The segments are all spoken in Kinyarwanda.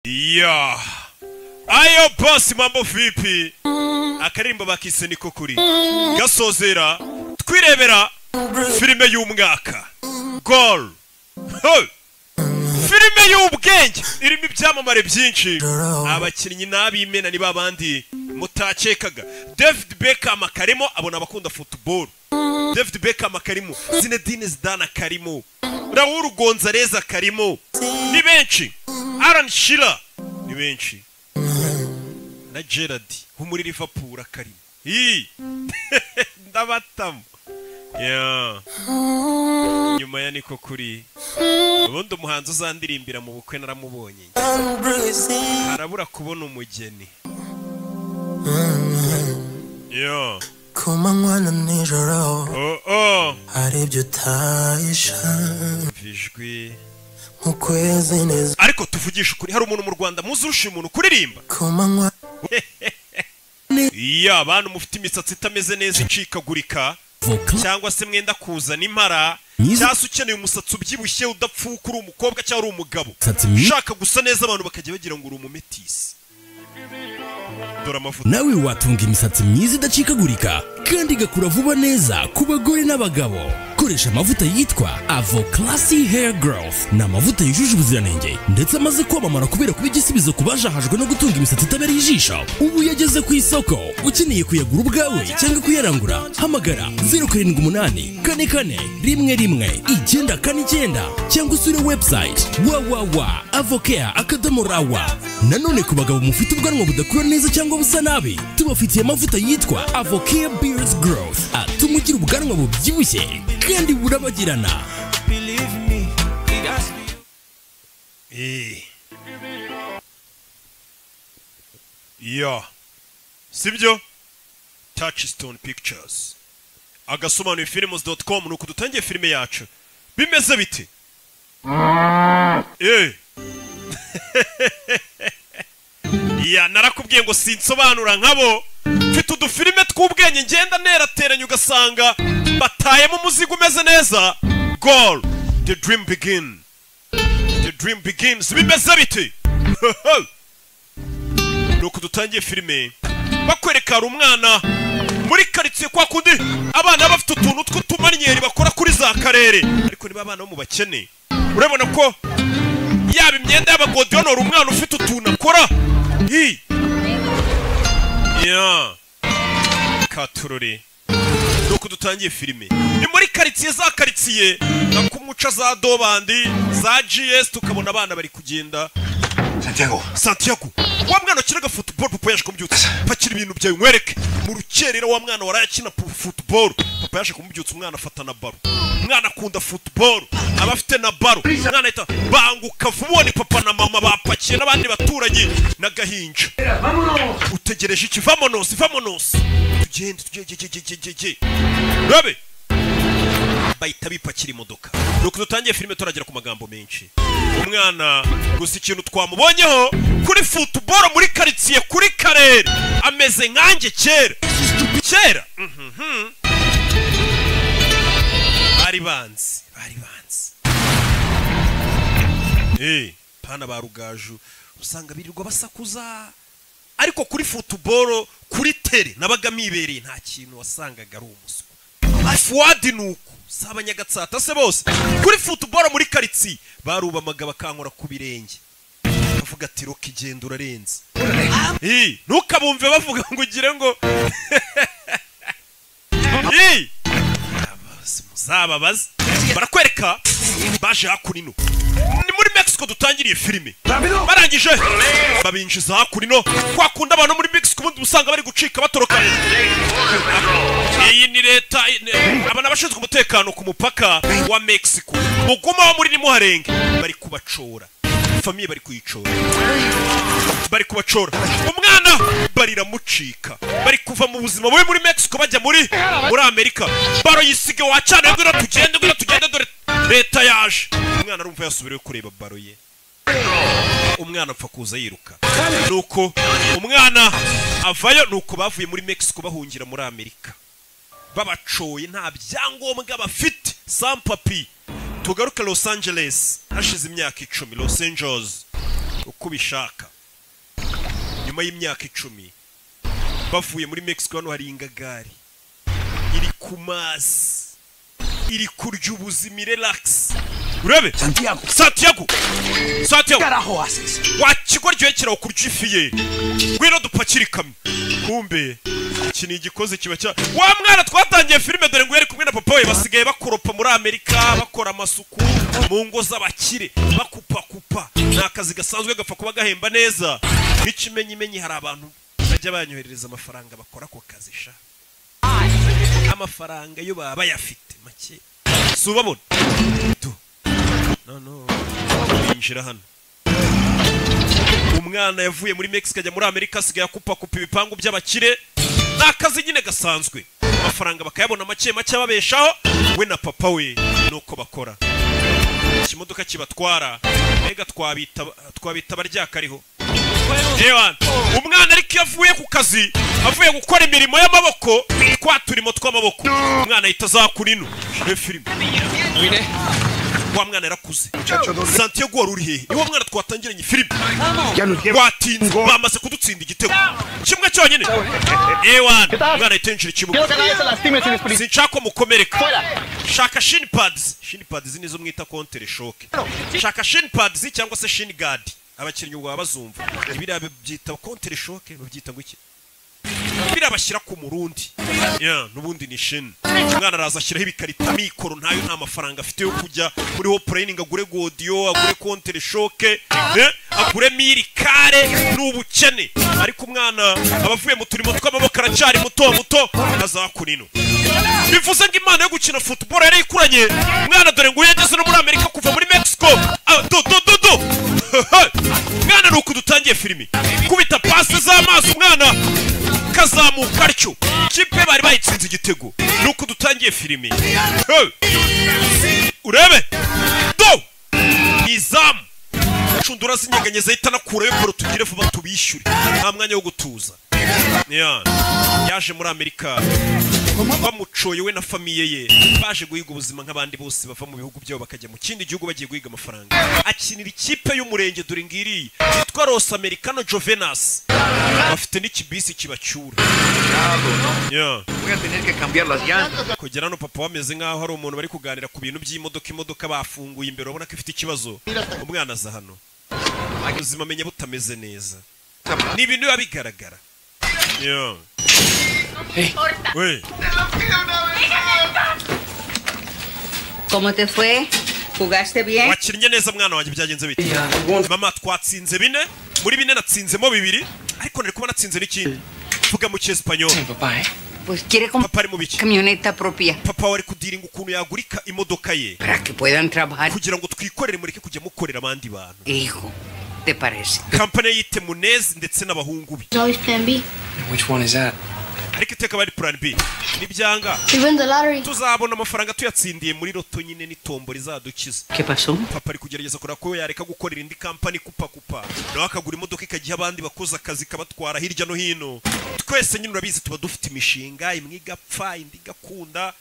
Yeah. Ayo boss mambo vipi? Akarimba bakise niko kuri. Gasozera twirebera filime y'umwaka. Goal. Filime y'ubwenge irimo ibyamamare byinshi. Abakinnyi n'abimena ni babandi mutacekaga. David Beckham akarimo abona abakunda football. David Beckham akarimo, Zinedine Zidane akarimo, Raul Gonzalez akarimo. Ni benshi. Alan Shearer ni benshi. Na Gerrard muri Liverpool akarimo. Ndabatamu. Yeah. Nyuma ya niko kuri. Ubundi umuhanzi uzandirimbira mu bukwe naramubonye. Arabura kubona umugeni. Yeah. Kumanywana nijoro. Aribyo utayisha. Vijwi. Mukwezi neza. Ariko tuvugisha ukuri, hari umuntu mu Rwanda muzurusha umuntu kuririmba. Kumanywa. Iya, abantu mufite imisatsi itameze neza icikagurika. Cyangwa se mwenda kuzana impara. Cyase ukeneye umusatsi ubyibushye udapfuka uri umukobwa cyangwa uri umugabo. Ushaka gusa neza abantu bakajya bagira ngo uri umumetisi. Nawe watunga imisatsi myiza idacikagurika kandi igakura vuba neza ku bagore n'abagabo. Koresha amavuta yitwa Avo Classy Hair Growth. Ni amavuta yujuje ubuziranenge ndetse amaze kwamamara kubera kuba igisubizo ku bajahajwe no gutunga imisatsi itabereye ijisho. Ubu yageze ku isoko. Ukeneye kuyagura ubwawe cyangwa kuyarangura, hamagara 078 44 11 949 cyangwa usure website www.avocare.rawa. Nanone ku bagabo mufite ubwanwa budakura neza cyangwa busa nabi, tubafitiye amavuta yitwa Avocare Beard Growth atuma ugira ubwanwa bubyibushye kandi burabagirana. Yeah. Sibyo? Touchstone Pictures. Agasomanuye films.com nuko dutangiye filime yacu. Bimeze bite? Ya narakubwiye ngo sinsobanura nkabo. Mfite udufilime tw'ubwenge ngenda nerateranya ugasanga batayemo umuzigo umeze neza. Goal. The dream begin. The dream begins. Bimeze bite? Nuko dutangiye filime bakwereka hari umwana muri karitsiye kwa kundi abana bafite utuntu tw'utumanyeri bakora kuri za karere, ariko niba abana bo mu bakene urabona ko yaba imyenda y'abagodiyonora umwana ufite utuntu akora. Yeah. Katurore. Nuko dutangiye filime ni muri karitsiye za karitsiye na kumuca za dobandi za GS tukabona abana bari kugenda. Santiago wa mwana ukinaga football papa yaje kumubyutsa pakira ibintu byawe nkwereke mu rukerera wa mwana warayakina football papa yaje kumubyutsa umwana afata na baro umwana akunda football abafite na baro umwana ahita banguka vubone papa na mama bapakiye n'abandi baturanye n'agahinja utegereje iki vamonos tugende rabe bahita bipakira imodoka. Nuko dutangiye filime turagera ku magambo menshi. Umwana gusa ikintu twamubonyeho kuri football muri karitsiye kuri karere ameze nkanjye kera. Bari banzi. Pana barugaju usanga birirwa basakuza, ariko kuri football kuri tele nabaga mibereye nta kintu wasangaga ari umuswa. Fuadi nuko saba nyagatsata se bose kuri football muri karitsiye barubamaga bakankora ku birenge bavuga ati roki genda urarenze. Ntukabumve bavuga ngo ugire ngo muzababaza barakwereka baje hakurino. Ni muri Mexico dutangiriye filime barangije babinjiza hakurino kwakunda abantu muri Mexico ubundi usanga bari gucika batoroka. Iyi ni leta abana bashinzwe umutekano ku mupaka wa Mexico muguma wa muri nimuharenge bari kubacora famiye bari kubacora umwana barira mucika bari kuva mu buzima bubi muri Mexico bajya muri Amerika baro yisige wacana ngo tugende dore leta yaje. Umwana arumva yasubireyo kureba baro ye, umwana apfa kuza yiruka. Nuko umwana avayo, nuko bavuye muri Mexico bahungira muri Amerika babacoye nta byangombwa bafite sans papier. Tugaruka Los Angeles hashize imyaka 10. Los Angeles uko bishaka. Nyuma y'imyaka 10 bavuye muri Mexico hano hari ingagari iri ku mazi iri kurya ubuzima relax. Urebe Santiago Carajo haces? wakigoryoye kiraho kurya ifi ye ngwino dupakira ikamyo. Kumbe iki ni igikoze kiba cya wa mwana twatangiye filime dore ngo yari kumwe na papa we basigaye bakoropa muri Amerika bakora amasuku mu ngo z'abakire bakupa n'akazi gasanzwe gapfa kuba gahemba neza. N'ikimenyimenyi hari abantu bajya banyoherereza amafaranga bakora ko kazi sha amafaranga yo baba bayafite make subabona no binjira hano. Umwana yavuye muri Mexico ajya muri Amerika asigaye akupa ibipangu by'abakire n'akazi nyine gasanzwe amafaranga bakayabona make babeshaho we na papa we nuko bakora. Ikimodoka kibatwara mbega twabita baryakariho. Umwana ariko yavuye ku kazi avuye gukora imirimo y'amaboko twaturimo tw'amaboko umwana ahita azakurino filime wa mwana yarakuze. Santiago wari uri hehe? Iwo mwana twatangiranye filime watinze bamaze kudutsinda igitego kimwe cyonyine. Mwana itenjira ikibuga sinshaka mukomereka. Shaka shin pads nizo mwita counter shock. Shaka shin pads cyangwa se shin guard abakinnyi ubwo bazumva ibira byita counter shock babyita ngo iki birabashyira ku murundi nubundi ni shin. Umwana araza ashyiraho ibikarita mikoro ntayo nta mafaranga afite yo kujya muri ho training agure godiyo agure counter shock agure mirikare n'ubukene ariko umwana abavuye mu turimo tw'amaboko aracyari muto azakurino. Bivuze ngo imana yo gukina football yari ikuranye umwana dore ngo yageze no muri Amerika kuva muri Mexico mwana nuko dutangiye filimi kubita passe z'amazi umwana kazamuka arcyo kipe bari bayitsinze igitego nuko dutangiye filimi. Urebe izamu cundura zinyeganye zahita nakurayo poro tugire vuba tubishyure nta mwanya wo gutuza. Yaje muri Amerika bamucoye we na famiye ye baje guhiga ubuzima nk'abandi bose bava mu bihugu byabo bakajya mu kindi gihugu bagiye guhiga amafaranga. Akinira ikipe y'umurenge dore ngiri yitwa Los Americano Jovenas bafite n'ikibisi kibacyura. Kugera no papa wameze nk'aho hari umuntu bari kuganira ku bintu by'imodoka bafunguye imbere ubona ko ifite ikibazo. Umwana aza hano ubuzima amenya butameze neza ni ibintu biba bigaragara. Hey. ¿Cómo te fue? ¿Jugaste bien? Wakinnye neza mwana wanjye byagenze bite? Mama twatsinze 4 muri 4 natsinzemo 2 ariko nari kuba natsinze n'ikindi. Vuga mu cyespanyo. Pues quiere comprar camioneta propia. Papa wari kudiringa ukuntu yagurika imodoka ye. Para que puedan trabajar. Kugira ngo twikorere mureke kujya mukorera abandi bantu. Hijo, ¿te parece? Company yite Munez ndetse n'abahungu bi. Always plan B. Which one is that? Ariko iteka bari plan B. Nibyanga. We win the lottery. Tuzabona amafaranga tuyatsindiye muri loto nyine n'itombori zadukiza. ¿Qué pasó? Papa ari kugerageza kora ko yareka gukorera indi company kupa. Nawe akagura imodoka ikagiha abandi bakoza akazi kabatwara hirya no hino. Twese nyine urabizi tuba dufite imishinga imwe igapfa indi gakunda.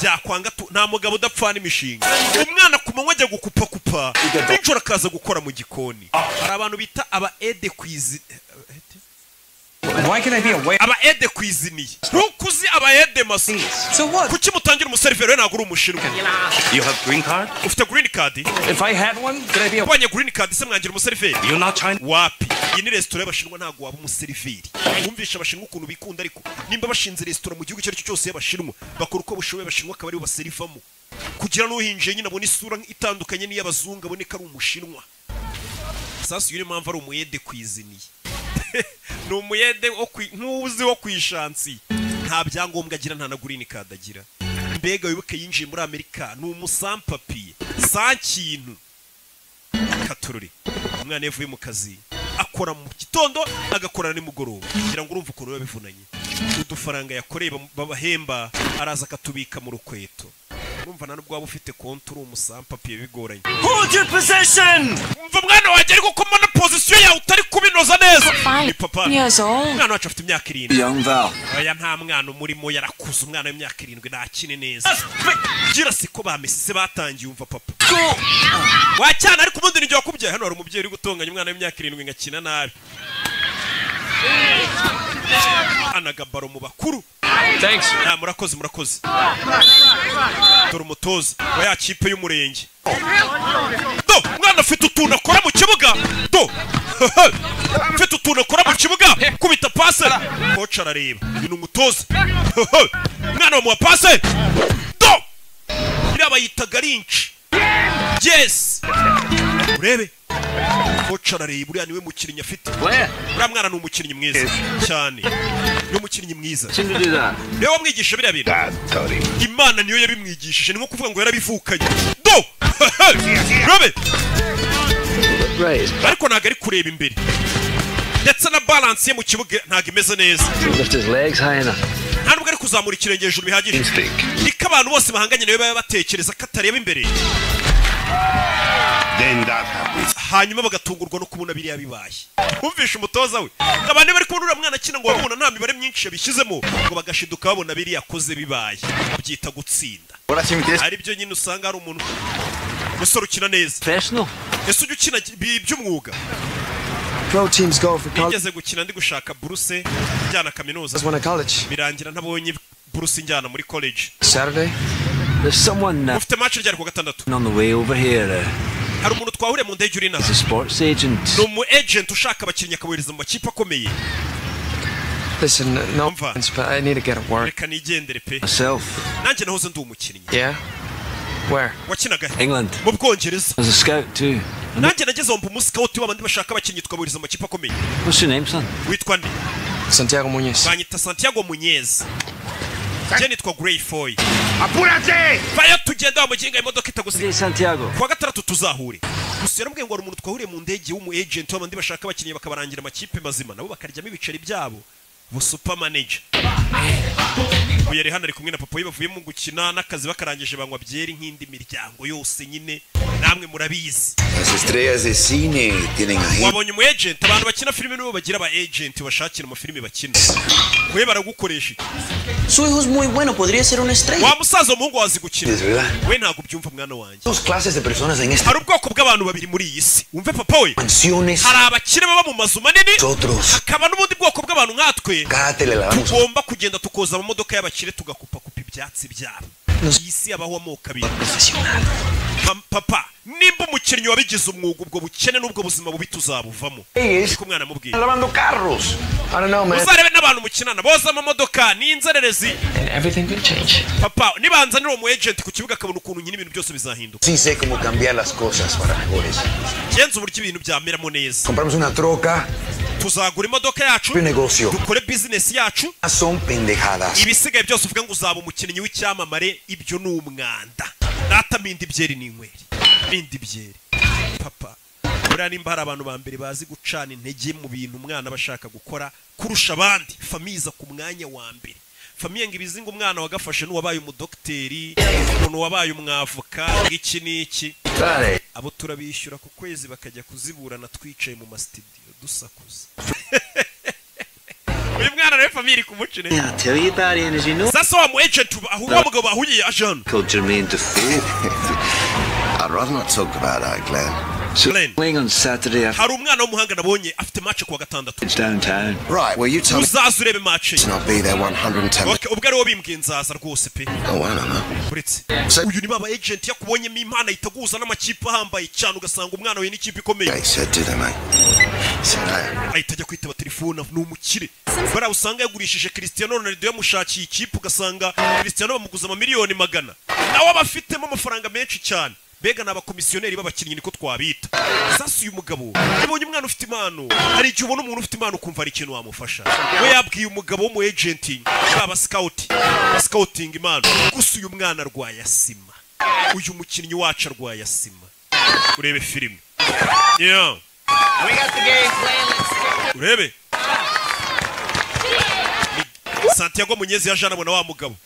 Byakwanga nta mugabo udapfa n'imishinga. Umwana kumanywa ajya gukupa. N'injora akaza gukora mu gikoni. Hari abantu bita aba aide kwizi. Why can I be away? Aba aide kwiziniye. Ntukuzi aba aide masi. So what? Kuki mutangira umuseriveri ntabwo uri umushinwa? You have green card? Ufite green card? If I had one, could I be away? Wanye green card se mwangira umuseriveri? You're not China? Wapi? Iyi ni restaurant y'abashinwa ntabwo waba umuseriveri. Wumvisha abashinwa ukuntu bikunda ariko nimba bashinze restaurant mu gihugu cyo cyose y'abashinwa bakora uko bushoboye abashinwa akaba ari baserivamo. Kugira no hinje nyine abone isura itandukanye n'iy'abazungu abone ko ari umushinwa. Sasa yuri mpamvu ari umuyede kwiziniye. Ni umuyede ntuzi wo kwishansi nta byangombwa agira nta na green card agira. Mbega wibuke yinjiye muri Amerika ni umusampapiye sa kintu katururi. Umwana yavuye mu kazi akora mu gitondo agakorana nimugoroba kugira ngo urumve ukuntu babivunanye. Udufaranga yakoreye babahemba araza akatubika mu rukweto. Urumva nta nubwo waba ufite konti uri umusampapiye bigoranye. Hold your possession! Umva mwana wanjye ariko ko mana position yawe utari kubino kwinoza neza ni papa years old. Mwana wacu afite imyaka 7 Young Val. Oya nta mwana umurimo yarakuze umwana w'imyaka 7 nakine neza gira siko bamesise batangiye umva papa wacyana ariko ubundi nijye wakubyaye hano hari umubyeyi uri gutonganya umwana w'imyaka 7 ngakina nabi anagabaro mu bakuru. Thanks. Ya murakoze dore umutoza wa ya kipe y'umurenge do mwana afite utuntu akora mu kibuga do afite utuntu akora mu kibuga kubita pase coach arareba ni umutoza mwana wa pase do iraba yitaga rinci yes urebe coach arareba uriya niwe mukinnyi afite uriya mwana ni umukinnyi mwiza cyane ni umukinnyi mwiza niwe wamwigisha biriya bintu Imana niyo yabimwigishije ni nko kuvuga ngo yarabivukanye do urebe ariko ntabwo ari kureba imbere ndetse na balance ye mu kibuga ntabwo imeze neza nta nubwo ari kuzamura ikirenge hejuru bihagije niko abantu bose bahanganye nawe baba batekereza ko atareba imbere hanyuma bagatungurwa no kubona biriya bibaye umvisha umutoza we abantu bari kubona uriya mwana akina ngo babona nta mibare myinshi yabishyizemo ngo bagashiduka babona biriya akoze bibaye babyita gutsinda ari byo nyine usanga hari umuntu musore ukina neza ese ujya ukina by'umwuga nigeze gukina ndi gushaka buruse njyana kaminuza birangira ntabonye buruse njyana muri college ufite match ryari ku gatandatu hari umuntu twahuriye mu ndege uri naho ni umu agent ushaka abakinnyi akabohereza mu makipe akomeye Listen, no offense, but I need to get at work. reka nigendere pe Myself. nanjye nahoze ndi umukinnyi Yeah? Where? wakinaga England. mu Bwongereza As a scout too. nanjye nageze mu musikawuti w'abandi bashaka abakinnyi tukabohereza mu makipe akomeye What's your name, son? witwa nde Santiago Muñez. banyita Santiago Muñez njye nitwa Grey Foy apurate vayo tugenda wamuginga imodoka itagusiga Santiago. kuwa gatandatu tuzahure gusa yarambwiye ngo hari umuntu twahuriye mu ndege w'umu agent w'abandi bashaka abakinnyi bakabarangira amakipe mazima nabo bakaryamo ibiceri byabo bu super manager yari hano ari kumwe na papa we bavuye mu gukina n'akazi bakarangije banywa byeri nk'indi miryango yose nyine namwe murabizi Las estrellas de cine tienen agente. wabonye umu agent abantu bakina filime nibo bagira aba agent bashakira amafilime bakina we baragukoresha Su hijo es muy bueno, podría ser una estrella. wa musaza umuhungu wazi gukina Es verdad. we ntabwo byumva mwana wanjye Dos clases de personas en esta hari ubwoko bw'abantu babiri muri iyi si wumve papa we mansiones. hari abakire baba mu mazu manini Nosotros. hakaba n'ubundi bwoko bw'abantu nkatwe Cada tele la vamos. tugomba kugenda tukoza amamodoka y'abakire tugakupakupa ibyatsi byabo iyi si yabaho amoko abiri Profesional. papa nimba umukinnyi wabigize umwuga ubwo bukene n'ubwo buzima bubi tuzabuvamo Es ko mwana mubwira lavando carros. I don't know, man. uzarebe n'abantu mukinana boza amamodoka n'inzererezi And everything could change. papa nibanzanira uwo mu agent ku kibuga akabona ukuntu nyine ibintu byose bizahinduka Sí sé cómo cambiar las cosas para mejores. genza uburyo ibintu byameramo neza Compramos una troca. tuzagura imodoka yacu Un negocio. dukore business yacu Son pendejadas. ibisigaye byose uvuga ngo uzaba umukinnyi w'icyamamare ibyo ni umwanda data mindi byeri n'inyweri mindi byeri papa buriya nimba hari abantu ba mbere bazi gucana intege mu bintu umwana bashaka gukora kurusha abandi famiza ku mwanya wa mbere famiye ngo ibizinga umwana wagafashe n'uwabaye umudokiteri umuntu wabaye umwavoka iki n'iki Dale. abo turabishyura ku kwezi bakajya kuziburana twicaye mu masitidiyo dusakuza uyu mwana rero famiye iri kumucine Yeah, I'll tell you about it, as you know. sasa wa mu agent wa mugabo bahuye aje hano Called Jermaine Defoe. I'd rather not talk about that, Glenn. Glenn, Playing on Saturday after hari umwana w'umuhanga nabonye afite match kuwa gatandatu downtown. Right, well, you tell me uzaza urebe match ye. and I'll be there 110. Okay, ubwo ariwo bimbwiye nzaza rwose pe Oh, I don't know. uretse uyu ni baba agent yakubonyemo imana itaguza n'amakipe ahambaye cyane ugasanga umwana we n'ikipe ikomeye They said, do they, mate? Said, hey. ahita ajya kwitaba telefone ni umukire bariya usanga yagurishije Cristiano Ronaldo yamushakiye ikipe ugasanga Cristiano bamuguza amamiliyoni 100 nawe aba afitemo amafaranga menshi cyane mbega ni abakomisiyoneri b'abakinnyi niko twabita sasa uyu mugabo yabonye umwana ufite impano hari igihe ubona umuntu ufite impano ukumva ari ikintu wamufasha we yabwiye umugabo wo mu agent baba scouting impano gusa uyu mwana arwaye asima uyu mukinnyi wacu arwaye asima urebe filime yeah. We got the game plan. Let's go. urebe Santiago Muñez yaje anabona wa mugabo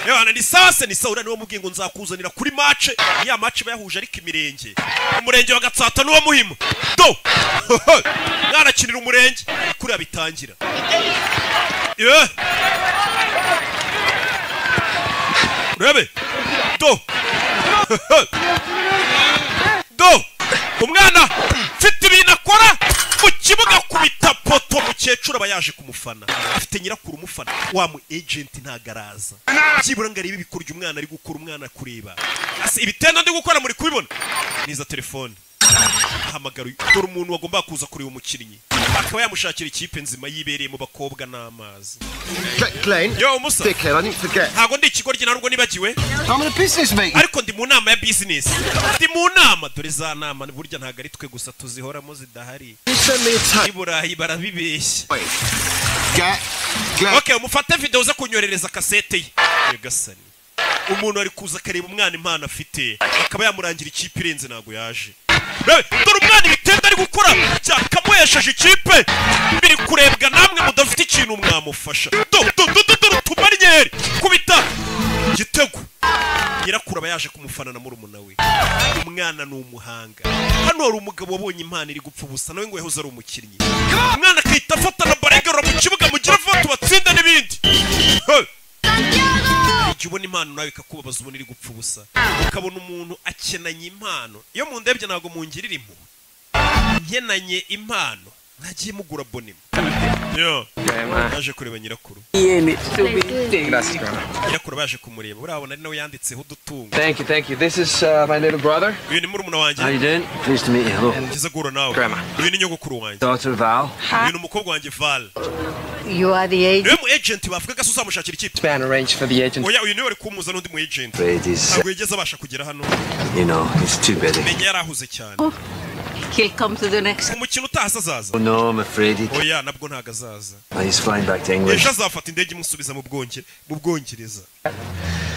Yohana ni sase ni saura niwo mubwiye ngo nzakuzanira kuri match ya match bayahuje ariko imirenge umurenge wa Gatsata nuwo muhima do mwana bakinira umurenge kuriya bitangira yeah. Urebe do umwana mfite ibintu akora mu kibuga kubita poto mukecuru aba yaje kumufana afite nyirakuru umufana wa mu agent ntagaraza byibura ngo aribe bikurya umwana ari gukura umwana kureba ase ibitendo ndi gukora muri kubibona niza telefone hamagara dore umuntu wagomba kuza kureba umukinnyi akaba yamushakira ikipe nzima yibereye mu bakobwa n'amazi Glenn, yo umusa Dickhead, I didn't forget. ntago ndi ikigoryi narwo nibagiwe I'm in a business meeting. ariko ndi mu nama ya business ndi mu nama dore za nama burya ntago ari twe gusa tuzihoramo zidahari You send me a tape. iburayi barabibeshya Glenn. okay umufate video uza kunyorereza kasete ye gasani umuntu ari kuza kareba umwana impano afite akaba yamurangira ikipe irenze nago yaje dore umwana ibitenda ari gukora cyakamuhesheje ikipe biri kurebwa namwe mudafite ikintu mwamufasha tumaryeri kubita gitego nyirakuru aba yaje kumufana na murumuna we umwana ni umuhanga hano hari umugabo wabonye impano iri gupfa ubusa nawe ngo yahoze ari umukinnyi umwana akahita afatana baregera mu kibuga mugira vote batsinda n'ibindi igihe ubona impano nawe ikakubabaza ubona iri gupfa ubusa ukabona umuntu akenanye impano iyo mu ndebye ntabwo mungirira impuhwe nkenanye impano ntagiye mugura bonima yo naje kureba nyirakuru nyirakuru baje kumureba urabona ari nawe yanditseho udutungo Thank you. This is my little brother. uyu ni murumuna wanjye How you doing? Pleased to meet you. Hello. ngize guhura nawe Grandma. uyu ni nyogokuru wanjye Daughter Val. uyu ni umukobwa wanjye Val You are the agent. niwe mu agent bavuga ko uzamushakira ikipe Span arranged for the agent. oya uyu niwe wari kumuza n'undi mu agent Afraid he's, ntabwo yigeze abasha kugera hano you know, he's too busy. menya yarahuze cyane He'll come to the next. umukino utahase azaza Oh no, I'm afraid he. oya nabwo ntago azaza He's flying back to England. ejo azafata indege imusubiza mu bwongereza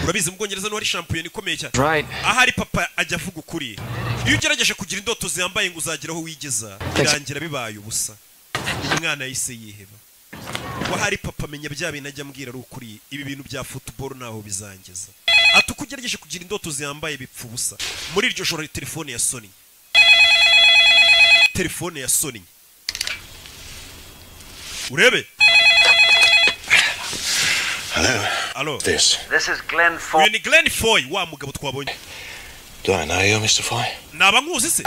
urabizi mu bwongereza niho ari shampiyona ikomeye cyane Right. ahari papa ajya avuga ukuri iyo ugerageje kugira indoto ziyambaye ngo uzagera aho wigeza birangira bibaye ubusa umwana yahise yiheba wahari papa amenya bya bintu ajya ambwira ari ukuri ibi bintu bya football ntaho bizangeza ati uko ugerageje kugira indoto ziyambaye bipfa ubusa muri iryo joro telefone ya Sony urebe Hello. This. This is Glenn uyu Ford. ni Glenn Foy wa mugabo twabonye Do I know you, Mr. Foy? naba nkuzi se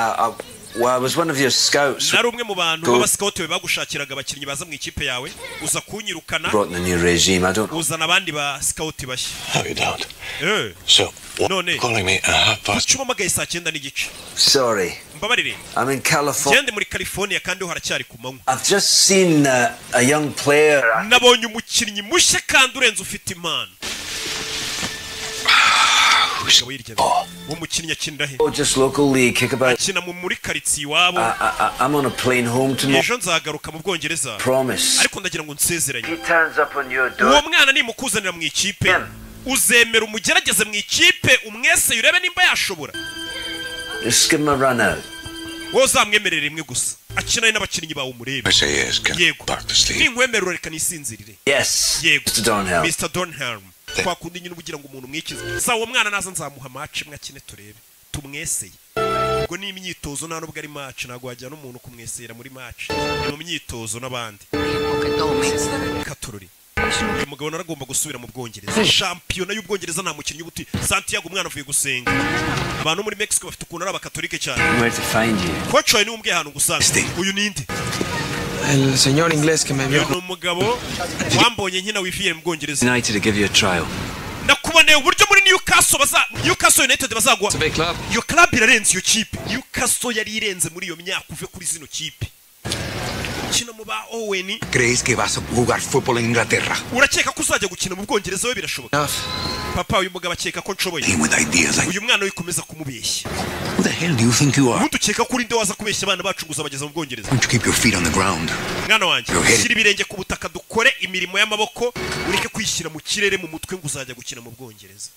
Well, I was one of your scouts. nari umwe mu bantu b'abasikauti be bagushakiraga abakinnyi baza mu ikipe yawe uza kunyirukana Brought in a new regime. I don't. uzana abandi ba sikauti bashya No, you don't. eh So, what No, no. calling me at 9:30? ucumamagaye saa 9:30 Sorry. mbabarire I'm in California. gende muri California kandi ho haracyari ku manywa I've just seen a young player. nabonye umukinnyi mushya kandi urenze ufite impano uwo mukinnyi akinira he Oh, just local league. Kick about. akina muri karitsiye iwabo I'm on a plane home tomorrow. ejo nzagaruka mu Bwongereza Promise. ariko ndagira ngo nsezeranye He turns up on your uwo door. mwana nimukuzanira mu ikipe uzemera umugerageze mu ikipe umwese urebe nimba yashobora Just give him a run out. wowe uzamwemerere rimwe gusa akinane n'abakinnyi bawe umurebe I say yes, get yego back to sleep. ninkwemerera reka nisinzirire Yes. yego Mr. Donhell. Mr. Donham kwa kundi nyine ubugira ngo umuntu mwikize sawa uwo mwana naza nzamuha match imwe akine turebe tumweseye ubwo ni imyitozo nta nubwo ari match ntabwo wajyana umuntu kumwesera muri match ni mu myitozo n'abandi katururi uyu mugabo naragomba gusubira mu Bwongereza shampiyona y'Ubwongereza nta mukinnyi ubuti Santiago umwana avuye gusenga abantu muri Mexico bafite ukuntu ari abakatolike cyane Where to find you? coach wawe ni umbwiye ahantu gusanga uyu ninde El señor inglés que me vio. ni umugabo wambonye nkina wiviye mu Bwongereza United to give you a trial. nakuboneye uburyo muri Newcastle United bazagwa It's a big club. iyo club irarenze iyo kipe Newcastle yari irenze muri iyo myaka uve kuri zino kipe kina mu ba Owen ¿Crees que vas a jugar fútbol en Inglaterra? urakeka ko uzajya gukina mu Bwongereza we birashoboka Enough. papa uyu mugabo akeka ko nshoboye Came with ideas like, uyu mwana wikomeza kumubeshya who the hell do you think you are? ubundi ukeka ko urinde waza kubeshya abana bacu gusa bageza mu Bwongereza Why don't you keep your feet on the ground? mwana wanjye Yo, hey. shyira ibirenge ku butaka dukore imirimo y'amaboko ureke kwishyira mu kirere mu mutwe ngo uzajya gukina mu Bwongereza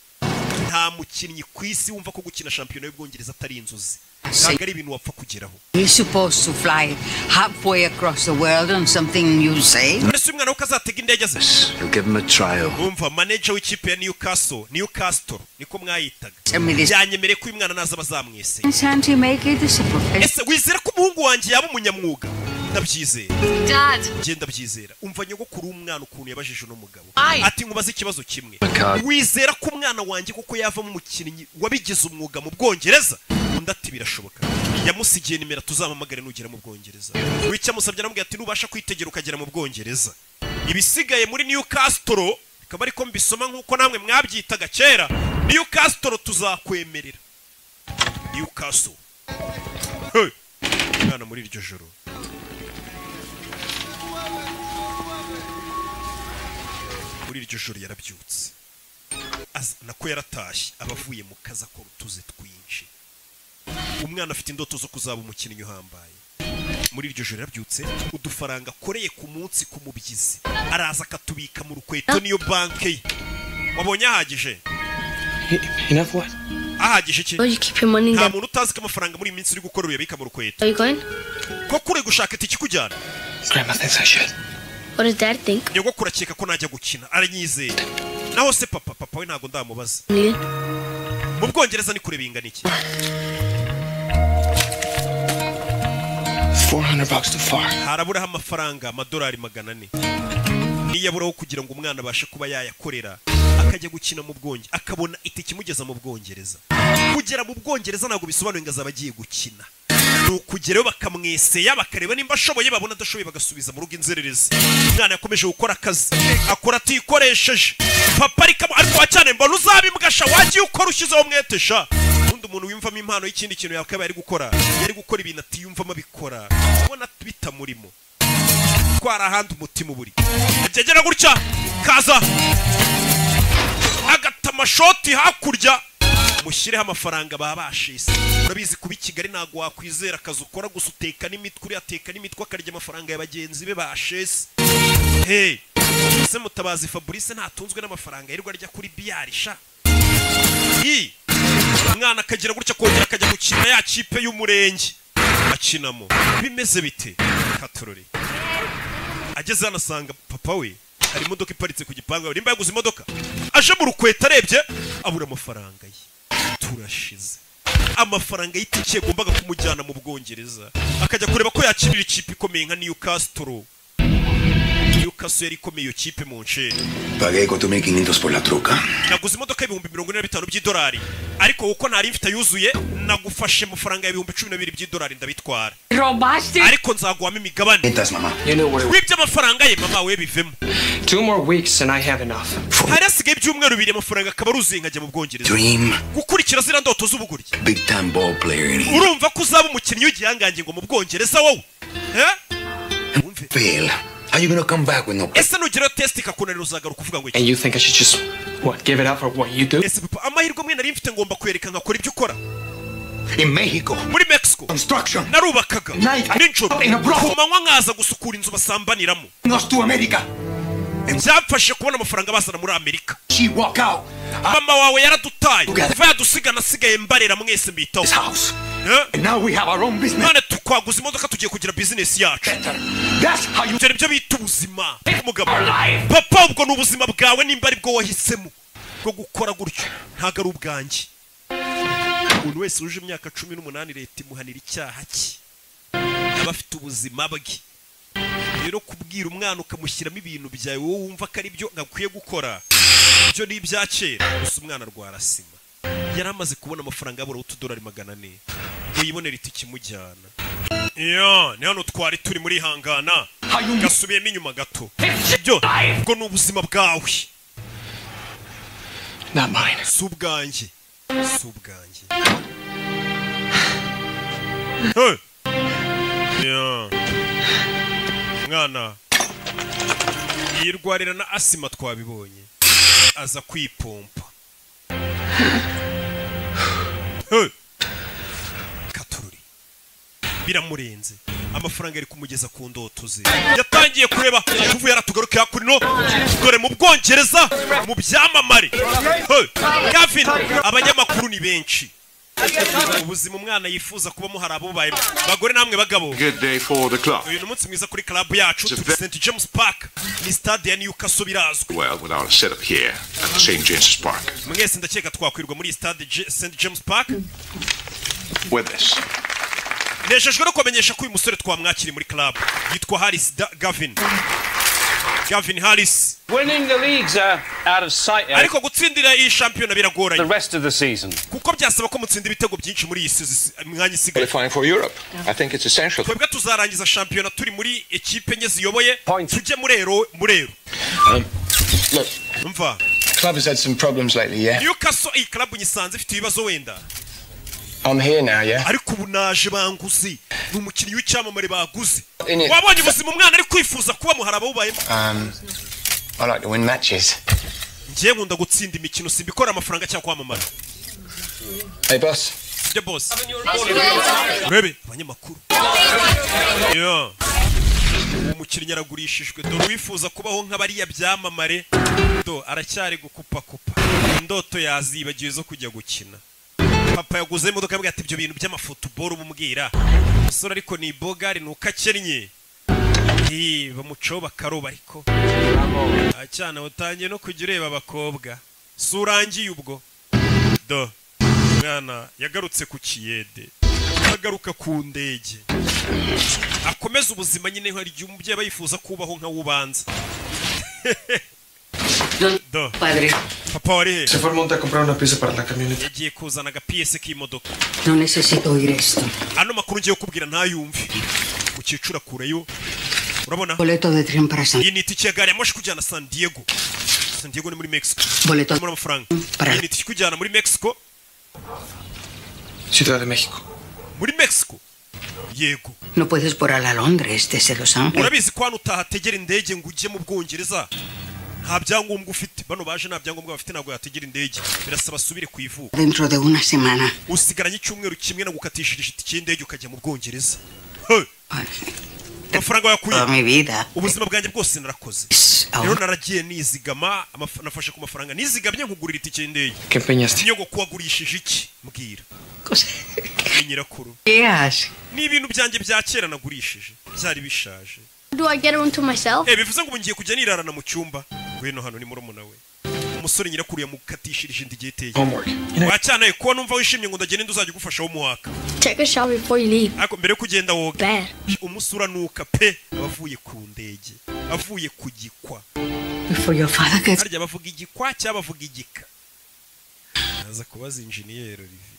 nta mukinnyi ku isi wumva ko gukina shampiyona y'Ubwongereza atari inzozi ntabwo ari ibintu wapfa kugeraho You're supposed to fly halfway across the world on something you say. mbese umwana we ukazatega indege ze You'll give him a trial. umva manager w'ikipe ya Newcastle niko mwayitaga Tell me this. yanyemereye ko uyu mwana naza bazamwese Can't you make it? It's a profession. ese wizera ko umuhungu wanjye yaba umunyamwuga ndabyizera Dad. ngenda byizera umva nyogokuru umwana ukuntu yabajije no mugabo Aye. ati nkubaze ikibazo kimwe wizera ko umwana wanjye kuko yava mu mukinnyi wabigize umwuga mu Bwongereza undi ati birashoboka yamusigiye nimero tuzamamagare nugera mu Bwongereza wicya musabye namubwiye ati nubasha kwitegera ukagera mu Bwongereza ibisigaye muri Newcastle bikaba ariko mbisoma nkuko namwe mwabyitaga kera Newcastle tuzakwemerera Newcastle hey mwana muri iryo joro muri iryo joro yarabyutse nako yaratashye abavuye mu kazi akora utuze twinshi umwana afite indoto zo kuzaba umukinnyi uhambaye muri iryo joro yarabyutse udufaranga akoreye ku munsi ku mubyizi araza akatubika mu rukweto niyo banke ye wabonye ahagije Enough what? ahagije iki You keep your money nta there. muntu utazi ko amafaranga muri iyi minsi uri gukora uyabika mu rukweto Are you going? ko kure gushaka itiki kujyana Grandma thinks I should. What does Dad think? nyogokuru akeka ko najya gukina aranyizeye naho se papa we ntago ndamubaza mu Bwongereza ni kure bingana iki $400 too far. haraburaho amafaranga amadolari 400 niyaburaho kugira ngo umwana abashe kuba yayakorera akajya gukina mu Bwongereza akabona itike imugeza mu Bwongereza kugera mu Bwongereza ntabwo bisobanuye ngo azaba agiye gukina nukugerayo bakamweseya bakareba nimba ashoboye babona adashoboye bagasubiza mu rugo inzererezi umwana yakomeje gukora akazi akora atikoresheje papa ariko wacyane mbona uzabimbwasha wagiye ukora ushyizeho mwetesha undi umuntu wimvamo impano y'ikindi kintu yakaba yari gukora ibintu atiyumvamo abikora ubona bitamurimo twara ahandi umutima uburi agegera gutya kaza agata amashoti hakurya mushireho amafaranga babashise urabizi kuba i Kigali ntago wakwizera akazi ukora gusa uteka n'imitwe uri ateka n'imitwe akarya amafaranga ya bagenzi be bashese hey se Mutabazi Fabrice ntatunzwe n'amafaranga yirirwa arya kuri biyarisha umwana akagira gutya kongera akajya gukina ya kipe y'umurenge akinamo bimeze bite katorori ageze hano asanga papa we hari imodoka iparitse ku gipangu nimba yaguze imodoka aje mu rukweta arebye abura amafaranga ye turashize amafaranga y'itike yagombaga kumujyana mu Bwongereza akajya kureba ko yakirira ikipe ikomeye nka Newcastle yari ikomeye iyo kipe mu nsheri Pagué 4.500 por la truca. naguze imodoka y'ibihumbi 45 by'idolari ariko uko ntari mfite yuzuye nagufashe amafaranga y'ibihumbi 12 by'idolari ndabitwara Robaste. ariko nzaguhamo imigabane Entas, mamá. You know what? wibye amafaranga ye mama we bivemo 2 more weeks and I have enough. hari hasigaye ibyumweru 2 amafaranga akaba aruzuye nkajya mu Bwongereza Dream. gukurikira zira ndoto z'ubuguryi Big time ball player in England. urumva ko uzaba umukinnyi w'igihangange ngo mu Bwongereza wowe Fail. How you gonna come back with no play? ese nugerayo test ikakunanira uzagaruka uvuga ngo iki And you think I should just, what, give it up for what you do? ese papa amahirwe mwe nari mfite ngomba kwereka nkakora ibyo ukora In Mexico. muri Mexico Construction. narubakaga Night. nijoro In a brothel. ku manywa nkaza gusukura inzu basambaniramo Us to America. byamfashe kubona amafaranga bazana muri Amerika She walk out. mama wawe yaradutaye Together. kuva yadusigana asigaye mbarera mwese mbitaho This house. And now we have our own business. none twaguze imodoka tugiye kugira business yacu Better. That's how you ibyo nibyo bita ubuzima umugabo papa ubwo ni ubuzima bwawe nimba ari bwo wahisemo bwo gukora gutyo ntabwo ari ubwanjye umuntu wese uje imyaka 18 leta imuhanira icyaha cye aba afite ubuzima bwe rero kubwira umwana ukamushyiramo ibintu byawe wowe wumva ko ari byo gakwiye gukora ibyo ni ibya kera gusa umwana arwara sima yari amaze kubona amafaranga yabura $2 400 uyibonera itike imujyana iyo ni hano twari turi muri hangana gasubiyemo inyuma gato ibyo ubwo ni ubuzima bwawe Not mine. si ubwanjye si ubwanjye Hey! Yeah. Mwana yirwarira na asima twabibonye aza kwipompa Hey! Katururi biramurenze amafaranga yari kumugeza ku ndoto ze yatangiye kureba kuvuye yaratugaruka kuri no dore mu Bwongereza mu byamamare Hey! Gavin abanyamakuru ni benshi ubuzima umwana yifuza kubamo hari abo baye bagore namwe bagabo Good day for the club. uyu munsi mwiza kuri club yacu turi St James Park ni stade ya Newcastle birazwi Well, without a setup here at St. James's Park. mwese ndakeka twakwirwa muri stade St James Park With this. nejejwe no kumenyesha ko uyu musore twamwakiri muri club yitwa Harris Gavin Harris. Winning the leagues are out of sight. Ariko gutsindira iyi shampiyona biragoranye. The rest of the season. Kuko byasaba ko mutsinda ibitego byinshi muri iyi mwanya isigaye. Qualifying for Europe. I think it's essential. Twebwe tuzarangiza shampiyona turi muri ekipe enye ziyoboye. Tujye murero. Look. Umva. Club has had some problems lately, yeah? Newcastle iyi club nyisanze ifite ibibazo wenda. I'm here now, yeah? Ariko ubu naje banguzi. Ni umukinnyi w'icyamamare baguze. Wabonye ubuzima umwana ari kwifuza kuba muharaba bubayemo. I like to win matches. Ngiye nkunda gutsinda imikino simbikora amafaranga cyangwa kwamamara. Hey boss. The boss. Rebe abanyamakuru. Yeah. Umukinnyi aragurishijwe dore wifuza kubaho nk'abariya byamamare. Do aracyari gukupa. Indoto yazibagiwe zo kujya gukina. Papa yaguze imodoka yabwiye ati ibyo bintu by'amafootball bumubwira. Musore ariko ni bogari nuka kennye. Bamuco bakaroba ariko. Acyana utangiye no kujya ureba abakobwa. Surangiye ubwo. Do. Mwana yagarutse ku kiyede. Agaruka ku ndege. Akomeza ubuzima nyine nk'ari umubyeyi bayifuza kubaho nka wubanza. Do. Padre. Papa wari he? Se fue al monte a comprar una pieza para la camioneta. Yagiye kuzana agapiyese k'imodoka. No necesito oír esto. Ano makuru ngiye kubwira ntayumve. Ukicura kureyo. Urabona? Boleto de tren para San. Iyi ni itike ya gari ya moshi kujyana San Diego. San Diego ni muri Mexico. Boleto muri amafaranga. Iyi ni itike kujyana muri Mexico. Ciudad de México. Muri Mexico. Yego. No puedes volar a Londres desde Los Ángeles. Urabizi ko hano utahategera indege ngo ujye mu Bwongereza. Nta byangombwa ufite. Bano baje nta byangombwa bafite ntabwo yategera indege. Birasaba asubire ku ivuko. Dentro de una semana. Usigaranye icyumweru kimwe no gukatishije itike y'indege ukajya mu Bwongereza. Amafaranga yakuye. Mi vida. Ubuzima bwanjye bwose narakoze. Rero naragiye nizigama nafashe ku mafaranga nizigamye nkugurira itike y'indege. Kempeñaste. Niyo kuwagurishije iki mbwira. Nyirakuru. Yes. Ni ibintu byanjye bya kera nagurishije. Byari bishaje. Do I get a room to myself? Bivuze ngo ngiye kujya nirarana mu cyumba. Weno hano ni murumuna we. Umusore nyirakuru yamukatishirije indige iteye. Wacyanaye ko numva wishimye ngo ndagende nduzajya gufasha wo muhaka. Take a shower before you leave. Ariko mbere kugenda woga. Bad. Umusura nuka pe abavuye ku ndege. Avuye ku gikwa. Before your father gets. Harya bavuga igikwa cyangwa bavuga igika. Naza kubaza engineer Olivier.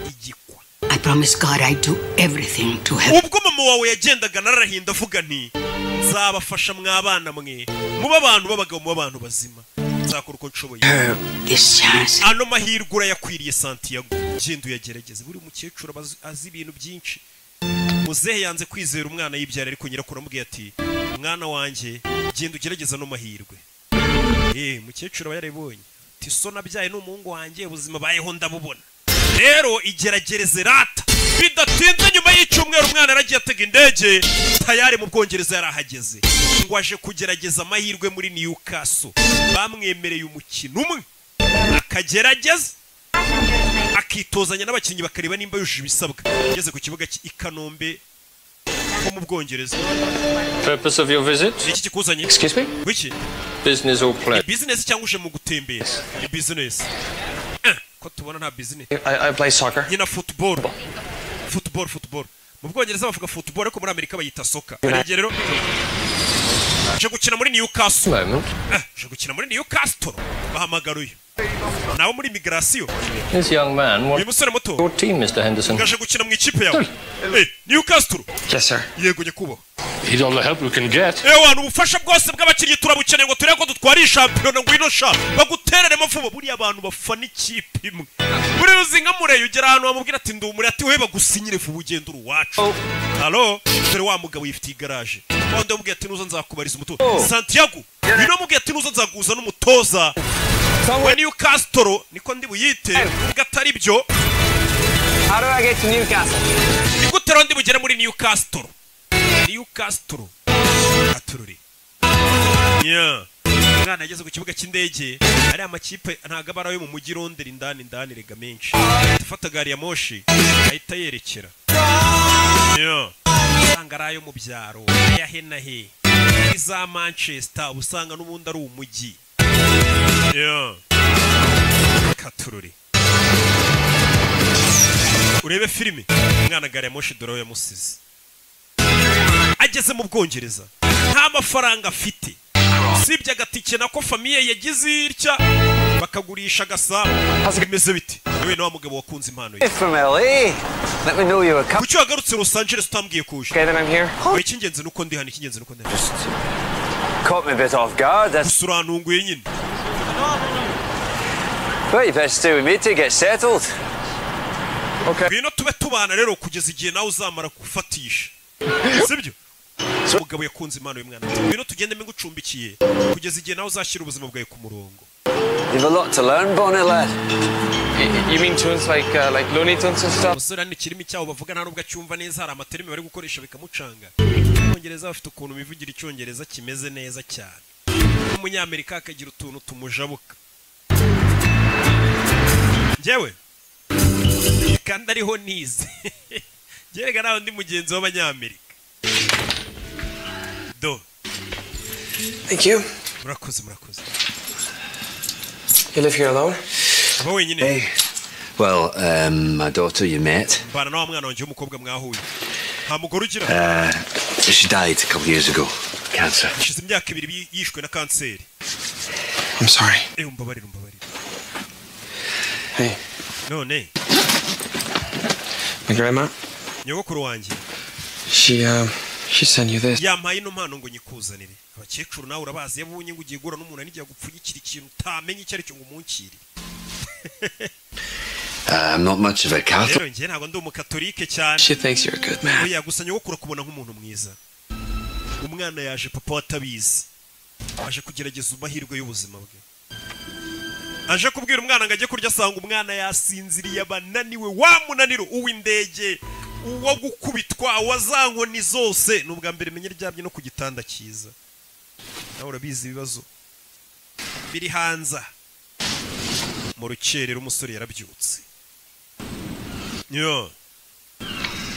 Igikwa. I promise God I do everything to help. Ubwo mama wawe yagendaga narahinda avuga nti nzabafasha mwabana mwe muba abantu babagabo mu abantu bazima nzakora uko nshoboye. This chance. Ano mahirwe urayakwiriye Santiago. Genda uyagerageze buri mukecuru azi ibintu byinshi. Muzehe yanze kwizera umwana yibyara ariko nyirakuru amubwiye ati mwana wanjye genda ugerageza no mahirwe. Mukecuru aba yarabonye ati so nabyaye n'umuhungu wanjye ubuzima bayeho ndabubona. Rero igeragereze rata bidatinze nyuma y'icyumweru umwana aragiye atega indege tayari mu Bwongereza yarahageze ngo aje kugerageza amahirwe muri Newcastle. Bamwemereye umukino umwe akagerageza akitozanya n'abakinnyi bakareba nimba yujuje ibisabwa. Yageze ku kibuga i Kanombe ko mu Bwongereza. Purpose of your visit? Iki kikuzanye? Excuse me? Wiki? Business or pleasure? Business cyangwa uje mu gutembera? Business. Ko tubona nta business. I play soccer. Nyina football. Football. Mu Bwongereza bavuga football ariko muri Amerika bayita soccer. Rero je gukina muri Newcastle. Je gukina muri Newcastle. Bahamagaruye. Nawo muri migration. This young man, what your team, Mr. Henderson? Ngaje gukina mu ikipe yawe. Newcastle. Yes, sir. Yego nyekubo. Need all the help we can get. Ewa ubufasha bwose bw'abakinnyi turabukeneye ngo tureko dutwara shampiyona ngwino sha baguterere mafubo buri abantu bafana ikipe imwe. Buri uzinga mureyo ugera ahantu bamubwira ati ndumuri ati we bagusinyire fu bugenda uruwacu. Hallo, dore wa mugabo yifitiye garage. Wande mubwiye ati nuzo nzakubariza umutoza. Santiago, bino mubwiye ati nuzo nzaguza n'umutoza. When Newcastle niko ndi buyite gatari byo. How do I get to Newcastle? Nigutero ndi bugere muri Newcastle. Newcastle. Atururi. Yeah. Mwana yageze ku kibuga cy'indege. Ari amakipe ntaga barayo mu mujyi Londres indani rega menshi. Dufata gari ya moshi ahita yerekera. Yeah. Sangarayo mu byaro. Yahena he. Iza Manchester usanga n'ubundi ari umujyi. Yeah. Katururi. urebe filime umwana gari ya moshi dore yamusize ageze mu Bwongereza nta mafaranga afite usibye agatike nako famiye yagize irya bakagurisha gasabo bimeze biti yewe na wa mugabo wakunze impano ye From LA. Let me know you were coming. kuki wagarutse Los Angeles utambwiye kuje Okay, then I'm here. ikingenzi nuko ndi hano ikingenzi nuko ndi Caught me a bit off guard. That's usurantunguye nyine well, you better stay with me to get settled. Okay. ngwino tube tubana rero kugeza igihe nawe uzamara gufatisha sibyo umugabo yakunze impano y'umwana ngwino tugende ngucumbikiye kugeza igihe nawe uzashyira ubuzima bwawe ku murongo. You've a lot to learn, Bonnet lad. You mean tunes like Looney Tunes and stuff? Musore ni kirimi cyawo bavuga nta nubwo acyumva neza hari amaterimi bari gukoresha bikamucanga. Abongereza bafite ukuntu bivugira icyongereza kimeze neza cyane. Umunyamerika akagira utuntu tumujabuka. Njyewe kandi ariho nize. Gerega naho ndi mugenzi w'abanyamerika. Do. Thank you. Murakoze. You live here alone? Aba wenyine. Hey. Well, my daughter you met. Bana nawe mwana wanje w'umukobwa mwahuye. Nta mugore ugira. She died a couple years ago. Cancer. Ishize imyaka 2 yishwe na kanseri. I'm sorry. Umbabarira. Hey. None. My grandma? Nyogokuru wanjye. She sent you this. Yampaye ino mpano ngo nyikuzanire. Abakecuru nawe urabazi yabunye ngo ugiye gura n'umuntu anigiye gupfunyikira ikintu utamenye icyo ari cyo ngo umunkire. I'm not much of a Catholic. Rero njye ntabwo ndi umukatolike cyane. She thinks you're a good man. Oya gusa nyogokuru kubona nk'umuntu mwiza. Umwana yaje papa watabizi. Aje kugerageza amahirwe y'ubuzima bwe. Aje kubwira umwana ngo ajye kurya asanga umwana yasinziriye abananiwe wa munaniro uw'indege uwo gukubitwa wazankoni zose nubwa mbere menye ryabye no ku gitanda cyiza. Nawe urabizi ibibazo biri hanza mu rukerero umusore yarabyutse. Yo.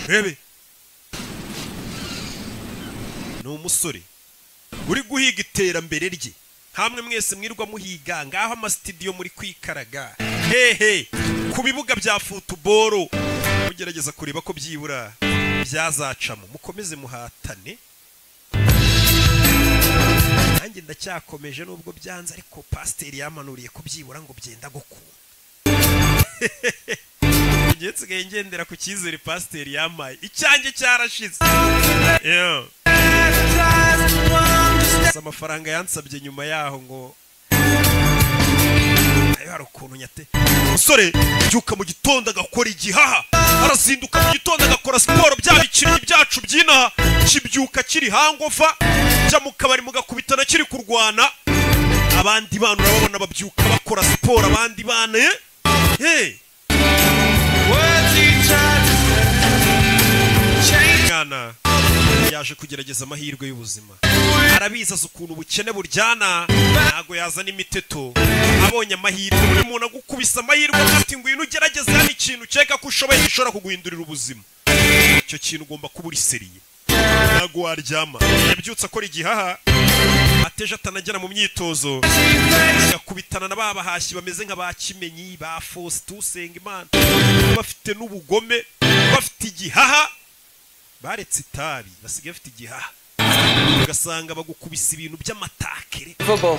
Rebe. No umusore uri guhiga iterambere rye. Hamwe mwese mwirwa muhiga ngaho ama studio muri kwikaraga. Hehe ku bibuga bya football mugerageza kureba ko byibura byazacamo mukomeze muhatane. Nanjye ndacyakomeje nubwo byanze ariko pastor yamanuriye ko byibura ngo byenda gukunda. Ngetse ngendera ku cyizere pastor yamaye icyanjye cyarashize. Yo. Amafaranga yansabye nyuma yaho ngo ayo hari ukuntu nyate musore byuka mu gitondo agakora igihaha arazinduka mu gitondo agakora siporo byabikiriye byacu byina kibyuka kiri hangofa jya mu kabari mugakubitana kiri kurwana abandi bana urababona babyuka bakora siporo abandi bana Ngana yaje kugerageza amahirwe y'ubuzima arabizaza ukuntu ubukene buryana ntago yazana imiteto abonye amahirwe buri muntu agukubisa amahirwe ati ngwino ugerageze hano ikintu cyeka ko ushoboye gishobora kuguhindurira ubuzima icyo kintu ugomba kuba uri seriye ntago waryama yabyutse akora igihaha ateje atanagera mu myitozo agakubitana na babahashyi bameze nka ba Kimenyi ba Faustin Usenga Imana bafite n'ubugome bafite igihaha baretse itabi basigaye bafite igihaha ugasanga bagukubisa ibintu by'amatakere Football.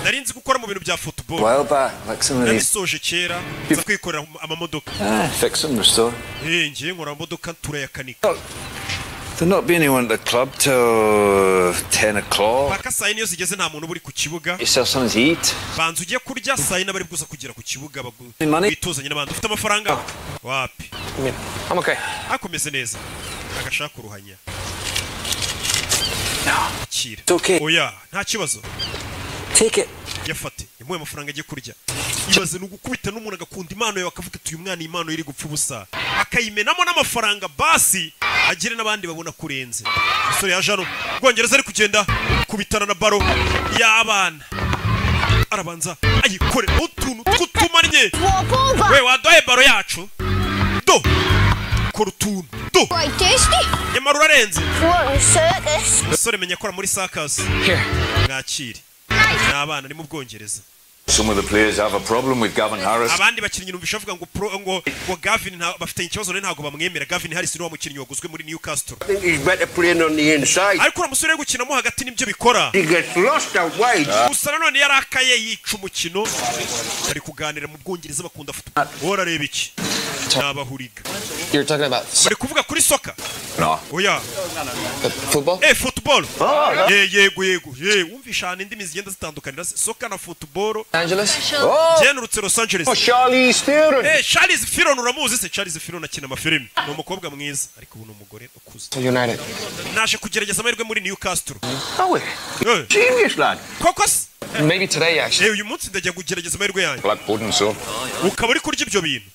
narinzi gukora mu bintu bya football Well back, like some of these. nabisoje kera nza kwikorera amamodoka Fix them, restore. ngiye nkora amamodoka turayakanika There'll not be anyone at the club till 10 o'clock. paka saa yine iyo zigeze nta muntu uri ku kibuga Yourself something to eat. banza ugiye kurya saa yine bari kuza kugera ku kibuga Money? bituzanye n'abandi ufite amafaranga wapi I'm okay. akomeze neza agashaka uruhanya kira okay. oya nta kibazo Take it. yafate yamuye amafaranga agiye kurya ibaze n'ugukubita n'umuntu agakunda impano yawe akavuga ati uyu mwana impano iri gupfa ubusa akayimenamo n'amafaranga basi agire n'abandi babona kurenze umusore yaje hano Bwongereza ari kugenda kubitana na baro y'abana arabanza ayikore utuntu tw'utumanye we wadoye baro yacu do kora utuntu do nyamara urarenze umusore menya akora muri circus mwakire n'abana ni mu Bwongereza Some of the players have a problem with Gavin Harris. Abandi bakinnyi numvisha avuga ngo Gavin bafite ikibazo ntago bamwemera. Gavin Harris ni wa mukinnyi waguzwe muri Newcastle. I think he's better playing on the inside. Ariko umusore gukinamo hagati nibyo bikora. He gets lost out wide. Gusa none yarakaye yica umukino. Bari kuganira mu Bwongereza bakunda football. Wora reba iki? Nabahuriga. You're talking about bari kuvuga kuri soccer? No. Oya. Football? Football. Yego. Wumvisha indimi zigenda zitandukanira soccer na football. Angeles? Jenurutse Los Angeles. Charlize Theron. Charlize Theron uramuzi se? Charlize Theron akina amafilimi. Ni umukobwa mwiza ariko ubu ni umugore ukuze. United. Naje kugerageza amahirwe muri Newcastle. Serious lad. Kokos. Maybe today actually. Uyu munsi ndajya kugerageza amahirwe yanjye. Black pudding so. Ukaba uri kurya ibyo bintu.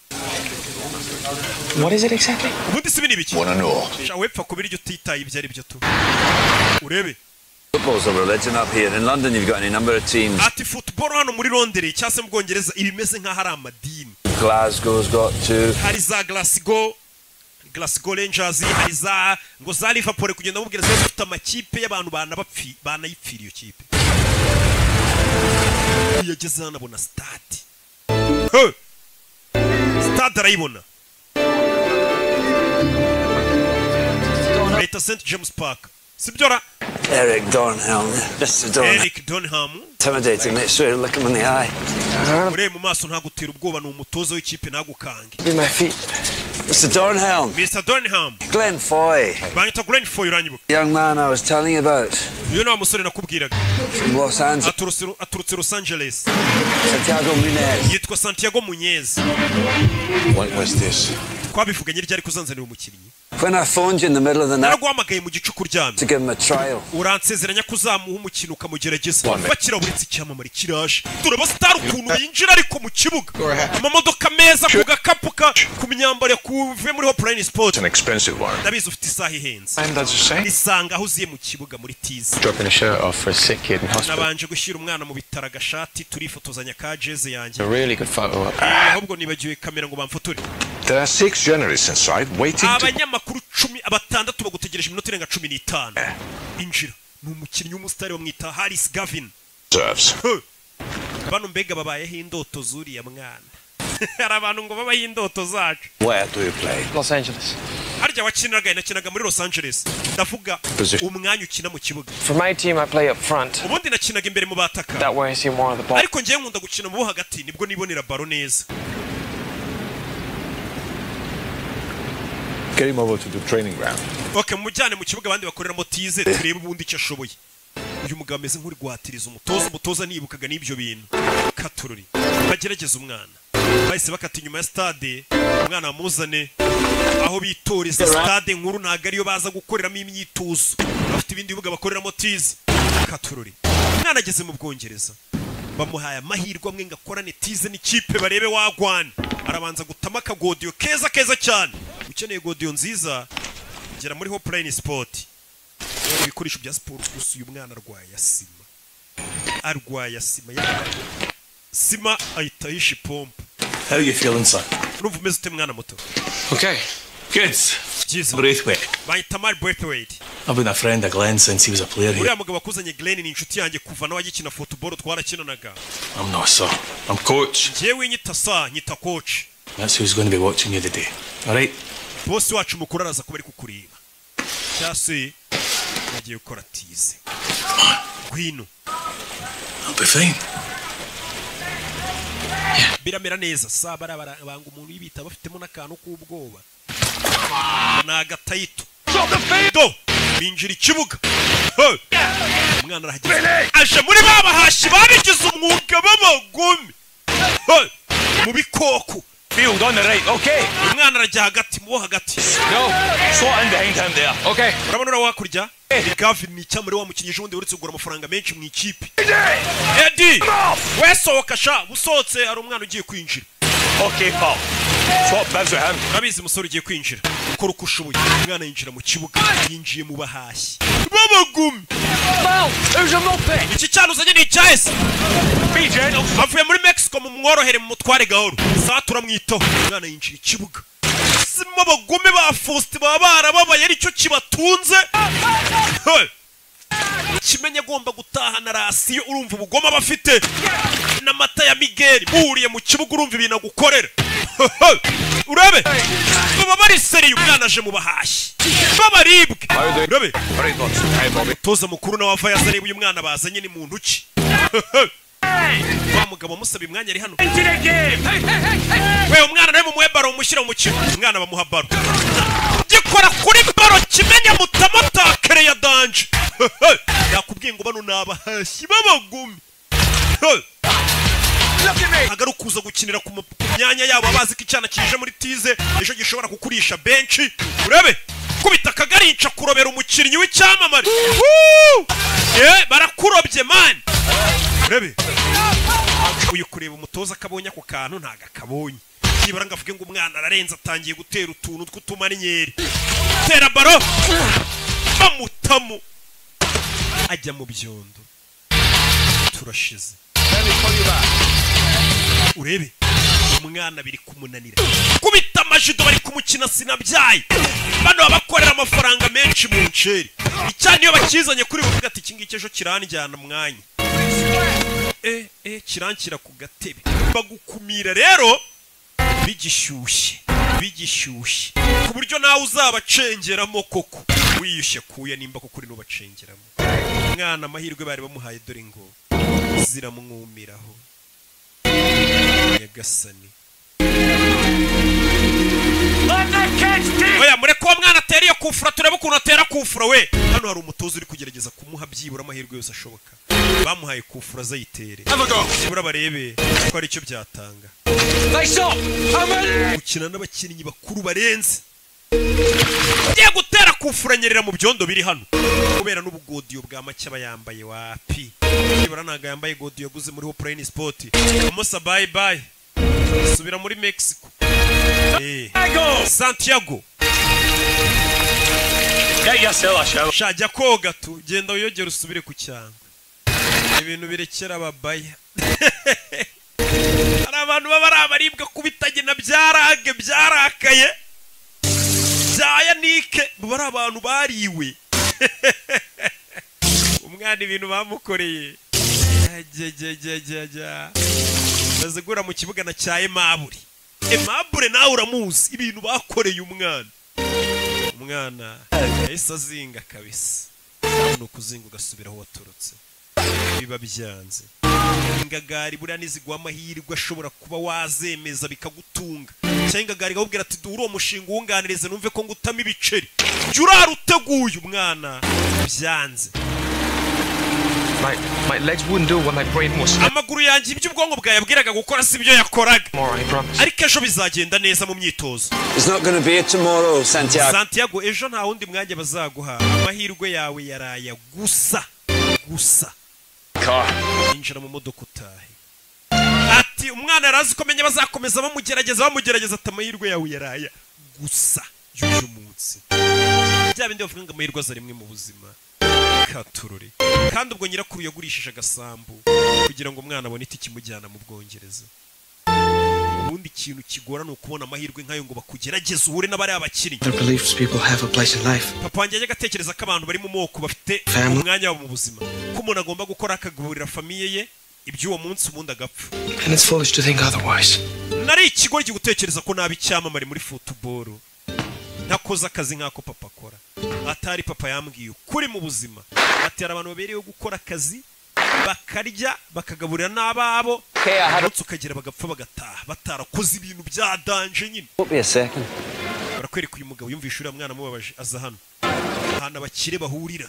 What is it exactly? Ubundi si bini biki? Wanna know? Wepfa kubiryo utitaye ibyo ari byo tu. Urebe. Football's a religion up here. In London you've got any number of teams. Ati football hano muri Londres cyase mu Bwongereza ibimeze nka hari amadini. Glasgow's got two. Hari za Glasgow Rangers, hari za ngo za Liverpool kugenda mu Bwongereza bafite amakipe y'abantu banayipfira iyo kipe. Yageze hano abona stade. Stade arayibona. Leta St James Park. Sibyora. Eric Dornhelm. Mr. Dornhelm. Eric Dornhelm. Intimidating. Make sure you look him in the eye. Ure mu maso ntagutera ubwoba ni umutozo w'ikipe nagukange. Be my feet. Mr. Dornhelm. Mr. Dornhelm. Glenn Foy. Banyita Glenn Foy uranyibuka. Young man I was telling you about. You know musore nakubwiraga. From Los Angeles. Aturutse Los Angeles. Santiago Munez. Yitwa Santiago Munez. What was this? Kwabivuganye ryari kuzanzanira umukinnyi. When I phoned you in the middle of the night. Naraguhamagaye mu gicuku ryamye. To give him a trial. Uransezeranya kuzamuha umukino ukamugerageza. Bakira buritse icyamamare kiraje. Turaba star ukuntu yinjira ariko mu kibuga. Amamodoka meza ku gakapuka ku myambaro kuve muri Hopline Sport. An expensive one. Ndabizi ufite isaha ihenze. And that's the same. Isanga aho uziye mu kibuga muri Tizi. Dropping a shirt off for a sick kid in hospital. Nabanje gushyira umwana mu bitara gashati turifotozanya ka jeze yanjye. A really good photo. Ahubwo nibagiwe kamera ngo bamfotore. There are 6 journalists inside waiting to... Abanyamakuru 16 bagutegereje iminota irenga 15. Injira. Ni umukinnyi w'umusitari wamwita Harris Gavin. Serves. Bano mbega babayeho indoto zuriya mwana. Hari abantu ngo babaho indoto zacu. Where do you play? Los Angeles. Harya nakinaga muri Los Angeles. Ndavuga umwanya ukina mu kibuga. For my team I play up front. Ubundi nakinaga imbere mu bataka. That way I see more of the ball. Ariko ngiye nkunda gukina mu hagati nibwo nibonera baro neza. Get him over to the training ground. Okay, mujyane mu kibuga abandi bakoreramo tize turebe ubundi icyo ashoboye. Uyu mugabo ameze nk'uri guhatiriza umutoza nibukaga n'ibyo bintu. Katururi. Bagerageza umwana. Bahise bakata inyuma ya stade, umwana amuzane aho bitoreza stade nkuru ntago ariyo baza gukoreramo imyitozo. Bafite ibindi bibuga bakoreramo tize. Katururi. Umwana ageze mu Bwongereza. Bamuhaye amahirwe amwe ngakorane tize n'ikipe barebe wagwana. Arabanza gutama akagodiyo keza cyane. Ukeneye godiyo nziza gera muri Hopline Sport. Ibikoresho bya sport gusa uyu mwana arwaye sima. Sima ahita yisha pompe. How you feeling, son? Urumva umeze ute mwana muto? Okay. Good. Braithwaite. Bahita Mark Braithwaite. I've been a friend of Glenn since he was a player here. Uriya mugabo akuzanye Glenn ni inshuti yanjye kuva nawe agikina football twarakinanaga. I'm not sir. I'm coach. Jewe nyita coach. That's who's going to be watching you today. All right? Boss wacu mukuru araza kuba ari kukureba. Cyase nagiye gukora tize. Gwino. I'll be fine. Biramera neza sabara banga umuntu yibita bafitemo nakantu k'ubwoba. Nagatayito. Do binjira ikibuga. Umwana arahageze. Aje muri babahashi babigize umwuga b'abagome. Mu bikoko. Field on the right, okay. Umwana arajya hagati mu hagati. No, slot in behind him there. Okay. Urabona ura wakurya? Gavin ni cyamuri wa mukinnyi jundi uretse kugura amafaranga menshi mu ikipe. Eddie! Wesohoka sha, busotse ari umwana ugiye kwinjira. Okay, pal. Swap bibs with him. Nabizi musore ugiye kwinjira. Ukora uko ushoboye. Umwana yinjira mu kibuga, yinjiye mu bahashyi. Babagumi. Wow, there's a moped. Iki cyano uzanye ni Chase. BJ, avuye muri Mexico mu mworohere mu mutware gahoro. Saa turamwitaho. Umwana yinjira ikibuga. Sima abagome ba Faustin baba barababaye aricyo kibatunze. kimenye agomba gutahana rasiyo urumva ubugoma bafite n'amata ya Miguel muhuriye mu kibuga urumva ibintu agukorera urabe baba bari seriye umwana aje mu bahashyi babaribwe urabe toza mukuru na wava yazareba uyu mwana bazanye ni muntu ki wa mugabo musaba imwanya ari hano we umwana nawe mumuhe baro umushyira mu mukino umwana bamuha baro gikora kuri baro kimenye mutamotakere ya danje yakubwiye ngo bano nabahashyi babagumi agarukuza gukinira ku myanya yabo abazi ko icyana kije muri tize ejo gishobora kukurisha benshi urabe kubita kagarinca kurobera umukinnyi w'icyamamare barakurobye man urabe uyu kureba umutoza akabonye ako kantu ntago akabonye nibara ngavuge ngo umwana ararenze atangiye gutera utuntu tw'utumarinyeri tera baro bamutamo ajya mu byondo turashize urebe umwana biri kumunanira kubita amajido bari kumukina sinabyaye bano babakorera amafaranga menshi mu nceri icyane iyo bakizanye kuri buvuga ati iki ngiki ejo kiranjyana mwanya kirankira ku gatebe bagukumira rero bigishyushye ku buryo nawe uzabacengeramo koko wiyushye kuya nimba ko kuri nubacengeramo umwana amahirwe bari bamuhaye dore ngo ziramwumiraho Nyagasani oya mureko wa mwana atera iyo kufura turebe ukuntu atera kufura we hano hari umutoza uri kugerageza kumuha byibura amahirwe yose ashoboka bamuhaye kufura azayitere byibura barebe ko ari icyo byatanga gukina n'abakinnyi bakuru barenze ugiye gutera kufura nyerera mu byondo biri hano kubera n'ubugodiyo bwa make aba yambaye wapi byibura ntago yambaye godiyo yaguze muri Hoplane Sport umusa bye bye subira muri Mexico Santiago shajya koga tu genda uyogera usubire ku cyangwa ibintu birekera ababaya hari abantu baba ari abaribwa kubitagena byarage byarakaye byaya nike baba ari abantu bariwe umwana ibintu bamukoreye bazigura mu kibuga na cya Emabure nawe uramuzi ibintu bakoreye umwana yahise azinga kabisa no kuzinga ugasubira aho waturutse biba byanze ingagari buriya nizigwa amahirwe ashobora kuba wazemeza bikagutunga cyangwa ingagari gahubwira ati duhure uwo mushinga uwunganirize numve ko ngutama ibiceri jya uraruteguye umwana byanze My legs wouldn't do what my brain was. Amaguru yanjye ibyo ubwonko bwayabwiraga gukora si byo yakoraga. Ariko ejo bizagenda neza mu myitozo. It's not going to be tomorrow, Santiago. Santiago ejo nta wundi mwanya bazaguha. Amahirwe yawe yaraya gusa. Injira mu modoka utahe. Ati umwana arazi ko menye bazakomeza bamugerageza ati amahirwe yawe yaraya gusa. Y'uyu munsi. Bya bindi bavuga ngo amahirwe aza rimwe mu buzima. Katururi kandi ubwo nyirakuru yagurishije agasambu kugira ngo umwana abone itike imujyana mu Bwongereza. Ubundi ikintu kigora no kubona amahirwe nkayo ngo bakugerageze uhure n'abari abakiri. Papa wanjye yajya gatekereza ko abantu bari mu moko bafite umwanya wabo mu buzima ko umuntu agomba gukora akagaburira famiye ye iby'uwo munsi ubundi agapfa. And it's foolish to think otherwise. Nari ikigo gutekereza ko nabi cyamamare muri football. Nakoze akazi nk'ako papa akora. Atari papa yambwiye kuri mu buzima atera abantu babereyeho gukora akazi bakarya bakagaburira n'ababo ndetse ukagira bagapfa bagataha batarakoze ibintu bya danje nyine. Barakwereka uyu mugabo yumvisha uriya mwana mubabaje aza hano hana bakire bahurira.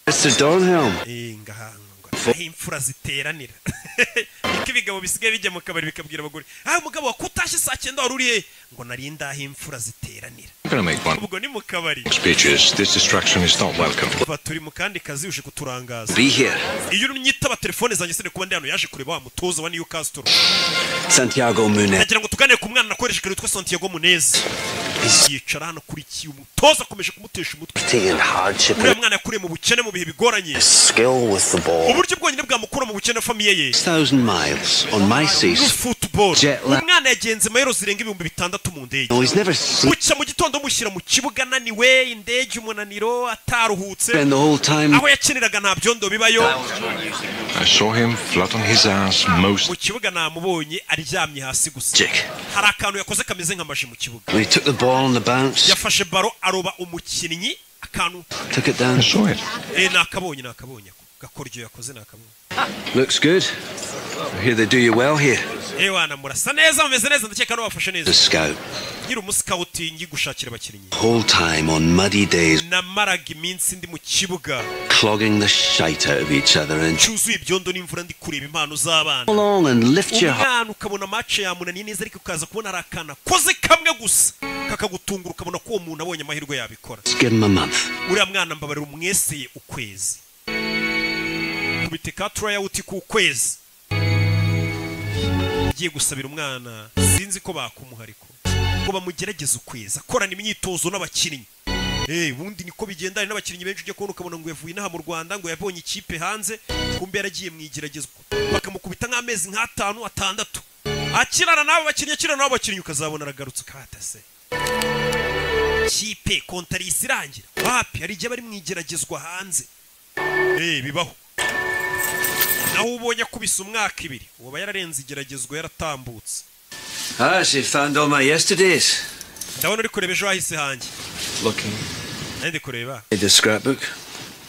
Mr. Donhelm. Ngahanga imfura ziteranira. Iki bigabo bisigaye bijya mu kabari bikabwira abagore umugabo wakutashye saa 9 wari uri he ngo nari ndahe imfura ziteranira. Ubwo ni mu kabari. Speeches, this distraction is not welcome. Baturi mu kandi kazi uje kuturangaza. Be here. Iyo unyitaba telefone zanjye sene kuba ndi hano yaje kureba wa mutoza wa Newcastle. Santiago Munez. Nagira ngo tuganire ku mwana nakoresha kare witwa Santiago Munez. Yicara hano kuri kiyo umutoza akomeje kumutesha umutwe. Uriya mwana yakuriye mu bukene mu bihe bigoranye. Uburyo bwonyine bwamukura mu bukene famiye ye. 1000 miles on my seas. Football. Umwana yagenze mayero zirenga 6,000 mu ndege. Bucya mu gitondo no mushyira mu kibuga naniwe indege umunaniro ataruhutse Spend the whole time. aho yakiniraga nta byondo bibayo I saw him flat on his ass most. mu kibuga namubonye aryamye hasi gusa hari akantu yakoze kameze nk'amaji mu kibuga He took the ball on the bounce. yafashe baro aroba umukinnyi akantu Took it down. I saw it. nakabonye gakoryo yakoze nakabonye Looks good. I hear they do you well here. wana murasa neza mumeze neza ndakeka no bafashe neza The scout. ngira umuscouting gushakira abakinnyi Whole time on muddy days, namaraga iminsi ndi mu kibuga clogging the shite out of each other and cyuzuye ibyondo n'imvura ndi kureba impano z'abana along and lift your heart. umwana ukabona match yamunaniye neza ariko ukaza kubona arakana koze kamwe gusa kakagutungura ukabona ko uwo muntu abonye amahirwe yabikora Give him a month. uriya mwana mbabarira umweseye ukwezi kubite ka tryout ku kwezi ngiye gusabira umwana sinzi ko bakumuha ariko ngo bamugerageze ukwezi akorana imyitozo n'abakinnyi bundi niko bigendana n'abakinnyi benshi ujya kubona ukabona ngo yavuye inaha mu Rwanda ngo yabonye ikipe hanze kumbe yaragiye mu igeragezwa bakamukubita nk'amezi nk'atanu atandatu akirana n'abo bakinnyi ukazabona aragarutse ukahatase kipe kontarisi irangira wapi hari igihe bari mu igeragezwa hanze bibaho naho ubonye akubise umwaka ibiri uba yararenze igeragezwa yaratambutse She found all my yesterdays. ndabona uri kureba ejo hahise hanjye Looking. ndi kureba The scrapbook.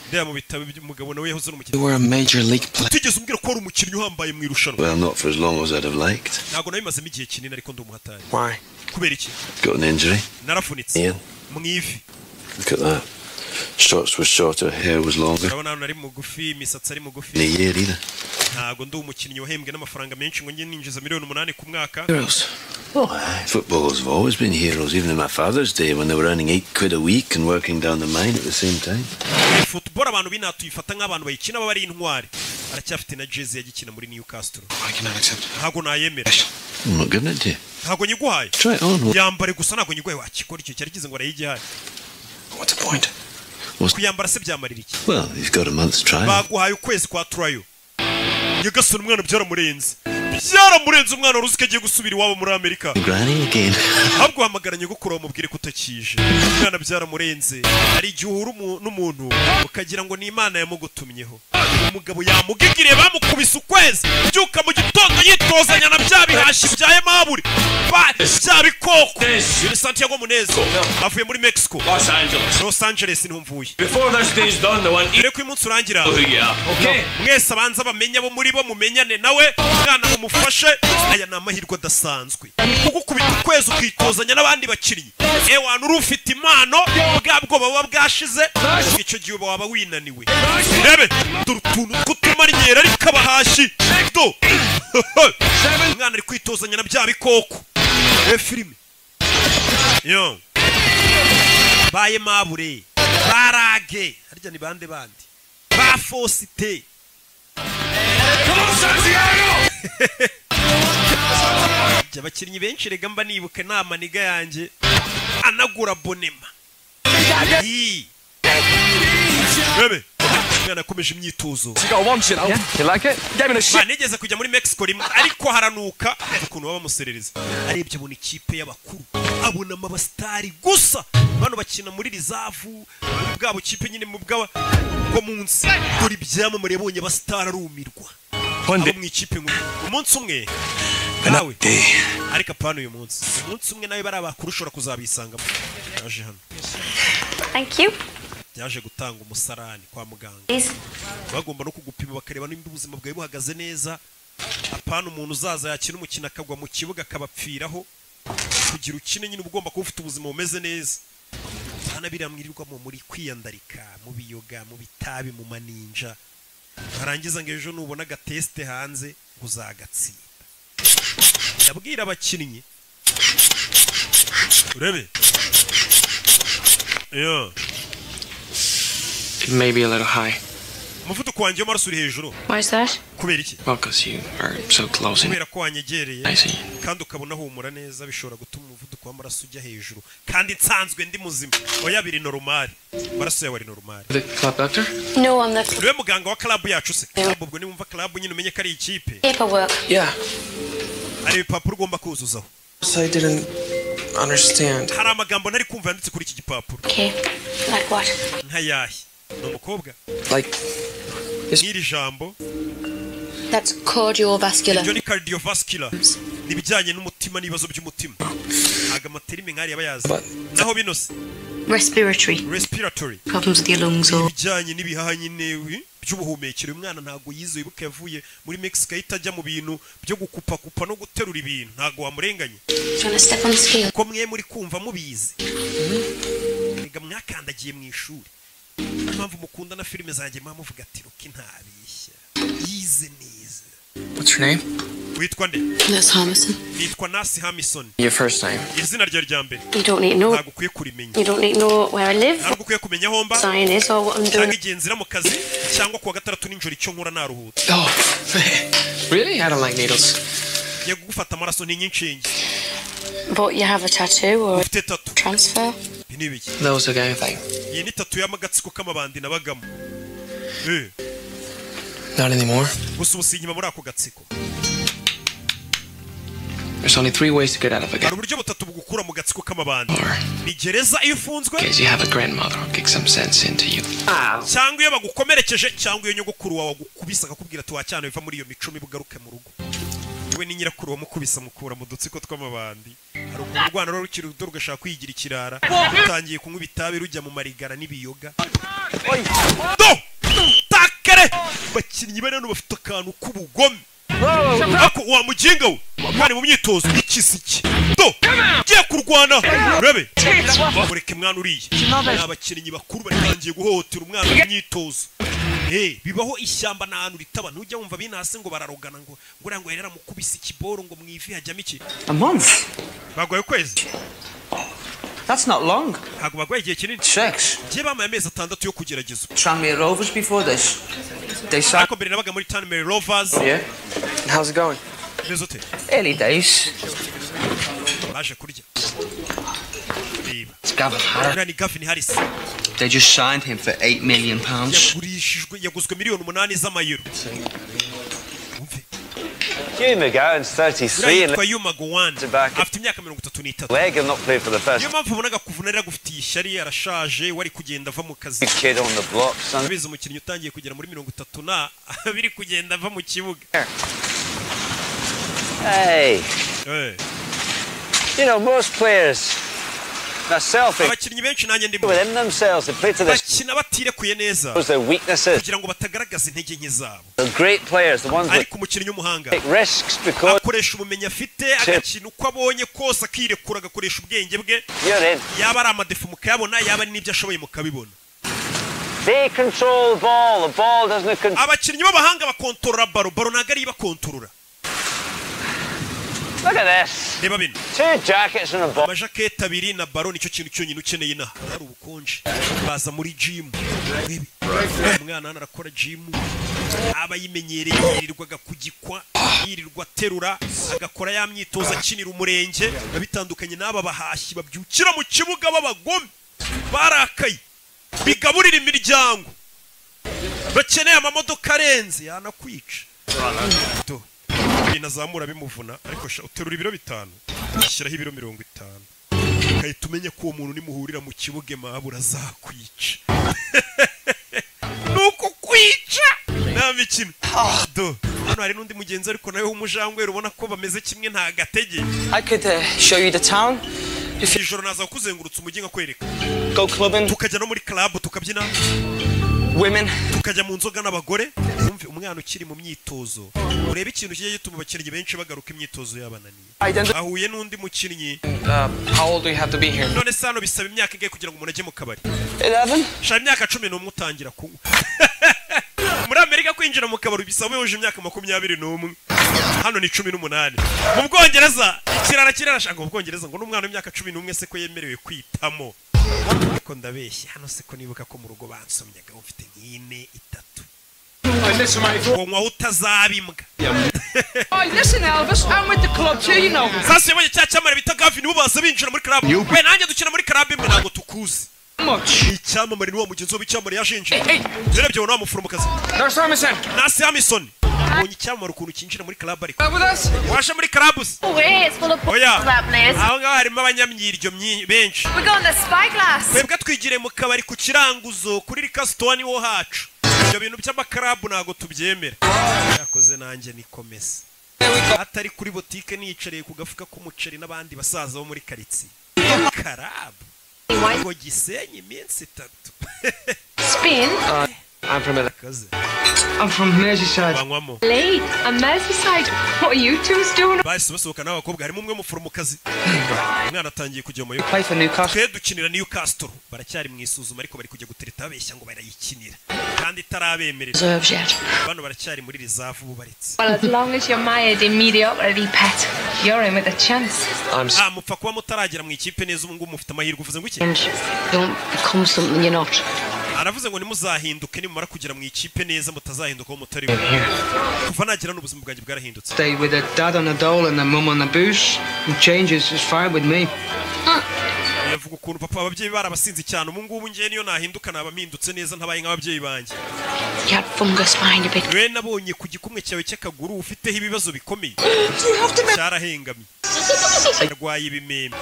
ndeba mu bitabo umugabo nawe yahoze You were a major league player. tigeze umbwira ko wari umukinnyi uhambaye mu irushanwa Well, not for as long as I'd have liked. ntabwo nabimazemo igihe kinini ariko ndi umuhatari Why? kubera iki Got an injury. narafunitse Ian. mu ivi Look at that. Shots were shorter, hair was longer. urabona hano ari mugufi imisatsi ari mugufi In a year either. ntabwo ndi umukinnyi wahembwe n'amafaranga menshi ngo njye ninjiza $8,000,000 ku mwaka Heroes. Footballers have always been heroes, even in my father's day when they were earning £8 a week and working down the mine at the same time. football abantu binatuyifata nk'abantu bayikina baba ari intwari aracyafite na jersey yagikina muri Newcastle I cannot accept it. ntabwo nayemera I'm not giving it to you. ntabwo nyiguhaye Try it on. yambare gusa ntabwo nyiguhaye wakikora icyo cyari kize ngo arayigihaye What's the point? kuyambara se byamarira iki Well, you've got a month's trial. baguhaye ukwezi kwa trial nyagasoni umwana byaramurenze umwana wari uzi ko agiye gusubira iwabo muri Amerika Granny again. ahubwo uhamagara nyogokuru wamubwire ko utakije umwana byaramurenze hari igihe uhura n'umuntu ukagira ngo ni Imana yamugutumyeho umugabo yamugigiriye bamukubise ukwezi byuka mu gitondo yitozanya na bya bihashi bya Emaburi bya bikoko ni Santiago Muneza avuye muri Mexico Los Angeles niho mvuye Before this day's done, the one mbere ko umunsi urangira okay. mwese abanza bamenye abo muri bo mumenyane nawe umwana mumufashe aya ni amahirwe adasanzwe kugukubita ukwezi ukitozanya n'abandi bakinnyi ewana uri ufite impano bwa bwoba buba bwashize icyo gihe uba waba winaniwe rebe dore utuntu tw'utumarinyeri ariko abahashi do umwana ari kwitozanya na bya bikoko filime yo baye mabure barage harya ni bande bandi ba Fosite abakinnyi benshi rega mba nibuka inama niga yanjye anagura bonema bebe umwana akomeje imyitozo nigeze kujya muri Mexico rimwe ariko haranuka ukuntu baba bamuserereza arebye abona ikipe y'abakuru abona amabasitari gusa bano bakina muri rizavu bwa bukipe nyine mu bwo munsi dore ibyamamare yabonye abasitari arumirwa abo mu ikipe umunsi umwe nawe ariko apana uyu munsi umunsi umwe nawe bari abakuru ushobora kuzabisangamo yaje hano Thank you. yaje gutanga umusarani kwa muganga bagomba no kugupima bakareba nimba ubuzima bwawe buhagaze neza apana umuntu uzaza yakina umukino akagwa mu kibuga akabapfiraho kugira ukine nyine ugomba kuba ufite ubuzima bumeze neza hana biramwirirwamo muri kwiyandarika mu biyoga mu bitabi mu maninja barangiza ngo ejo nubona agateste hanze uzagatsinda ndabwira abakinnyi urebe yo It may be a little high. umuvuduko wanjye w'amaraso uri hejuru Why is that? kubera iki Well, because you are so close in. kubera ko wanyegereye I see. kandi ukabona humura neza bishobora gutuma umuvuduko w'amaraso ujya hejuru kandi nsanzwe ndi muzima oya biri normal amaraso yawe ari normal The club doctor? No, I'm not. niwe muganga wa club yacu se club ubwo niwumva club nyine umenye ko ari ikipe Paperwork. Yeah. hari ibipapuro ugomba kuzuzaho. So I didn't understand. Hari amagambo ntari kumva yanditse kuri iki gipapuro. Okay. Like what? Nkayahe. Ni umukobwa. Like n'iri jambo. That's cardiovascular. Ibyo ni cardiovascular. Nibijyanye n'umutima n'ibibazo by'umutima. Aga materime nkari yabayaza. Naho binose. Respiratory problems with your lungs or bijyanye n'ibihaha nyine by'ubuhumekero. Umwana ntago yize ibuka yavuye muri Mexico itajya mu bintu byo gukupa kupa no guterura ibintu ntago wamurenganye. Ko mwe muri kumva mubizi. Ega mwakandagiye mu ishuri. Mpamvu mukunda na filime zanjye muvuga ati ruki ntabishya. Yize neza. What's your name? Witwa nde? That's Hamison. Nitwa Nasi Hamison. Your first name? Izina rya mbere. You don't need to know. Ntago ukwiye kurimenya. You don't need to know where I live. Ntago ukwiye kumenya aho mba. Sign is or what I'm doing. Cyangwa igenzira mu kazi cyangwa kuwa gatandatu ninjoro icyo nkora naruhutse. Oh, really? I don't like needles. Ye gufata amaraso ni nyinshinge. But you have a tattoo or ufite tattoo. Transfer? Binibiki. That was the gang thing. Iyi ni tattoo y'amagatsiko k'amabandi nabagamo. Not anymore. Gusa ubusinyima muri ako gatsiko. There's only 3 ways to get out of a gang. Hari uburyo butatu bugukura mu gatsiko k'amabandi. Ni gereza iyo ufunzwe. Because you have a grandmother who kicks some sense into you. Cyangwa iyo bagukomerekeje cyangwa iyo nyogokuru wawe agukubisa akakubwira ati wacyane biva muri iyo micumi bugaruke mu rugo. We ni nyirakuru wamukubisa mukura mu dutsiko tw'amabandi. Hari urwana rero rukiri ruto rugashaka kwigira ikirara. Utangiye kunywa ibitabi rujya mu marigara n'ibiyoga. Takare! Bakinnyi bane bafite akantu k'ubugome. Ako wa mujinga we. Mwari mu myitozo ikisiki. Giye kurwana. Urebe. Mureke mwana uriye. Abakinnyi bakuru batangiye guhohotera umwana mu myitozo. Bibaho ishyamba n'ahantu ritaba ntujya wumva binase ngo bararogana ngo ngo yerera mukubisa ikiboro ngo mwivi hajyamo iki. A month? Bagwaye kwezi. That's not long. Hago bagwaye igihe kinini. 6. Je bamaye amezi 6 yo kugerageza. Tranmere Rovers before this. They signed. Ako mbere nabaga muri Tranmere Rovers. Yeah. And how's it going? Nezote. Early days. Baje kurya. It's Gavin Harris. Gavin Harris. They just signed him for £8 million. Yaguzwe miliyoni 8 z'amayero. Hugh McGowan's 33 and Hugh McGowan afite imyaka 33. leg and not played for the first. Niyo mpamvu ubonaga kuvunira gufitiye ishyari yarashaje wari kugenda ava mu kazi. Kid on the block, son. Abize umukinnyi utangiye kugera muri 30 na biri kugenda ava mu kibuga. Hey. You know, most players are selfish. Abakinnyi benshi nanjye ndimo. Within themselves, they play to their bakina batirekuye neza. Their weaknesses. Kugira ngo batagaragaza intege nke zabo. The great players, the ones ariko umukinnyi w'umuhanga. Take risks because akoresha ubumenyi afite agakina uko abonye kose akirekura agakoresha ubwenge bwe. Yaba ari amadefu mukayabona yaba ari n'ibyo ashoboye mukabibona. They control the ball doesn't control. Abakinnyi b'abahanga bakontorora baro ntago ari bakontorora. Look at this. Reba bino. 2 jackets and a ball. Amajaketi abiri na baro nicyo kintu cyonyine ukeneye na. Hari ubukonje. Baza muri gym. Umwana arakora gym. Aba yimenyereye yirirwaga kugikwa, yirirwa terura, agakora ya myitozo akinira umurenge, bitandukanye n'aba bahashyi babyukira mu kibuga b'abagome. Barakaye. Bigaburira imiryango. Bakeneye amamodoka arenze yanakwica. Inazamura bimuvuna ariko uterura ibiro 5 ishyiraho ibiro 50 kahita umenya ko uwo muntu nimuhurira mu kibuge mabura zakwica nuko kwica nta mikino hano hari n'undi mugenzi ariko nawe w'umujangwe ubona ko bameze kimwe nta gatege. I could show you the town. Ijoro naza kuzengurutsa umujyi nkakwereka. Go clubbing. Tukajya no muri club tukabyina. Women. Tukajya mu nzoga n'abagore. Umve umwana ukiri mu myitozo. Urebe ikintu kigiye gituma abakinnyi benshi bagaruka imyitozo yabananiye. Ahuye n'undi mukinnyi. How old do you have to be here? None sano bisaba imyaka ingahe kugira ngo umuntu ajye mu kabari? 11. Sha imyaka 11 utangira kunywa. Muri Amerika kwinjira mu kabari bisaba uje imyaka 21. Hano ni 18. Mu Bwongereza kirara shaka mu Bwongereza ngo n'umwana w'imyaka 11 se ko yemerewe kwitamo. Ko ndabeshya hano se ko nibuka ko mu rugo bansomyaga ufite nk'ine 3. Ngo utazabimbwa. Oh, listen Elvis, I'm with the club too, you know. Sasa yabonye cyamara bita Gavin ubaza binjira muri club. We nanjye dukina muri club imwe ntago tukuzi. Icyamamare ni wa mugenzi w'icyamamare yashinje. Yarebye wona wamuforomokazi. There's Hamison. Nasi Hamison. Ubonye icyamara ukuntu kinjira muri club ariko. Washa muri club. Oya. Aho ngaho harimo abanyamyiryo benshi. We're going to Spyglass. Twebwe twigire mu kabari ku kiranguzo kuri Rikastone wo hacu. Ibyo bintu by'amakarabu ntago tubyemera. Yakoze nanjye nikomeza. Atari kuri botike nicariye ku gafuka k'umuceri n'abandi basaza bo muri karitsiye. Karabu. Ngo Gisenyi iminsi 3. Spain? I'm from Merseyside. Lee, a Merseyside. What are you two doing? Bahise basohoka n'abakobwa harimo umwe muforomokazi. Umwana atangiye kujya mu Play for Newcastle. Dukinira Newcastle. Baracyari mu isuzuma ariko bari kujya gutereta babeshya ngo barayikinira. Kandi itarabemerera. Bano baracyari muri reserve bubaritse. Well, as long as you're mired in mediocrity, pet, you're in with a chance. Mupfa kuba mutaragera mu ikipe neza ubu ngubu mufite amahirwe uvuze ngo iki? Don't become something you're not. Aravuze ngo nimuzahinduke nimara kugera mu ikipe neza mutazahinduka mutari we. Kuva nagira n'ubuzima bwanjye bwarahindutse. Stay with a dad on a dole and a mum on a booze. And changes is fine with me. Yavuga ukuntu papa ababyeyi barabasinzi cyane ubu ngubu ngiye niyo nahinduka nabamindutse neza ntabaye nk'ababyeyi banjye. You had fungus behind a bit. We nabonye ku gikumwe cyawe cy'akaguru ufiteho ibibazo bikomeye. Cyarahengamye. Arwaye ibimeme.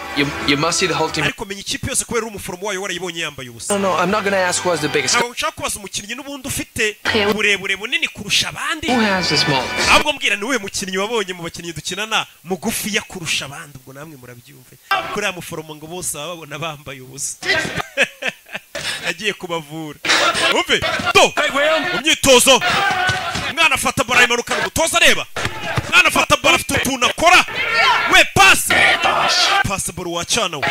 You must see the whole team. Ariko menya ikipe yose kubera umuforomo wayo warayibonye yambaye ubusa. No, I'm not going to ask who has the biggest. Ntabwo nshaka kubaza umukinnyi n'ubundi ufite uburebure bunini kurusha abandi. Who has the small? Ahubwo mbwira ni we mukinnyi wabonye mu bakinnyi dukinana mugufi ya kurusha abandi ubwo namwe murabyumva. Kuri ya muforomo ngo bose babona bambaye ubusa. Agiye kubavura. Umve. Do. Umyitozo. Mwana afata bara imanuka n'umutoza reba. Mwana afata bara afite utuntu akora. We pass. Pass baro wacana we.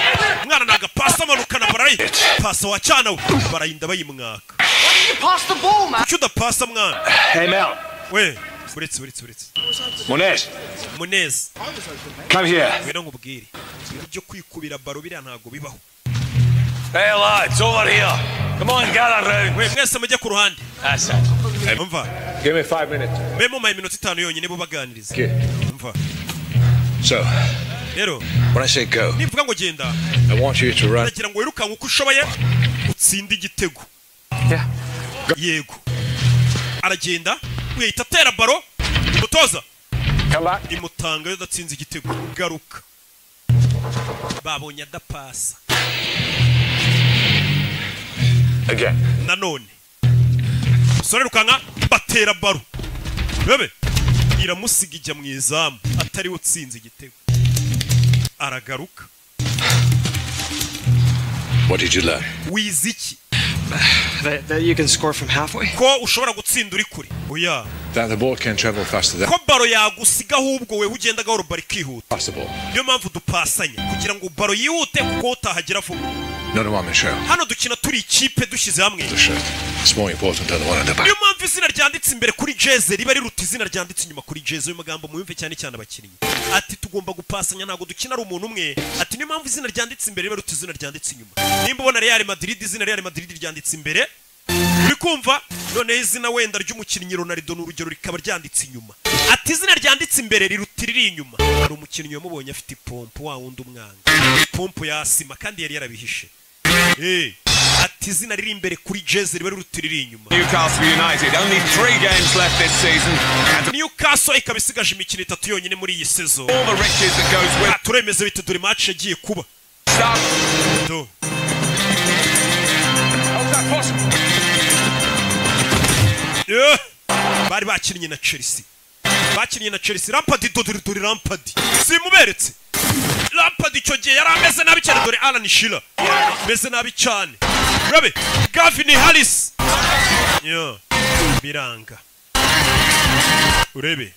Mwana naga pass amanuka na bara. Pass wacana we. Barayinda bayimwaka. You pass the ball, man. Kuda pass mwana. Hey, Mel. We. Buretse. Munez. Come here. Wera nkubwire. Ibyo kwikubira baro biriya ntago bibaho. Hey, lads, over here. Come on, gather round. We mwese mujye ku ruhande. That's it. Umva. Give me 5 minutes. Memo mai minota 5 yonyine bo baganiriza. Umva. So, Rero. when I say go, Nivuga ngo genda. I want you to run. Ndagira ngo wirukanka uko ushoboye utsinde igitego. Yego. Aragenda, wihita atera baro, umutoza. Imutanga yo datsinze igitego. Garuka. Babonye adapasa. Again. Nanone. Sore rukanka batera baro. Bebe. Iramusiga ijya mu izamu atari utsinze igitego. Aragaruka. What did you learn? Wiziki. That you can score from halfway. Ko ushobora gutsinda uri kure. Oya. That the ball can travel faster than Ko baro yagusiga ahubwo we ugenda gahoro bari kihuta. possible. Niyo mpamvu dupasanya kugira ngo baro yihute kuko utahagera vuba. Not a one-man show. Hano dukina turi ikipe dushyize hamwe. It's more important than the one at the back. Niyo mpamvu izina ryanditse imbere kuri jeze riba riruta izina ryanditse inyuma kuri jeze. Uyu magambo muyumve cyane cyane abakinnyi. Ati tugomba gupasanya ntago dukina ari umuntu umwe. Ati niyo mpamvu izina ryanditse imbere riba riruta izina ryanditse inyuma. Nimba ubona Real Madrid izina Real Madrid ryanditse imbere. Uri kumva none izina wenda ry'umukinnyi Ronaldo n'urugero rikaba ryanditse inyuma. Ati izina ryanditse imbere riruta riri inyuma. Hari umukinnyi wamubonye afite ipompo wa wundi umwanga. Ipompo ya sima kandi yari yarabihishe. Ati izina riri imbere kuri jeze riba riruta riri inyuma. Newcastle United, only 3 games left this season. Newcastle ikaba isigaje imikino 3 yonyine muri iyi season. All the riches that goes with. Turemeze bite dore match yagiye kuba. Do. Bari bakinnye na Chelsea. Bakinnye na Chelsea. Lampard dore Lampard. Simuberetse. Lampard icyo gihe yari ameze nabi cyane dore Alan Shearer. Ameze nabi cyane. Urabe. Gavin Harris. Biranga. Urebe.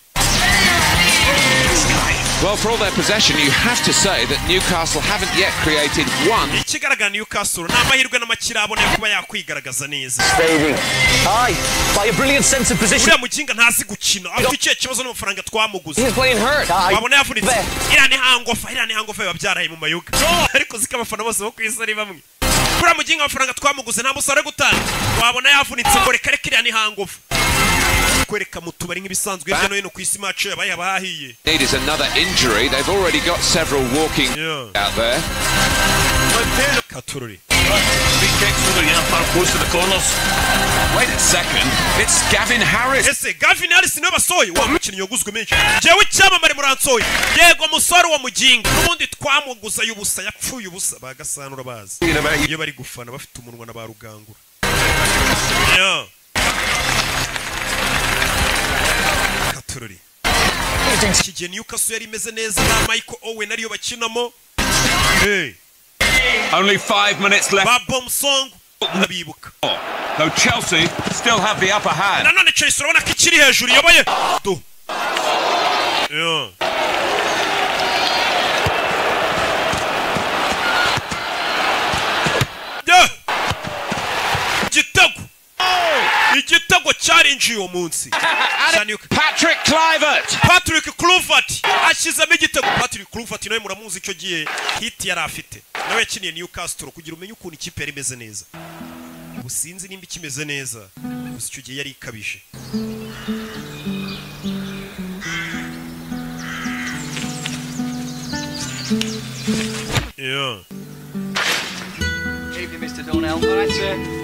Well, for all their possession, you have to say that Newcastle haven't yet created one. Ikigaragara Newcastle n'amahirwe n'amakira abone kuba yakwigaragaza neza. Hi, by a brilliant sense of position. Uriya muginga ntazi gukina. Afite icyo kibazo n'amafaranga twamuguze. He's playing hurt. Wabona yavunitse. Iriya ni hangofa babyaraye mu mayuga. Ariko zikabafana bose bo kwisari bamwe. Uriya muginga amafaranga twamuguze nta musore gutanga. Wabona yavunitse ngo reka iriya ni hangofa. Kwereka mu tubari nk'ibisanzwe hirya no hino ku isi match yabaye abahiye. Need is another injury. They've already got several walking out there. Katururi. kicks with the umpire close to the corners. Wait a second, it's Gavin Harris. Ese Gavin Harris niwe basohoye wa mukinnyi yaguzwe menshi. Jewe icyamamare muransoye. Yego musore wa muginga. N'ubundi twamuguza y'ubusa yapfuye ubusa bagasanura bazi. Iyo bari gufana bafite umunwa na barugangura. Yeah. Katururi. Kigiye Newcastle yari imeze neza na Michael Owen ariyo bakinamo. Hey. Only 5 minutes left. Babom song. Nabibuka. Though Chelsea still have the upper hand. Nanone Chelsea urabona ko ikiri hejuru yoboye. Do. Yeah. Igitego cyarinjiye uwo munsi. Patrick Kluivert ashyizemo igitego. Patrick Kluivert nawe muramuzi icyo gihe hit yari afite. Nawe yakiniye Newcastle kugira umenye ukuntu ikipe yari imeze neza. Ubusinzi nimba ikimeze neza. Gusa icyo gihe yari ikabije. Yeah. Evening, Mr. Donnell. All right, sir.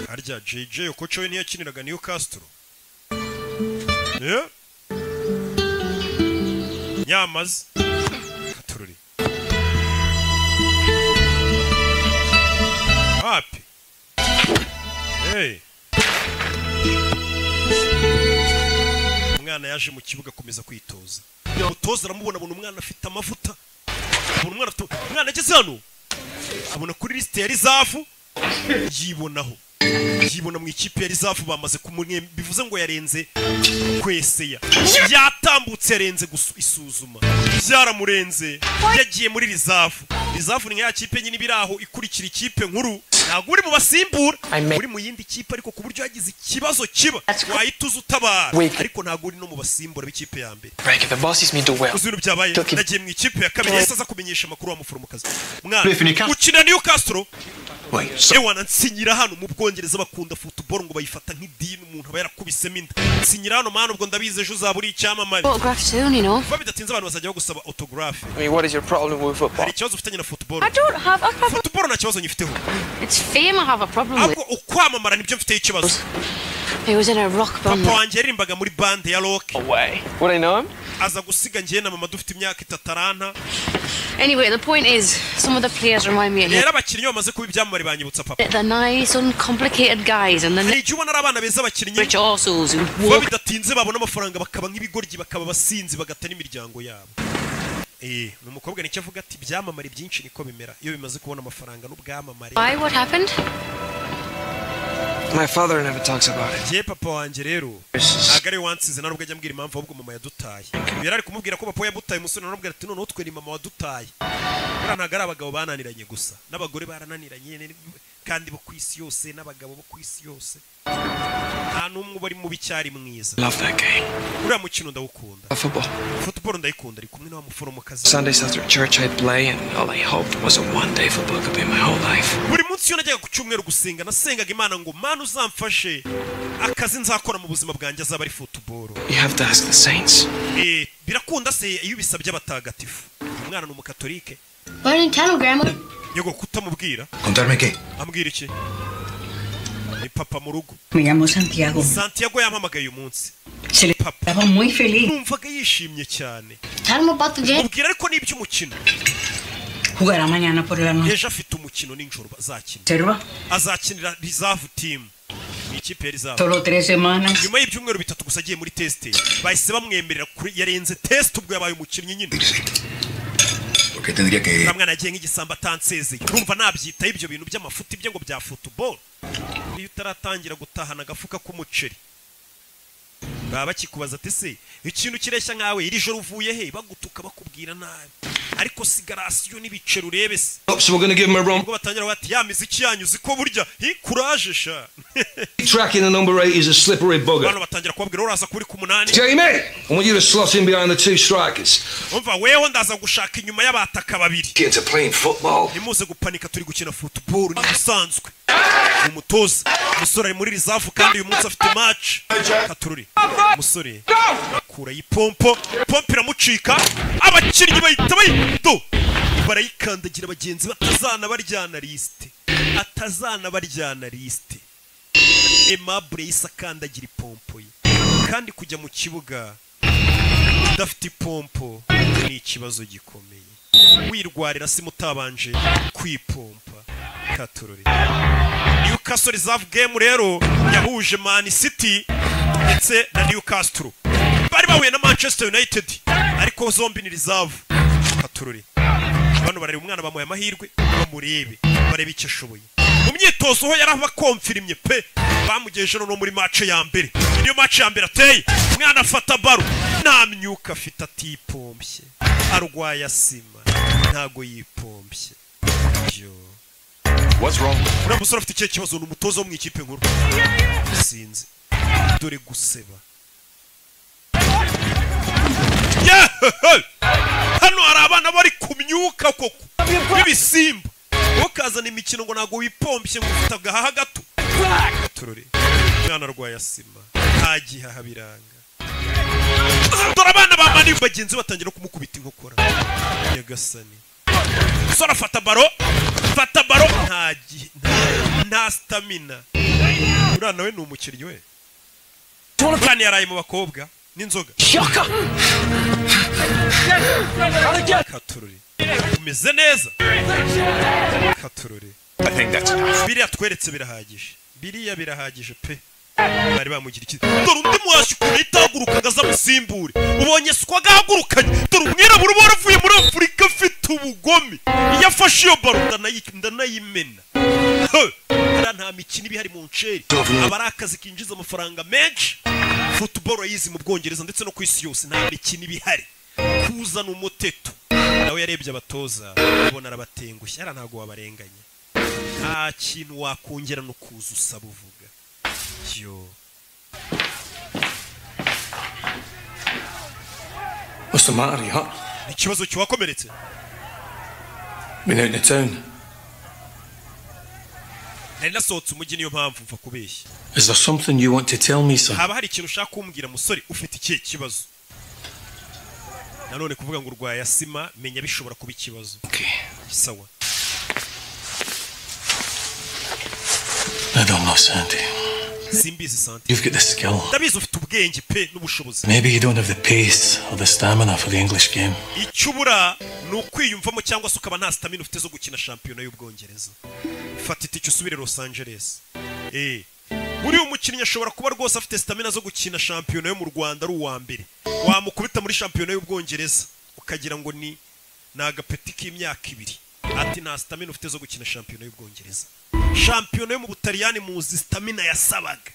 Arya JJ ukocho we ntiyakiniraga Newcastle. Yeah. Nyamaze. Katururi. Happy. Hey. Umwana yaje mu kibuga komeza kwitoza. Umutoza aramubona abona umwana afite amavuta. Umwana ageze hano. Abona kuri liste ya Rizafu. Yibonaho. Yibona mu ikipe ya Rizafu bamaze kumwe bivuze ngo yarenze kweseya. Yatambutse yarenze isuzuma. Byaramurenze. Yagiye muri Rizafu. Rizafu ni ya kipe nyine biraho ikurikira ikipe nkuru. Ntabwo uri mu basimbura. Uri mu yindi kipe ariko ku buryo yagize ikibazo kiba. Wahituza utabara. Ariko ntabwo uri no mu basimbura b'ikipe ya mbere. Break the bosses me do well. Uzuru byabaye. Nagiye mu ikipe ya kabiri yesa kumenyesha makuru wa muforomokazi. Mwana. Ukina Newcastle. Ewana nsinyira hano mu Bwongereza bakunda football ngo bayifata nk'idini umuntu aba yarakubisemo inda. Nsinyira hano mana ubwo ndabize ejo uzaburi icyamamare. Autograph soon, you know. Kuba bidatinze abantu bazajya gusaba autograph. I mean, what is your problem with football? Hari ikibazo ufitanye na football. I don't have a problem. Football nta kibazo nyifiteho. It's fame I have a problem with. Ahubwo ukwamamara nibyo mfite ikibazo. He was in a rock band. Papa wanjye yarimbaga muri band ya rock. Away. Would I know him? Aza gusiga ngiye na mama dufite imyaka 3 Anyway, the point is, some of the players remind me of Rero abakinnyi bamaze kuba ibyamamare banyibutsa papa. the nice, uncomplicated guys and the Igihe ubona abana beza abakinnyi rich assholes who kuba bidatinze babona amafaranga bakaba nk'ibigoryi bakaba basinzi bagata n'imiryango yabo. Numukobwa nicyo avuga ati byamamare byinshi niko bimera iyo bimaze kubona amafaranga n'ubwamamare. Why? What happened? My father never talks about it. Je papa wanje rero agare wansize narubwo ajya mbwira impamvu ahubwo mama yadutaye. Yari ari kumubwira ko papa yabutaye umusore narubwo ati none utwe ni mama wadutaye. Bura ntagara abagabo bananiranye gusa n'abagore barananiranye kandi bo kwisi yose n'abagabo bo kwisi yose. Nta numwe bari mu bicyari mwiza. Love that game. Uriya mukino ndawukunda. Football ndayikunda ari kumwe n'abamuforomokazi. Sundays after church I'd play and all I hoped was a one day football could be my whole life. Buri munsi yo najyaga ku cyumweru gusenga nasengaga Imana ngo Mana uzamfashe akazi nzakora mu buzima bwanjye azaba ari football. You have to ask the saints. Birakunda se iyo bisabye abatagatifu. Umwana n'umukatolike. Learning tunnel, Grandma. Yego kutamubwira. Contarme qué? Ambwira iki? Ni papa mu rugo. Me llamo Santiago. Santiago yampamagaye umunsi. Se le estaba muy feliz. Numvaga yishimye cyane. Tell him about the game. Mubwira ariko n'iby'umukino. Jugará mañana por la noche. Ejo afite umukino n'injoro bazakina. Serva. Azakinira reserve team. Ikipe ya reserve. Solo 3 semanas. Nyuma y'ibyumweru bitatu gusa agiye muri test. Bahise bamwemerera kuri yarenze test ubwo yabaye umukinnyi nyine. Porque tendría que Kamwana agiye nk'igisamba atansezeye. Urumva nabyita ibyo bintu by'amafuti bye ngo bya football. Iyo utaratangira gutahana agafuka k'umuceri. Baba bakikubaza ati se ikintu kireshya nkawe iri joro uvuye he bagutuka bakubwira nabi. Ariko sigarasiyo n'ibicero urebe se. So we're going to give him a run. Ubwo batangira bati ya miziki yanyuze ko burya courage sha. Tracking the number 8 is a slippery bugger. Bano batangira kubabwira uraza kuri ku 8. Jamie, I want you to slot in behind the 2 strikers. Umva weho ndaza gushaka inyuma y'abataka babiri. Kids are playing football. Nimuze gupanika turi gukina football ni bisanzwe. Umutoza umusore ari muri reserve kandi uyu munsi afite match. Katururi umusore akura ipompo iramucika abakinnyi bahita barayikandagira bagenzi atazana baryana lisite Aimable yise akandagira ipompo ye kandi kujya mu kibuga udafite ipompo ni ikibazo gikomeye wirwarira si mutabanje kwipompa katurore Newcastle Reserve game rero yahuje Man City ndetse na Newcastle bari bahuye na Manchester United ariko zombi ni reserve katurore bano barari umwana bamuye amahirwe bamurebe barebe icyo ashoboye mu myitozo ho yaraba konfirimye pe bamugeje no muri match ya mbere iyo match ya mbere ateye umwana afata baro nta myuka afite atipompye arwaye asima ntago yipompye yo What's wrong? Ura musore afite icyo kibazo n'umutozo wo mu ikipe nkuru sinzi dore guseba hano hari abana bari kumyuka koko bibisimba ukazana imikino ngo nago wipompye ngo ufite agahaha gato turore mwana arwaye asima ntagihaha biranga dore abana ba mani bagenzi batangira kumukubita inkokora yagasani sora afata baro nta stamina ura nawe ni umukiriyo we kandi yaraye mu bakobwa n'inzoga katururi umeze neza katururi biriya tweretse birahagije pe bari bamugira iki dore undi mwashi ukuntu itahagurukaga aza musimbure ubonye siko agahagurukanye dore umwirabura uba waravuye muri Afurika afite ubugome iyo afashe iyo baro ndanayimena hariya nta mikino iba ihari mu nceri aba ari akazi kinjiza amafaranga menshi football yizi mu Bwongereza ndetse no ku isi yose nta mikino iba ihari kuzana umuteto nawe yarebye abatoza ubona arabatengushye ara ntago wabarenganye nta kintu wakongera no kuza usaba uvuga yo What's the matter, you hurt? Ikibazo cyakomeretse. Been out in the town. Nasohotse umujyi niyo mpamvu mva kubeshya. Is there something you want to tell me, son? Haba hari ikintu ushaka kumbwira musore ufite ikihe kibazo? Nanone kuvuga ngo urwaye asima menya bishobora kuba ikibazo. Okay. Sawa. I don't know, Sandy. Simbizi Sandy. You've got the skill. Ndabizi ufite ubwenge pe n'ubushobozi. Maybe you don't have the pace or the stamina for the English game. Icyubura no kwiyumvamo cyangwa se ukaba nta stamina ufite zo gukina shampiyona y'Ubwongereza. Fata itike usubire Los Angeles. Muri uyu mukinnyi ashobora kuba rwose afite stamina zo gukina shampiyona yo mu Rwanda ari uwa mbere. Wamukubita muri shampiyona y'Ubwongereza ukagira ngo ni nagapeti k'imyaka 2. Ati nta stamina ufite zo gukina shampiyona y'Ubwongereza. Shampiyona yo mu Butaliyani muzi stamina yasabaga.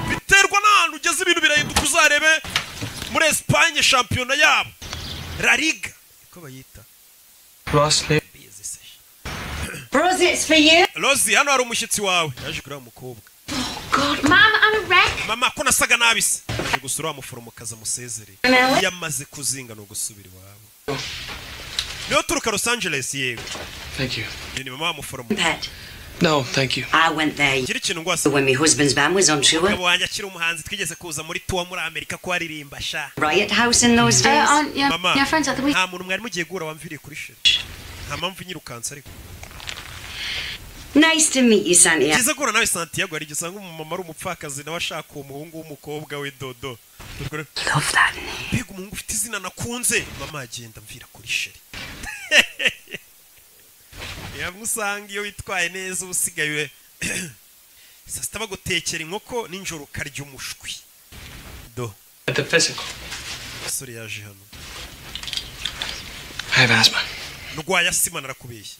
Biterwa n'ahantu ugeze ibintu birahinduka uzarebe muri Espagne shampiyona yabo La Liga iko bayita. Rosley. Rosie, it's for you. Rosie, hano hari umushyitsi wawe. Yaje kuri umukobwa. Oh God, Mom, I'm a wreck. Mama, ko nasaga nabise. Yaje gusura umuforomokazi amusezere. Yamaze kuzinga no gusubira iwabo. Niyo turuka Los Angeles yego. Thank you. Ni mama w'umuforomo. Pat. No, thank you. I went there Kiri kintu ngwase. when my husband's band was on tour. Abo wanje akiri umuhanzi twigeze kuza muri tour muri Amerika ko aririmba sha. Riot House in those days. Yeah, friends at the week. Nta muntu mwari mugiye gura wamviriye kuri sheri. Nta mpamvu nyirukansa ariko. Nice to meet you, Santiago. Kiza gura nawe Santiago ari gisanga umumama ari umupfakazi nawe ashaka umuhungu w'umukobwa we Dodo. Love that name. Bego umuhungu ufite izina nakunze. Mama agenda mvira kuri sheri. Yamusanga iyo witwaye neza usigaye sasta bagutekera inkoko ninjoro karya umushwi. Do. At the physical. Sorry yaje hano. I have asthma. Nugwaya asima narakubeshye.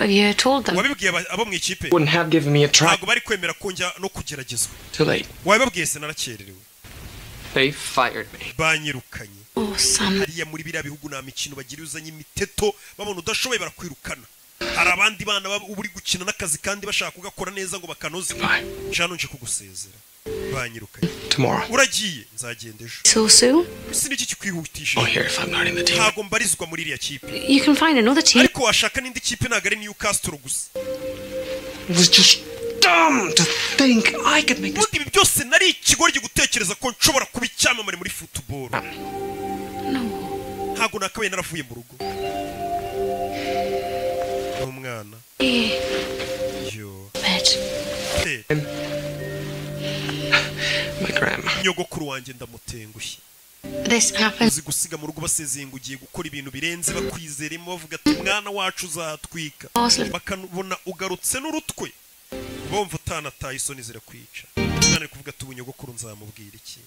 You told them. Wabibwiye abo mu ikipe. Wouldn't have given me a try. Ntago bari kwemera konjya no kugeragezwa. Too late. Wabibwiye se narakererewe. They fired me. Banyirukanye. Oh, son. Hariya muri biriya bihugu na mikino bagira uzanye imiteto babona udashoboye barakwirukana. Hari abandi bana uri gukina n'akazi kandi bashaka kugakora neza ngo bakanoze. Jano nje kugusezera. Banyirukanye. Tomorrow. Uragiye nzagenda ejo. So soon? Siniki kikwihutisha. Oh, here if I'm not in the team. Ntago mbarizwa muri iriya kipe. You can find another team. Ariko washaka n'indi kipe ntago ari Newcastle gusa. It was just dumb to think I could make this. Ibi byose nari ikigoryi gutekereza ko nshobora kuba icyamamare muri football. Ntago nakabaye naravuye mu rugo. Umwana. Yo. My grandma. Nyogokuru wanjye ndamutengushye. This happens. Uzi gusiga mu rugo basezengugiye gukora ibintu birenze bakwizeremo bavuga ati mwana wacu uzatwika. Bakabona ugarutse n'urutwe. Bumva utanataye isoni zirakwica. Umwana ari kuvuga ati ubunyogokuru nzamubwira iki.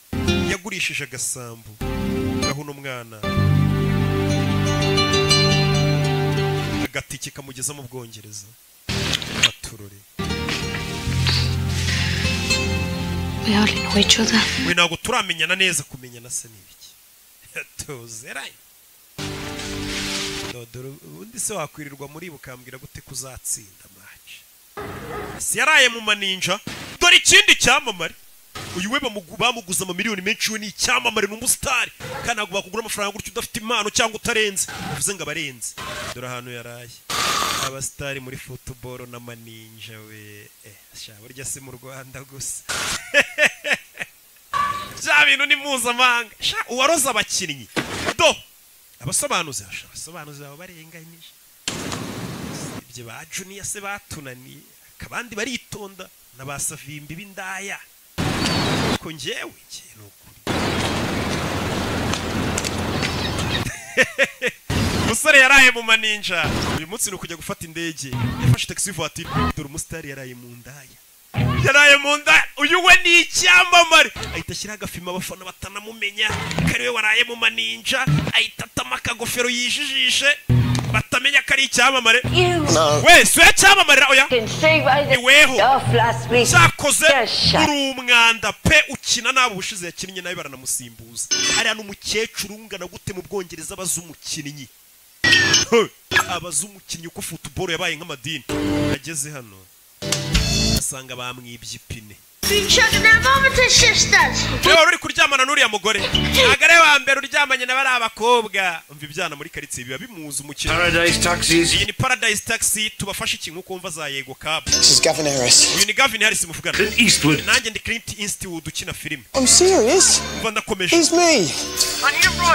Yagurishije agasambu. Aho no mwana. Agatike kamugeza mu Bwongereza. Baturore. We hardly know each other. We ntago turamenyana neza kumenyana se n'ibiki. Tuzeraye. Dodoro undi se wakwirirwa muri bukambwira gute kuzatsinda match. Si yaraye mu maninja. Dore ikindi cyamamare. Uyu we bamuguza amamiliyoni menshi we ni icyamamare n'umustar. Kandi ntago bakugura amafaranga gutyo udafite impano cyangwa utarenze. Uvuze ngo abarenze. Dore ahantu yaraye. Abastari muri football na maninja we. Burya si mu Rwanda gusa. Bya bintu ni mpuzamahanga. Uwaroza abakinnyi. Do abasobanuzi abo barenganyije. Ibyo ba Junior se batunaniye. Kabandi baritonda n'abasavimbi b'indaya. Ko njyewe ikintu ukuri. Musore yaraye mu maninja. Uyu munsi nukujya gufata indege. Yafashe taxi voiture. Dore umustari yaraye mu ndaya. Yaraye mu ndaya. Uyu we ni icyamamare. Ahita ashyira agafima abafana batanamumenya. Kari we waraye mu maninja. Ahita atama akagofero yijijishe. Batamenya kari icyamamare. We so yacyamamarira oya. Iweho. Cyakoze uri umwanda pe ukina nabo bushize yakinnye nabi baranamusimbuza. Hariya n'umukecuru ungana gute mu Bwongereza bazumukinnyi. Abazumukinnyi uko football yabaye nk'amadini. Ageze hano asanga bamwibye ipine. Yewe uri kuryamana n'uriya mugore. Agare wa mbere uryamanye na bari abakobwa. Umva ibyana muri karitsiye biba bimuza umukino. Paradise Taxis. Iyi ni Paradise Taxi tubafashe ikintu kumva za Yego Cab. This is Gavin Harris. Uyu ni Gavin Harris muvugana. Clint Eastwood. Nanjye ndi Clint Eastwood ukina filime. I'm serious. Umva ndakomeje. It's me.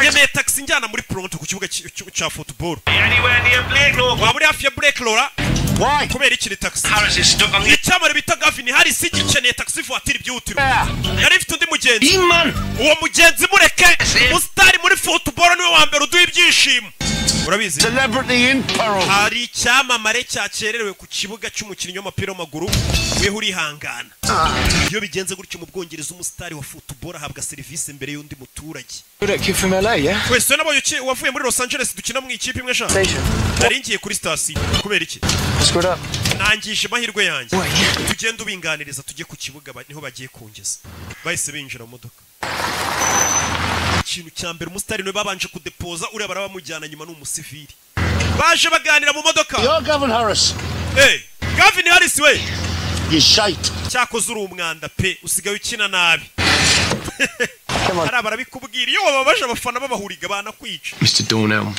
Yemeye taxi njyana muri Toronto ku kibuga cya football. Anywhere near Blake Law. Waba uri hafi ya Blake Law? Why? Kubera iki ni taxi? Harris is stuck on the icyamare bita Gavin Harris igikeneye taxi voiture by'utiro. Yari ifite undi mugenzi. man. Uwo mugenzi mureke. Mustari muri football niwe wa mbere uduha ibyishimo. Urabizi? Celebrity in peril. Hari icyamamare cyakererewe ku kibuga cy'umukinnyi w'umupira w'amaguru. Weho urihangana. Iyo bigenze gutyo mu Bwongereza umustari wa football ahabwa serivisi mbere y'undi muturage. Kid from LA, yeah? Wese nabo wavuye muri Los Angeles dukina mu ikipe imwe sha. Naringiye kuri station kubera iki? Screwed up. Nangije amahirwe yanjye. Tugenda ubinganiriza tujye ku kibuga niho bagiye kongeza. Bahise binjira mu modoka. Ikintu cya mbere umustari niwe babanje kudepoza uri barabamujyana nyuma n'umusivili. Baje baganira mu modoka. Yo Gavin Harris. Gavin Harris we. You shite. Cyakoze uri umwanda pe usigaye ukina nabi. Ara barabikubwira iyo wababaje abafana babahuriga banakwica. Mr. Dornell.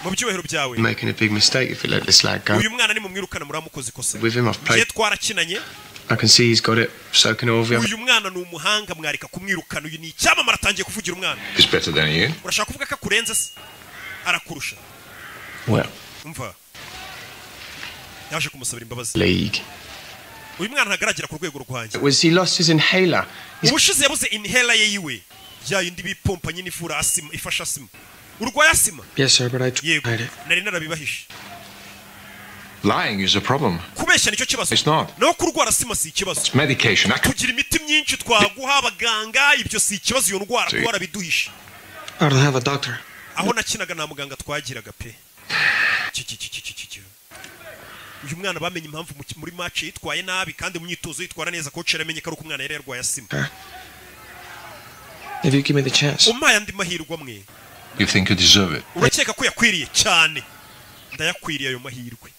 Mu byubahiro byawe. You're making a big mistake if you let this lad go. Uyu mwana ni mumwirukana muramukoze kosa. With him I've played. Twarakinanye. I can see he's got it. So can all of you. Uyu mwana ni umuhanga mwarika kumwirukana uyu ni icyamamare atangiye kuvugira umwana. He's better than you. Urashaka kuvuga ko akurenze se? Arakurusha. Well. Umva. Yaje kumusabira imbabazi. League. Uyu mwana ntagaragera ku rwego rwanjye. Was he lost his inhaler? Ubushize yabuze inhaler ye yiwe. Ya yindi bipompa nyine ifura asima ifasha asima. Urwaye asima? Yes sir, but I tried it. Nari narabibahishe. Lying is a problem. Kubeshya nicyo kibazo. It's not. No kurwara asima si ikibazo. It's medication. Tugira imiti myinshi twaguha abaganga ibyo si ikibazo iyo ndwara twara biduhisha. I don't have a doctor. Aho nakinaga na muganga twagiraga pe. Uyu mwana bamenye impamvu muri match yitwaye nabi kandi mu myitozo yitwara neza coach yaramenye ko ari umwana yari yarwaye asima. If you give me the chance. Umpaye andi mahirwe amwe. You think you deserve it? Urakeka ko yakwiriye cyane. Ndayakwiriye ayo mahirwe.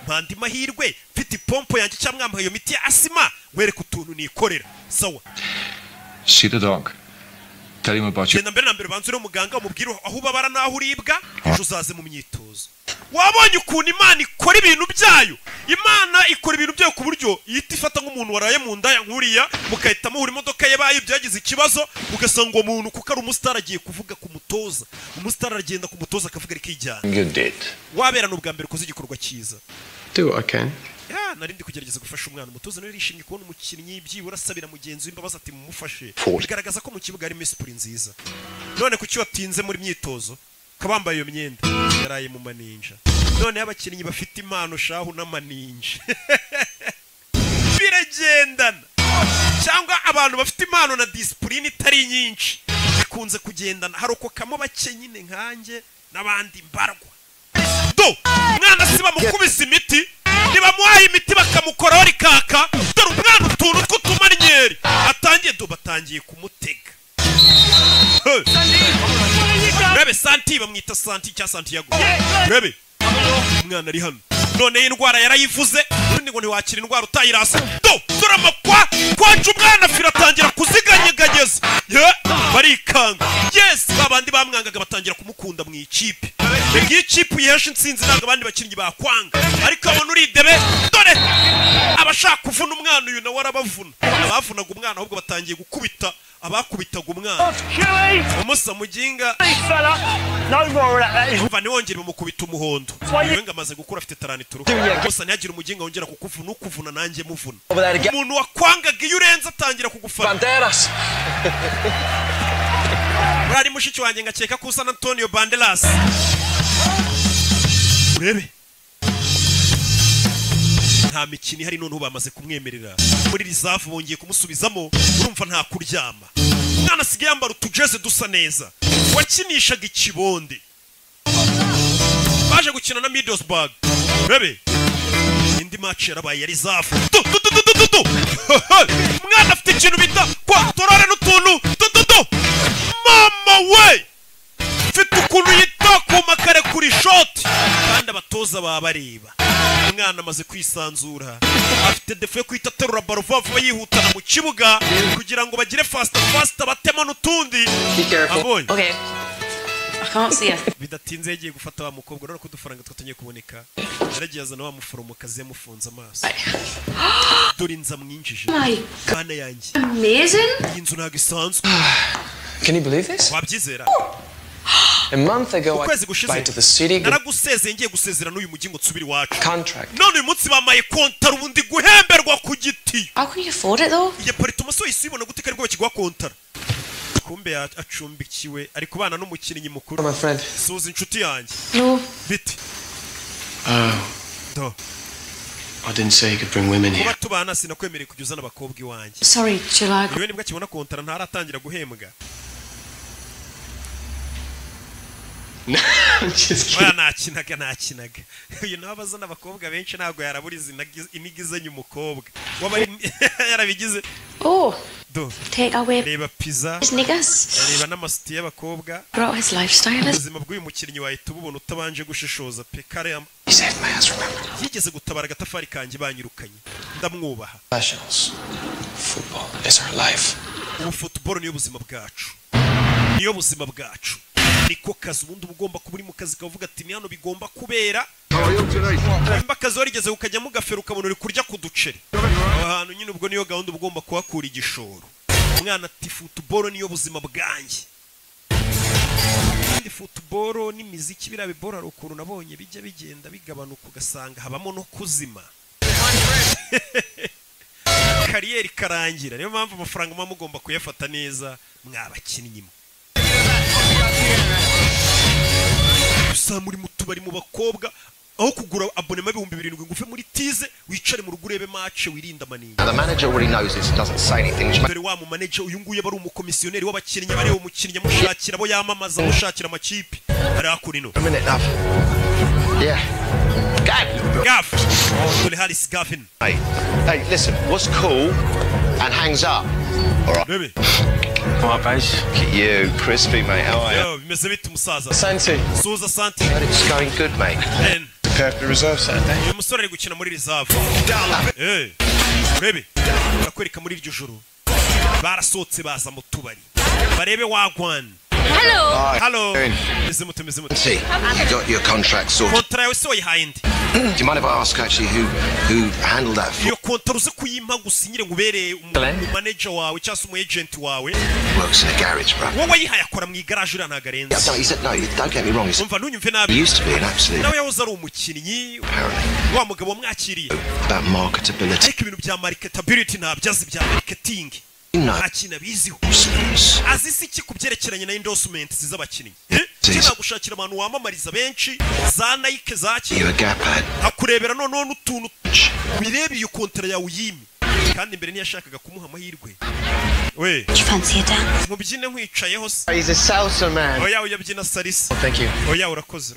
Mpandi mahirwe mfite pompo yanjye cyangwa mwambaye iyo miti ya asima wereka utuntu nikorera. Sawa. See the dog. Tell him about you. Genda mbere na mbere banzure umuganga umubwire aho ubabara naho uribwa ejo uzaze mu myitozo. Wabonye ukuntu Imana ikora ibintu byayo Imana ikora ibintu byo ku buryo ihita ifata nk'umuntu waraye mu nda yankuriya mukahita muhura imodoka ye baye byagize ikibazo ugasanga umuntu kuko ari umustar agiye kuvuga ku mutoza umustar aragenda ku mutoza akavuga rikijyana wabera n'ubwa mbere ukoze igikorwa cyiza Do what I can. Narindi kugerageza gufasha umwana umutoza nawe yishimye kubona umukinnyi byibura asabira mugenzi w'imbabazi ati mumufashe bigaragaza ko mu kibuga ari Messi nziza none kuki watinze muri myitozo kabambaye iyo myenda yaraye mu maninja none abakinnyi bafite impano shahu n'amaninja biragendana cyangwa abantu bafite impano na discipline itari nyinshi bikunze kugendana harokokamo bake nyine nkanjye n'abandi mbarwa do mwana siba mukubise imiti nibamuhaye imiti bakamukoraho rikaka dore umwana utuntu tw'utumanyeri atangiye do batangiye kumutega Rebe Santi bamwita Santi cya Santiago Rebe umwana ari hano none indwara yarayivuze undi ngo ntiwakira indwara utayirasa do turamakwa kwanje umwana fira atangira kuziganyeganyeza barikanga yes babandi bamwangaga batangira kumukunda mu ikipe ngiye ikipe yesha insinzi nanga abandi bakinnyi bakwanga ariko abona uridebe dore abashaka kuvuna umwana uyu nawe arabavuna abavunaga umwana ahubwo batangiye gukubita abakubitaga umwana umusa muginga umva niwongere bamukubita umuhondo wenga amaze gukura afite taranituru gusa ntihagire umuginga wongera kukuvuna ukuvuna nanjye muvuna umuntu wakwangaga iyo urenze atangira kugufana urari mushiki wanjye ngakeka ko usa na Antonio Banderas urebe nta mikini hari none bamaze kumwemerera muri rizavu bongeye kumusubizamo urumva nta kuryama umwana asigaye yambara utujeze dusa neza wakinishaga ikibonde baje gukina na Middlesbrough urebe indi match yarabaye ya rizavu umwana afite ikintu bita kwa torore n'utuntu mama we mfite ukuntu yita ku makare kuri shot kandi abatoza babareba umwana amaze kwisanzura afite defo yo kwita terura baro vuba yihutana mu kibuga kugira ngo bagire fast batema n'utundi abonye Okay. I can't see her. bidatinze yagiye gufata wa mukobwa rero ko dufaranga twatangiye kuboneka yaragiye azana wa muforomokazi yamufunze amaso dore inza mwinjije bana yanjye Amazing. inzu ntago isanzwe Can you believe this? wabyizera A month ago, I ukwezi gushize went to the city. naragusezeye ngiye gusezera n'uyu mugingo tsubiri wacu Contract. none uyu munsi bamaye kontara ubundi guhemberwa ku giti How can you afford it though? iyo parito maso yisibona gute kari bakigwa kontara kumbe acumbikiwe ari kubana n'umukinnyi mukuru My friend. suza inshuti yanjye No. biti do I didn't say you could bring women here. kuba tubana sinakwemereye kujya uzana abakobwa iwanjye Sorry, July. iyo nibwo akibona kontara ntaratangira guhembwa oya nakinaga uyu nawe abazana abakobwa benshi ntabwo yaraburiza inigizanye umukobwa waba yarabigize do Take away reba pizza his niggas. reba n'amasiti y'abakobwa Brought his lifestyle. ubuzima bw'uyu mukinnyi wahita ububona utabanje gushishoza pe kare yigeze gutabara agatafari kanjye banyirukanye ndamwubaha Professionals. Football is our life. ubu football niyo buzima bwacu niyo buzima bwacu niko kazi ubundi ugomba kuba uri mu kazi kavuga ati ni hano bigomba kubera nimba akazi warigeze ukajya mu gafero ukabona uri kurya ku duceri aho hantu nyine ubwo niyo gahunda uba ugomba kuhakura igishoro umwana ati football niyo buzima bwanjye kandi football n'imiziki biriya bibora hari ukuntu nabonye bijya bigenda bigabanuka ugasanga habamo no kuzima kariyeri karangira niyo mpamvu amafaranga muba mugomba kuyafata neza mwabakinnyi gusa muri mu tubari mu bakobwa aho kugura abonema 2,700 ngo uve muri tize wicare mu rugo urebe match wirinda manini The manager already knows this and doesn't say anything. dore wa mu manager uyu nguye bari umukomisiyoneri w'abakinnyi bareba umukinnyi amushakira abo yamamaza amushakira amakipe ari akurino A minute enough. Yeah. Gav. Dole Harris Gavin. Hey, listen, what's cool and hangs up? Alright. Baby. Alright, base. Look at you, crispy, mate. How are you? Yo, bimeze bite musaza? Santi. Suza Santi. It's going good, mate. Then. Prepare for the reserve Saturday. Uyu musore ari gukina muri reserve. Eh. Baby. Bakwereka muri iryo joro. Barasohotse baza mu tubari. Barebe wagwan. Hello. Hello. See, you got your contract sorted. Kontra yawe se wayihayindi. Do you mind if I ask actually who handled that for? Iyo kontra uze kuyimpa gusinyire ngubere manager wawe cyangwa umu agent wawe. Works in a garage, bro. Wowe wayihaye akora mu garage ura nagarenze. Yeah, he said no, don't get me wrong. Umva ntunyumve nabi. He used to be an absolute. Nawe yahoze ari umukinnyi. Wa mugabo wamwakiriye. About marketability. Ariko ibintu bya marketability ntabyazi bya marketing. Ntakina biziho. Azisi iki kubyerekeranye na endorsement z'abakinnyi. Kina gushakira abantu wamamariza benshi za Nike zaki. Hakurebera noneho n'utuntu birebe iyo kontra yawe uyimi. Kandi mbere ntiyashakaga kumuha amahirwe. We. Mubyine nkwicayeho se. He's a salsa man. Oya uyabyina salisa. Thank you. Oya urakoze.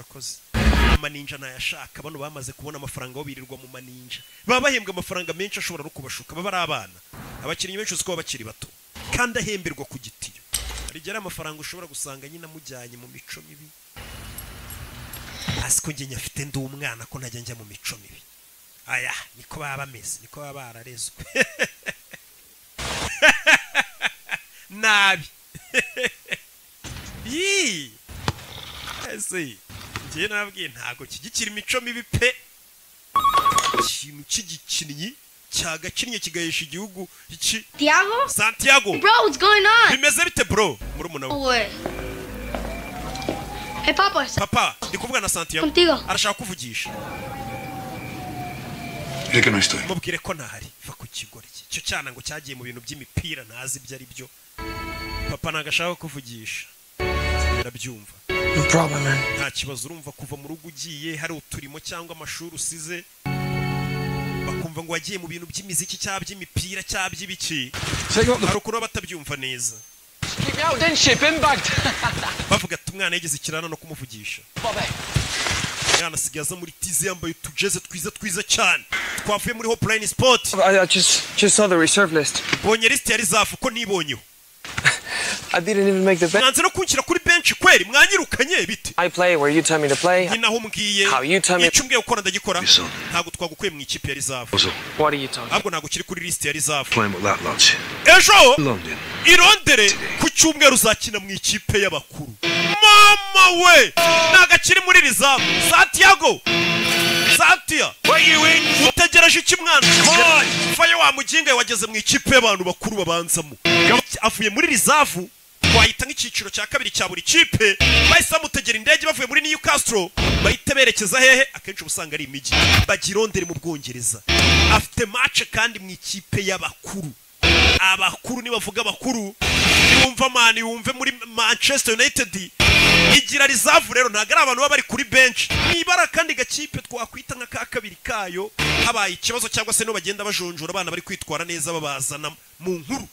Maninja nayashaka bano bamaze kubona amafaranga aho birirwa mu maninja. Baba bahembwa amafaranga menshi ashobora no kubashuka baba ari abana. Abakinnyi benshi uziko bakiri bato. Kandi ahemberwa ku gitiyo. Rigera amafaranga ushobora gusanga nyina mujyanye mu mico mibi. Asiko nge nyafite ndi umwana ko ntajya njya mu mico mibi. Aya niko baba bameze, niko baba bararezwe. Nabi. Yi. Ese ngiye nabwiye ntago kigikira imico mibi pe. Ikintu cy'igikinnyi cyagakinnye kigayesha igihugu iki. Santiago. Bro, what's going on? Bimeze bite bro? Murumuna we. Hey Papa. Papa, ndikuvuga na Santiago. Contigo. Arashaka kuvugisha. Reka no estoy. Mubwire ko ntahari. Va ku kigori iki. Cyo cyana ngo cyagiye mu bintu by'imipira ntazi ibyo ari byo. Papa nagashaka kuvugisha. Ndabyumva. No problem, man. Nta kibazo urumva kuva mu rugo ugiye hari uturimo cyangwa amashuri usize. Bakumva ngo wagiye mu bintu by'imiziki cyangwa by'imipira cyangwa by'ibiki. Hari ukuntu batabyumva neza. Keep me out, then ship him bagged. Bavuga ati umwana yigeze ikirana no kumuvugisha. Yana sigaza muri tize yambaye utujeze twiza cyane. Twavuye muri Hopline Sport. I just saw the reserve list. Bonye list yari zafu ko nibonyeho. I didn't even make the bench. Nanze no kunshyira kuri bench kweri mwanyirukanye bite. I play where you tell me to play. Nyinaho mbwiye. How you tell me. Icumbwe ukora ndagikora. Ntago twagukuye mu ikipe yari zafu. What are you talking? Ahubwo ntago kiri kuri list yari zafu. Playing with that lot. Ejo irondere ku cyumweru uzakina mu ikipe y'abakuru. Mama we nagakiri muri rizamu. Santiago. Santia. Where you in? Utegereje iki mwana? Come on. Faye wa muginga wageze mu ikipe y'abantu bakuru babanzamo. Avuye muri rizavu. Wahita nk'ikiciro cya kabiri cya buri kipe. Bahise bamutegera indege bavuye muri Newcastle. Bahite berekeza hehe? Akenshi ubusanga ari imijyi. Bagirondere mu Bwongereza. Afite match kandi mu ikipe y'abakuru. Abakuru ni bavuga abakuru. Yumva mani yumve muri Manchester United. Igira rizavu rero ntago ari abantu baba bari kuri bench. Nibara kandi gakipe twakwita nka ka kabiri kayo. Habaye ikibazo cyangwa se no bagenda bajonjora abana bari kwitwara neza babazana mu nkuru.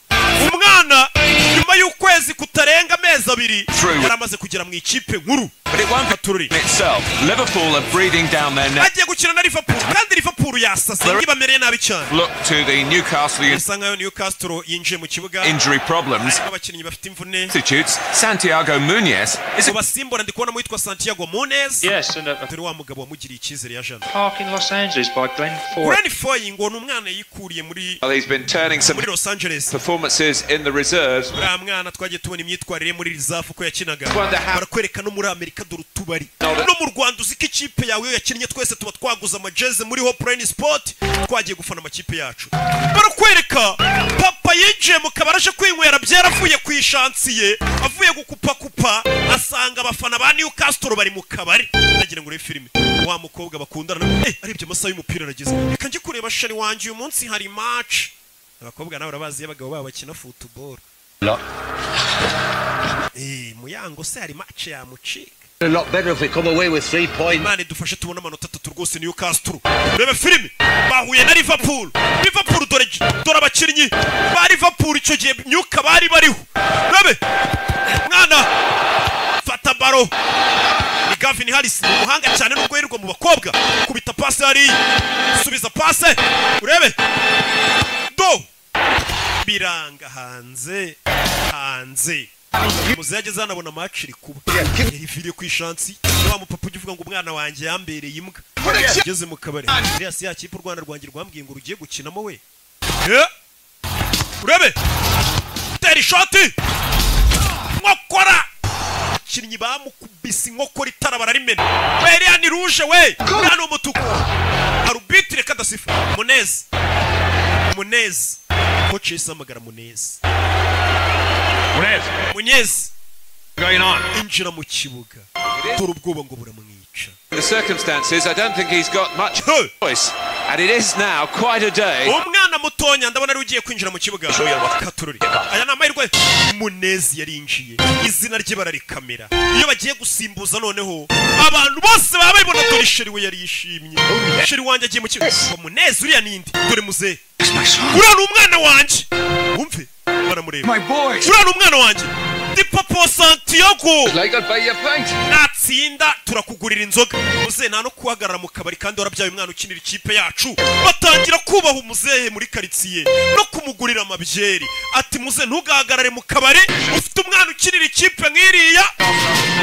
Umwana nyuma y'ukwezi kutarenga amezi abiri yaramaze kugera mu ikipe nkuru. But it won't be itself. Liverpool are breathing down their neck. Agiye gukina na Liverpool kandi Liverpool yasase ngibamereye nabi cyane. Look to the Newcastle. Isanga Newcastle yinjiye mu kibuga. Injury problems. Abakinnyi bafite imvune. Substitutes Santiago Munez. Is basimbora ndikubona mu yitwa Santiago Munez. Yes, and turi wa mugabo wamugiriye icyizere ya Jean. Park in Los Angeles by Glenn Ford. Glenn Ford ngo numwana yikuriye muri He's been turning some muri Los Angeles performances in the reserves. Mwana twagiye tubona imyitwarire muri reserve ko yakinaga. Barakwereka no muri Amerika dore tubari. No mu Rwanda uziko ikipe yawe yakinnye twese tuba twaguza amajeze muri Hopline Sport twagiye gufana amakipe yacu. Barakwereka papa yinjiye mu kabaraje kwinywera byaravuye ku ishansiye avuye gukupa asanga abafana ba Newcastle bari mu kabari. Nagira ngo ure filime wa mukobwa bakundana arebye amasaha y'umupira arageze. Reka nje kureba shari wanje uyu munsi hari match. Abakobwa nawe urabazi y'abagabo babo bakina football. Muyango se hari match ya mucika. A lot better if we come away with 3 points. Mane dufashe tubona amanota 3 rwose Newcastle. Reba filime bahuye na Liverpool. Liverpool dore abakinnyi ba Liverpool icyo gihe Newcastle bari bariho. Rebe mwana fata baro. Ni Gavin Harris umuhanga cyane nubwo yirirwa mu bakobwa. Kubita pass hari subiza pass. Urebe do biranga hanze muzaje zanabona match iri kuba yarifiriye ku ishansi wa mupapa uvuga ngo umwana wanjye yambereye imbwa ageze mu kabari Elias yakipe u Rwanda rwangira rwambwiye ngo rugiye gukinamo we urebe teri shot mwakora abakinnyi bamukubise inkokora itara bararimena we ni rouge we hano umutuku arbitre kadasifu Munez coach isamagara Munez going on injira mu kibuga dore ubwoba ngo buramwica. The circumstances, I don't think he's got much choice, and it is now quite a day. Umwana mutonya ndabona ari ugiye kwinjira mu kibuga Katururi. Aya na mahirwe Munezi yarinjiye izina rye bararikamera iyo bagiye gusimbuza noneho abantu bose baba babibona dore sheri we yari yishimye sheri wanjye agiye mu kibuga Munezi uriya nindi dore muze uriya ni umwana wanjye umve baramureba uriya ni umwana wanjye Di Papa Santiago natsinda turakugurira inzoga muze nta no kuhagarara mu kabari kandi warabyaye umwana ukinira ikipe yacu batangira kubaha umuzehe muri karitsiye no kumugurira amabyeri ati muze ntugahagarare mu kabari ufite umwana ukinira ikipe nk'iriya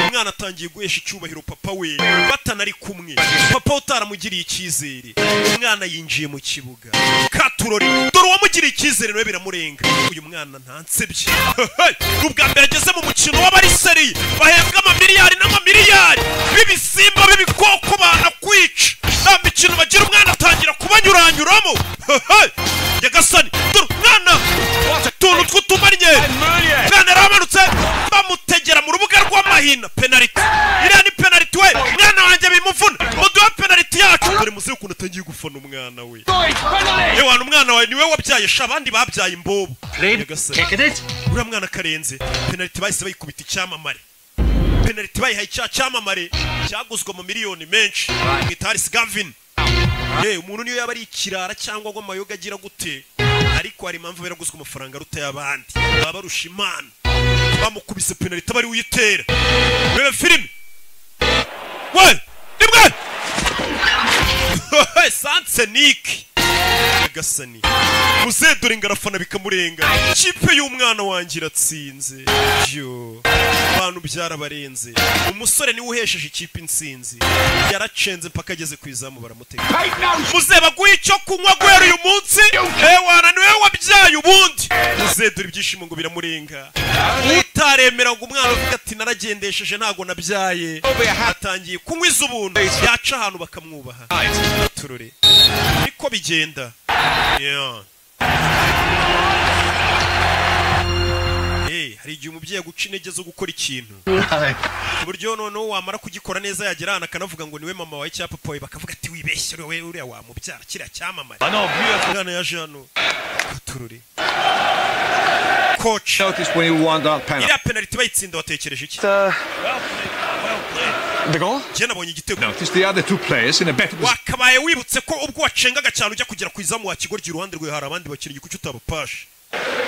umwana atangiye guhesha icyubahiro papa we batanari kumwe papa utaramugiriye icyizere umwana yinjiye mu kibuga Katurori dore uwamugiriye icyizere nawe biramurenga uyu mwana ntansebye ubwa mbere ageze mu mukino w'abariseri bahembwa amamiliyari n'amamiliyari b'ibisimba b'ibikoko banakwica nta mikino bagira umwana atangira kubanyuranyuramo Nyagasani dore umwana utuntu tw'utumanye mwana yaramanutse bamutegera mu rubuga rw'amahina penaliti iriya ni penaliti we mwana wanjye bimuvuna muduhe penaliti yacu dore muze ukuntu atangiye gufana umwana we yewe umwana wawe niwe wabyaye sha abandi babyaye imbobo Nyagasani uriya mwana karenze penaliti bahise bayikubita icyamamare penaliti bayihaye icyamamare cyaguzwe mu miliyoni menshi Gitaris Gavin umuntu niyo yaba ari ikirara cyangwa ngo amayoga agira gute ariko hari impamvu biraguzwe amafaranga rutaya abandi baba barusha Imana bamukubise penaliti bari uyitera rebe filime we nimwe Sansenik Nyagasani muze dore ngarafana bikamurenga ikipe y'umwana wanjye iratsinze yo abantu byarabarenze umusore niwe uhesheje ikipe insinzi yaracenze mpaka ageze ku izamu baramutega muze baguye icyo kunywa guhera uyu munsi wana niwe wabyaye ubundi muze dore ibyishimo ngo biramurenga utaremera ngo umwana avuga ati naragendesheje ntago nabyaye atangiye kunywa iz'ubuntu yaca ahantu bakamwubaha turure niko bigenda hari igihe umubyeyi guca intege zo gukora ikintu ku buryo noneho wamara kugikora neza yagera ahantu akanavuga ngo niwe mama wawe cyangwa papa wawe bakavuga ati wibeshye uriya wamubyara kiriya cyamamare umwana yaje hano Katururi coach iriya penaliti bayitsinda watekereje iki The goal? Notice the other two players in a better position. Wakabaye wibutse ko ubwo wacengaga cyane ujya kugera ku izamu wa kigoryi iruhande rwe hari abandi bakinnyi kuki utabapashe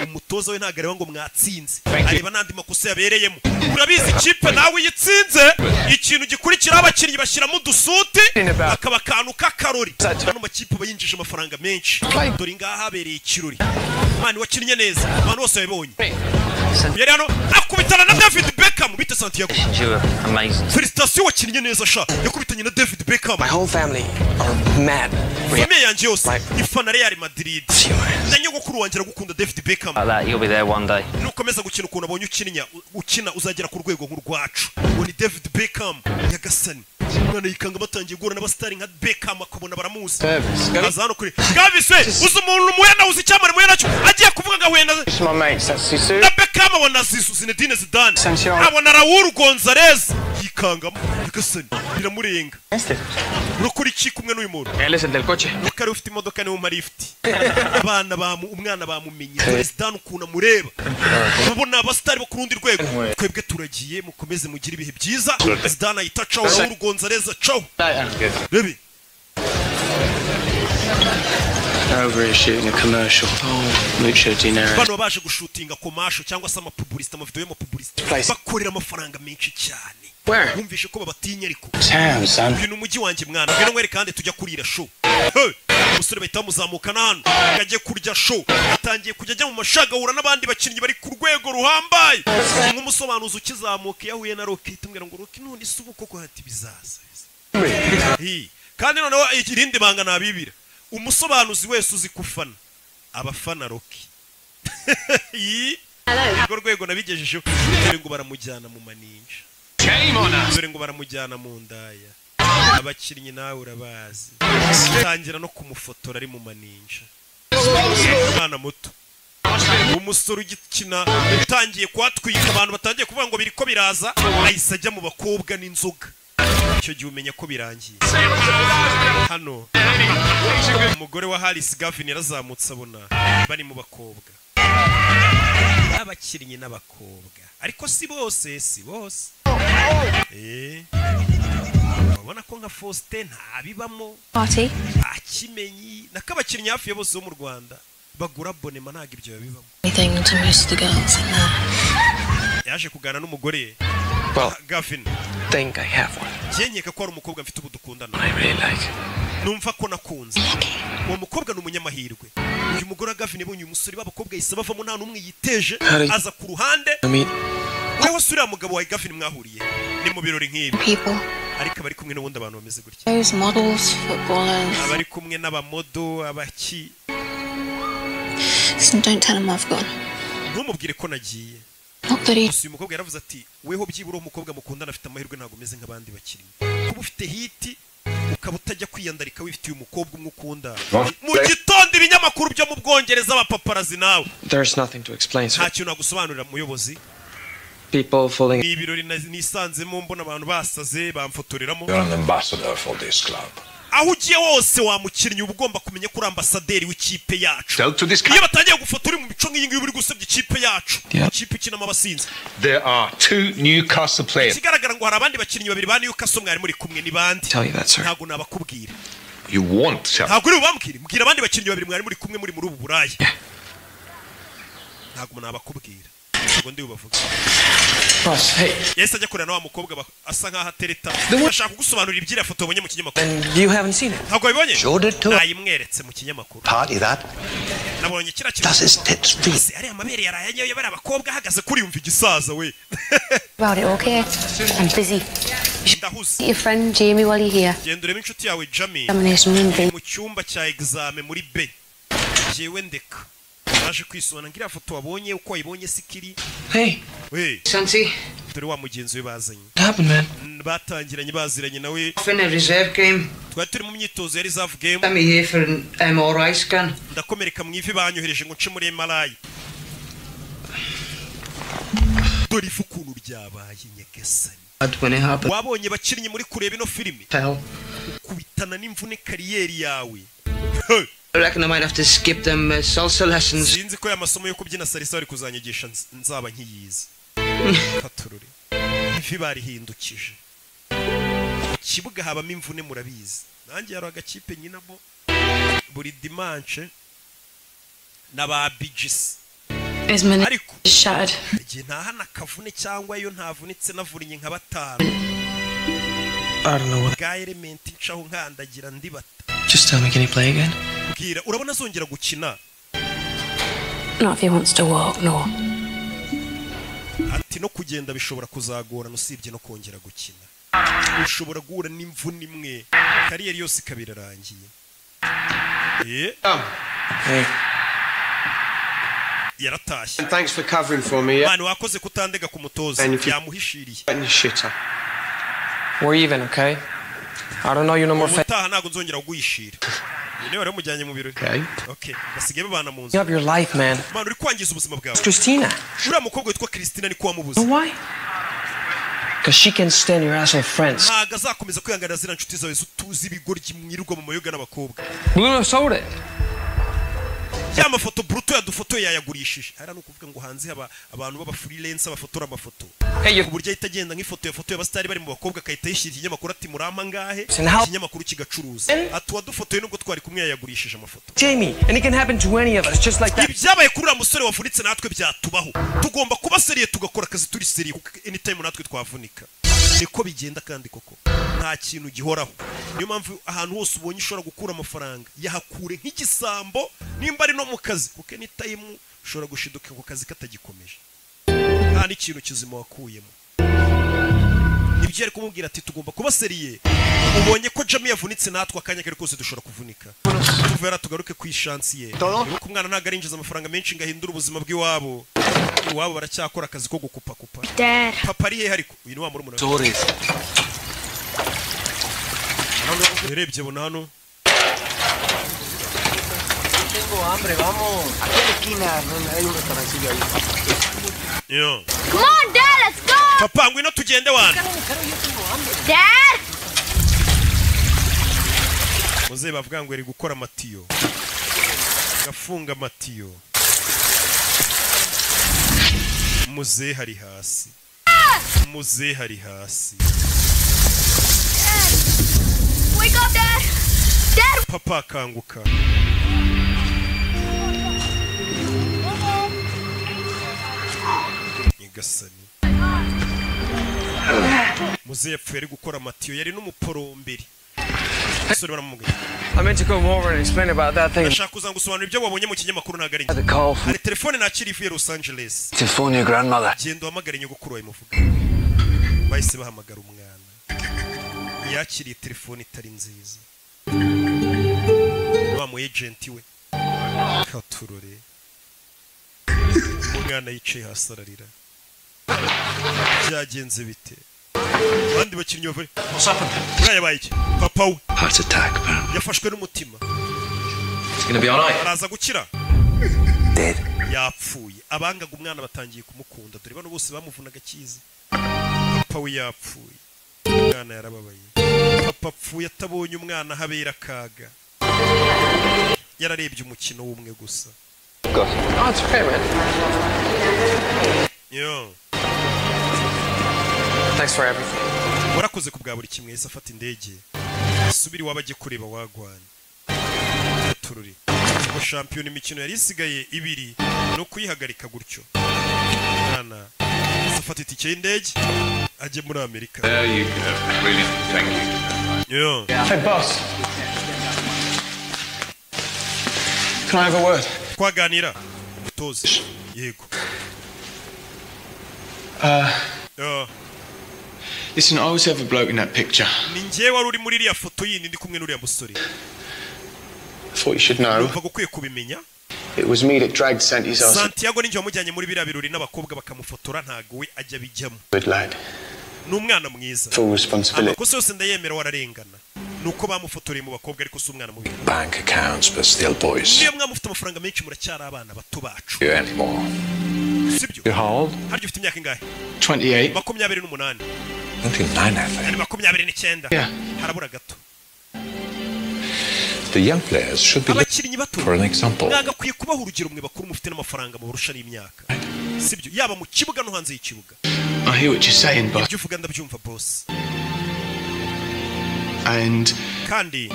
umutoza we ntagareba ngo mwatsinze areba nandi makosa yabereyemo urabizi ikipe nawe yitsinze ikintu gikurikira abakinnyi bashyiramo udusuti akaba kantu k'akarori hano makipe bayinjije amafaranga menshi dore ngaha habereye ikirori mani wakinnye neza abantu bose babibonye yari hano akubitana na David Beckham bita Santiago Félicitations wakinnye neza sha yakubitanye na David Beckham My whole family are mad famille yanjye yose ifana Real Madrid na nyogokuru wanjye aragukunda David Beckham you'll be there one day nukomeza gukina ukuntu abonye ukina uzagera ku rwego nk'urwacu ngo ni David Beckham Nyagasani umwana yikanga batangiye guhura n'abasitari nka Beckham akabona baramuzi aza hano kuri Gavis uzi umuntu muhena uzi icyamare muhena cyo agiye kuvuga ngo wenda na Beckham abona Zinedine Zidane abona Raúl González yikangamo Nyagasani biramurenga urukuri iki kumwe n'uyu muntu del coche ukari ufite imodoka niwe marifti umwana bamumenye Zidane ukuntu amureba ubona abasitari bo ku rundi rwego twebwe turagiye mukomeze mugira ibihe byiza Zidane ahita caho Raúl González caho baby Over shooting a commercial. Oh, mucho dinero. Bano baje gushutinga commercial cyangwa se amapublicity amavideo y'amapublicity bakorera amafaranga menshi cyane. Wumvishe ko babatinya ariko. Uyu numujyi wanjye mwana ngeno ngwere kandi tujya kurira show. Umusore bahita muzamuka hano yagiye kurya show atangiye kujya ajya mu mashagahura n'abandi bakinnyi bari ku rwego ruhambaye. Nk'umusobanuzi ukizamuka yahuye na Rocket mbwira ngo Rocket none isubuko ko hati bizaza. Kandi noneho irindi banga nabibira. Umusobanuzi wese uzi kufana abafana Rocky urwo rwego nabigejeje ngo baramujyana mu maninja Shame on us. Dore ngo baramujyana mu ndaya. Abakinnyi nawe urabazi. Tangira no kumufotora ari mu maninja. Umwana muto. Umusore ugikina utangiye kwatwika abantu batangiye kuvuga ngo biriko biraza ahise ajya mu bakobwa n'inzoga. Icyo gihe umenya ko birangiye. Hano umugore wa Harris Gavin yarazamutse abona bari mu bakobwa. Abakinnyi n'abakobwa. Ariko si bose. Ubona ko nka Faustin ntabibamo. Party. Akimenyi nakabakinnyi hafi ya bose bo mu Rwanda. Bagura abonema ntago ibyo babibamo. Anything to most the girls in there. Yaje kugana n'umugore Gavin. Think I have one. Yenyeka ko ari umukobwa mfite ubudukundana. I really like. Numva ko nakunze. Uwo mukobwa n'umunyamahirwe. Uyu mugore Gavin yabonye umusore b'abakobwa yise bavamo nta numwe yiteje aza ku ruhande. Wewe sura mugabo wa Gavin mwahuriye. Ni mu birori nk'ibi. Ariko bari kumwe n'ubundi abantu bameze gutya. Those models, footballers. Abari kumwe n'abamodo abaki. Don't tell him I've gone. Ntumubwire ko nagiye. Uyu mukobwa yaravuze ati weho byibura umukobwa mukundana afite amahirwe ntago umeze nk'abandi bakinnyi. Kuba ufite hiti ukaba utajya kwiyandarika wifitiye umukobwa umwe ukunda. Mu gitondo ibinyamakuru byo mu Bwongereza abapaparazi nawe. There's nothing to explain, sir. Nta kintu nagusobanurira muyobozi. People falling. Ni ibirori nisanzemo mbona abantu basaze bamfotoreramo. You're an ambassador for this club. Aho ugiye wose wamukinnyi uba ugomba kumenya ko uri ambasaderi w'ikipe yacu. Iyo batangiye gufotora mu mico nk'iyi ngiyi uri gusebya ikipe yacu. Ikipe ikinamo abasinzi. There are 2 Newcastle players. Kigaragara ngo hari abandi bakinnyi babiri ba Newcastle mwari muri kumwe ni bandi. Ntago nabakubwira. You want to. Ntago uri bambwira. Mbwira abandi bakinnyi babiri mwari muri kumwe muri ubu Burayi. Ntago nabakubwira. Ntago ndi ubavuga. Boss, hey. Yes, ajya kurana wa mukobwa asa nkaho atereta. Ashaka kugusobanurira ibyira foto abonye mu kinyamakuru. And you haven't seen it? Ntago wabibonye? Showed it to. Nayimweretse mu kinyamakuru. Party that. Nabonye kira kintu. Does his tits feel? Ari amabere yarayanyoye bari abakobwa ahagaze kuri yumva igisaza we. About it, okay? I'm busy. Your friend Jamie while you're here. Genda urebe inshuti yawe Jamie. Mu cyumba cya examen muri B. Jewe ndeka. Naje kwisona ngira foto wabonye uko wayibonye sikiri. Hey. We. Santi. Turi wa mugenzi we bazanye. Happened, man. Batangiranye baziranye nawe. In a reserve game. Twari turi mu myitozo ya reserve game. I'm here for an MRI scan. Ndakomereka mu ivi banyohereje ngo nce muri MRI. Dore ifu kuntu ryabaye nyagasani. Wabonye bakinnyi muri kureba ino filimi. Kubitana n'imvune kariyeri yawe. I reckon I might have to skip them salsa lessons. Sinzi ko amasomo yo kubyina salsa ari kuzanyigisha nzaba nkiyize. Katururi. Ivi barihindukije. Kibuga habamo imvune murabizi. Nanjye yaro agakipe nyinamo buri dimanche n'aba Bigis. Ariko shattered. Igihe ntahana kavune cyangwa yo ntavunitse navurinye nka batanu. I don't know what. Ga element ncaho nkandagira ndibata. Just tell me, can he play again? Bwira urabona azongera gukina. Not if he wants to walk, no. Ati no kugenda bishobora kuzagorana usibye no kongera gukina. Ushobora guhura n'imvune imwe kariyeri yose kabirarangiye. Hey. Yaratashye. Thanks for covering for me. Mani wakoze kutandega ku mutoza yamuhishiriye. We're even, okay? I don't know you no more. Mutaha ntago nzongera kugwishira. Niwe wari mujyanye mu birori. Okay. Basigaye babana mu nzu. You have your life, man. Mani uri kwangiza ubuzima bwawe. Christina. Uriya mukobwa witwa Christina ni kwa mubuze. Why? Because she can stand your asshole friends. Ntago azakomeza kwihanganira zira nshuti zawe zutuzi ibigoryi mwirirwa mu mayoga n'abakobwa. Bruno sold it. Ya mafoto Bruto yadufotoye yayagurishije. Hari no kuvuga ngo hanze haba abantu baba freelance abafotora amafoto. Ku buryo itagenda nk'ifoto yafotoye abastari bari mu bakobwa kayita yishira ikinyamakuru ati murama ngahe ikinyamakuru kigacuruza. Atwa dufotoye nubwo twari kumwe yayagurishije amafoto. Jamie, and it can happen to any of us just like that. Ibyabaye kuri musore wavunitse natwe byatubaho. Tugomba kuba seriye tugakora akazi turi seriye anytime natwe twavunika. Niko bigenda kandi koko. Nta kintu gihoraho. Niyo mpamvu ahantu hose ubonye ushobora gukura amafaranga yahakure nk'igisambo nimba ari no mu kazi kuko anytime ushobora gushiduka ku kazi katagikomeje. Nta n'ikintu kizima wakuyemo. ibyo ari kumubwira ati tugomba kuba seriye ubonye ko Jamie yavunitse natwe akanya kare kose dushobora kuvunika tuvera tugaruke ku ishansi ye nuko umwana ntago arinjiza amafaranga menshi ngahindura ubuzima bw'iwabo iwabo baracyakora akazi ko gukupa kupa papa ari he ariko uyu ni wa murumuna urebye bona hano tengo hambre, vamos. Aquí a la esquina hay un restaurancillo ahí. Yo. Come on, Dad, let's go. Papa, ngwino tugende wana. Dad. Muze bavuga ngo eri gukora amatiyo. Gafunga amatiyo. Muze hari hasi. Muze hari hasi. Wake up, Dad. Dad. Papa kanguka. Gasani muze yapfuye ari gukora amatiyo yari n'umuporomberi asore baramubwira I meant to come over and explain about that thing. Ashaka kuza gusobanura ibyo wabonye mu kinyamakuru nagari ari telefone nakiri ivuye Los Angeles Telephone your grandmother. Gendo hamagara nyogokuru wawe muvuga bahise bahamagara umwana yakiriye telefone itari nziza wa mu agent we katurore umwana yicaye hasi ararira byagenze bite bandi bakinnyi bavure yabaye iki papa we Heart attack yafashwe n'umutima It's gonna be all right. araza gukira dead yapfuye abangaga umwana batangiye kumukunda dore bano bose bamuvunaga kizi papa we yapfuye umwana yarababaye papa apfuye atabonye umwana habera kaga yararebye umukino w'umwe gusa Oh, it's okay, man. Yo. Thanks for everything. Warakoze kubwa buri kimwe yese afata indege. Subiri wabaje kureba wagwana. Tururi. Ko champion imikino yari isigaye ibiri no kuyihagarika gutyo. Nana. Afata itike y'indege aje muri Amerika. There you go. Brilliant. Thank you. Yo. Hey, boss. Can I have a word? Kwaganira. Mutoze. Yego. Listen, I was the other bloke in that picture. Ninjye wari uri muri iriya foto yindi ndi kumwe n'uriya musore. I thought you should know. Numva gukwiye kubimenya. It was me that dragged Santi's ass. Santiago ninjye wamujyanye muri biriya birori n'abakobwa bakamufotora ntago we ajya bijyamo. Good lad. N'umwana mwiza. Full responsibility. Amakosa yose ndayemera wararengana. Nuko bamufotoreye mu bakobwa ariko si umwana mubi. Bank accounts, but still boys. Niyo mwamufite amafaranga menshi muracyari abana bato bacu. You anymore. Sibyo. How old? Haryo ufite imyaka ingahe? 28. 28. 29, I think. 29. Yeah. Harabura gato. The young players should be abakinnyi bato for an example. Nagakwiye kubaho urugero mwe bakuru mufite n'amafaranga mu burusha n'imyaka. Sibyo. Yaba mu kibuga no hanze y'ikibuga. I hear what you're saying, but ibyo uvuga ndabyumva boss. And kandi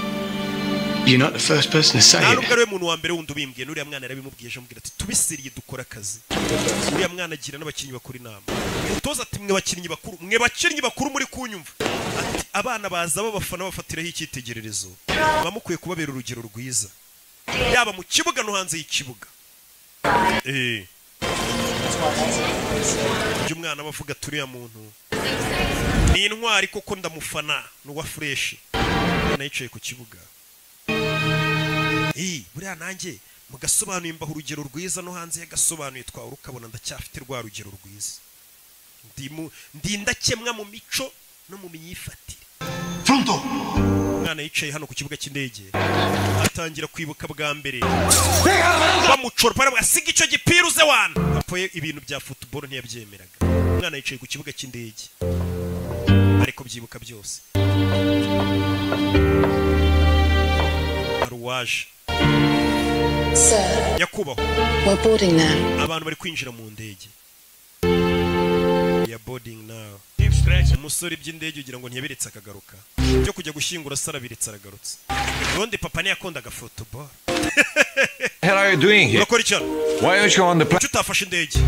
you're not the first person to say it. Ntabwo ari umuntu wa mbere wundi ubimbwiye n'uriya mwana yarabimubwiye ejo ambwira ati tubisiriye dukora akazi. Uriya mwana agira n'abakinnyi bakuru inama. Utoza ati mwe bakinnyi bakuru muri kunyumva. Ati abana baza babafana bafatiraho icyitegererezo. Bamukwiye kubabera urugero rwiza. Yaba mu kibuga no hanze y'ikibuga. Umwana bavuga turiya muntu ni intwari koko ndamufana n'uwa fresh nayicaye ku kibuga buriya nanjye mugasobanuye imbaho urugero rwiza no hanze yagasobanuye twawe ukabona ndacyafite rwa rugero rwiza ndindakemwa mu mico no mu myifatire Pronto umwana yicaye hano ku kibuga cy'indege atangira kwibuka bwa mbere bamucora para asiga icyo gipiruze wana apoye ibintu bya football ntiyabyemeraga umwana yicaye ku kibuga cy'indege ariko byibuka byose aruwaje Sir, yakubaho we're boarding now. abantu bari kwinjira mu ndege ya boarding now umusore by'indege ugira ngo ntiyaberetse akagaruka byo kujya gushyingura sara biretse aragarutse ubundi papa ntiyakundaga football. What are you doing here? Urakora icyo? Why aren't you on the plane? Utafashe indege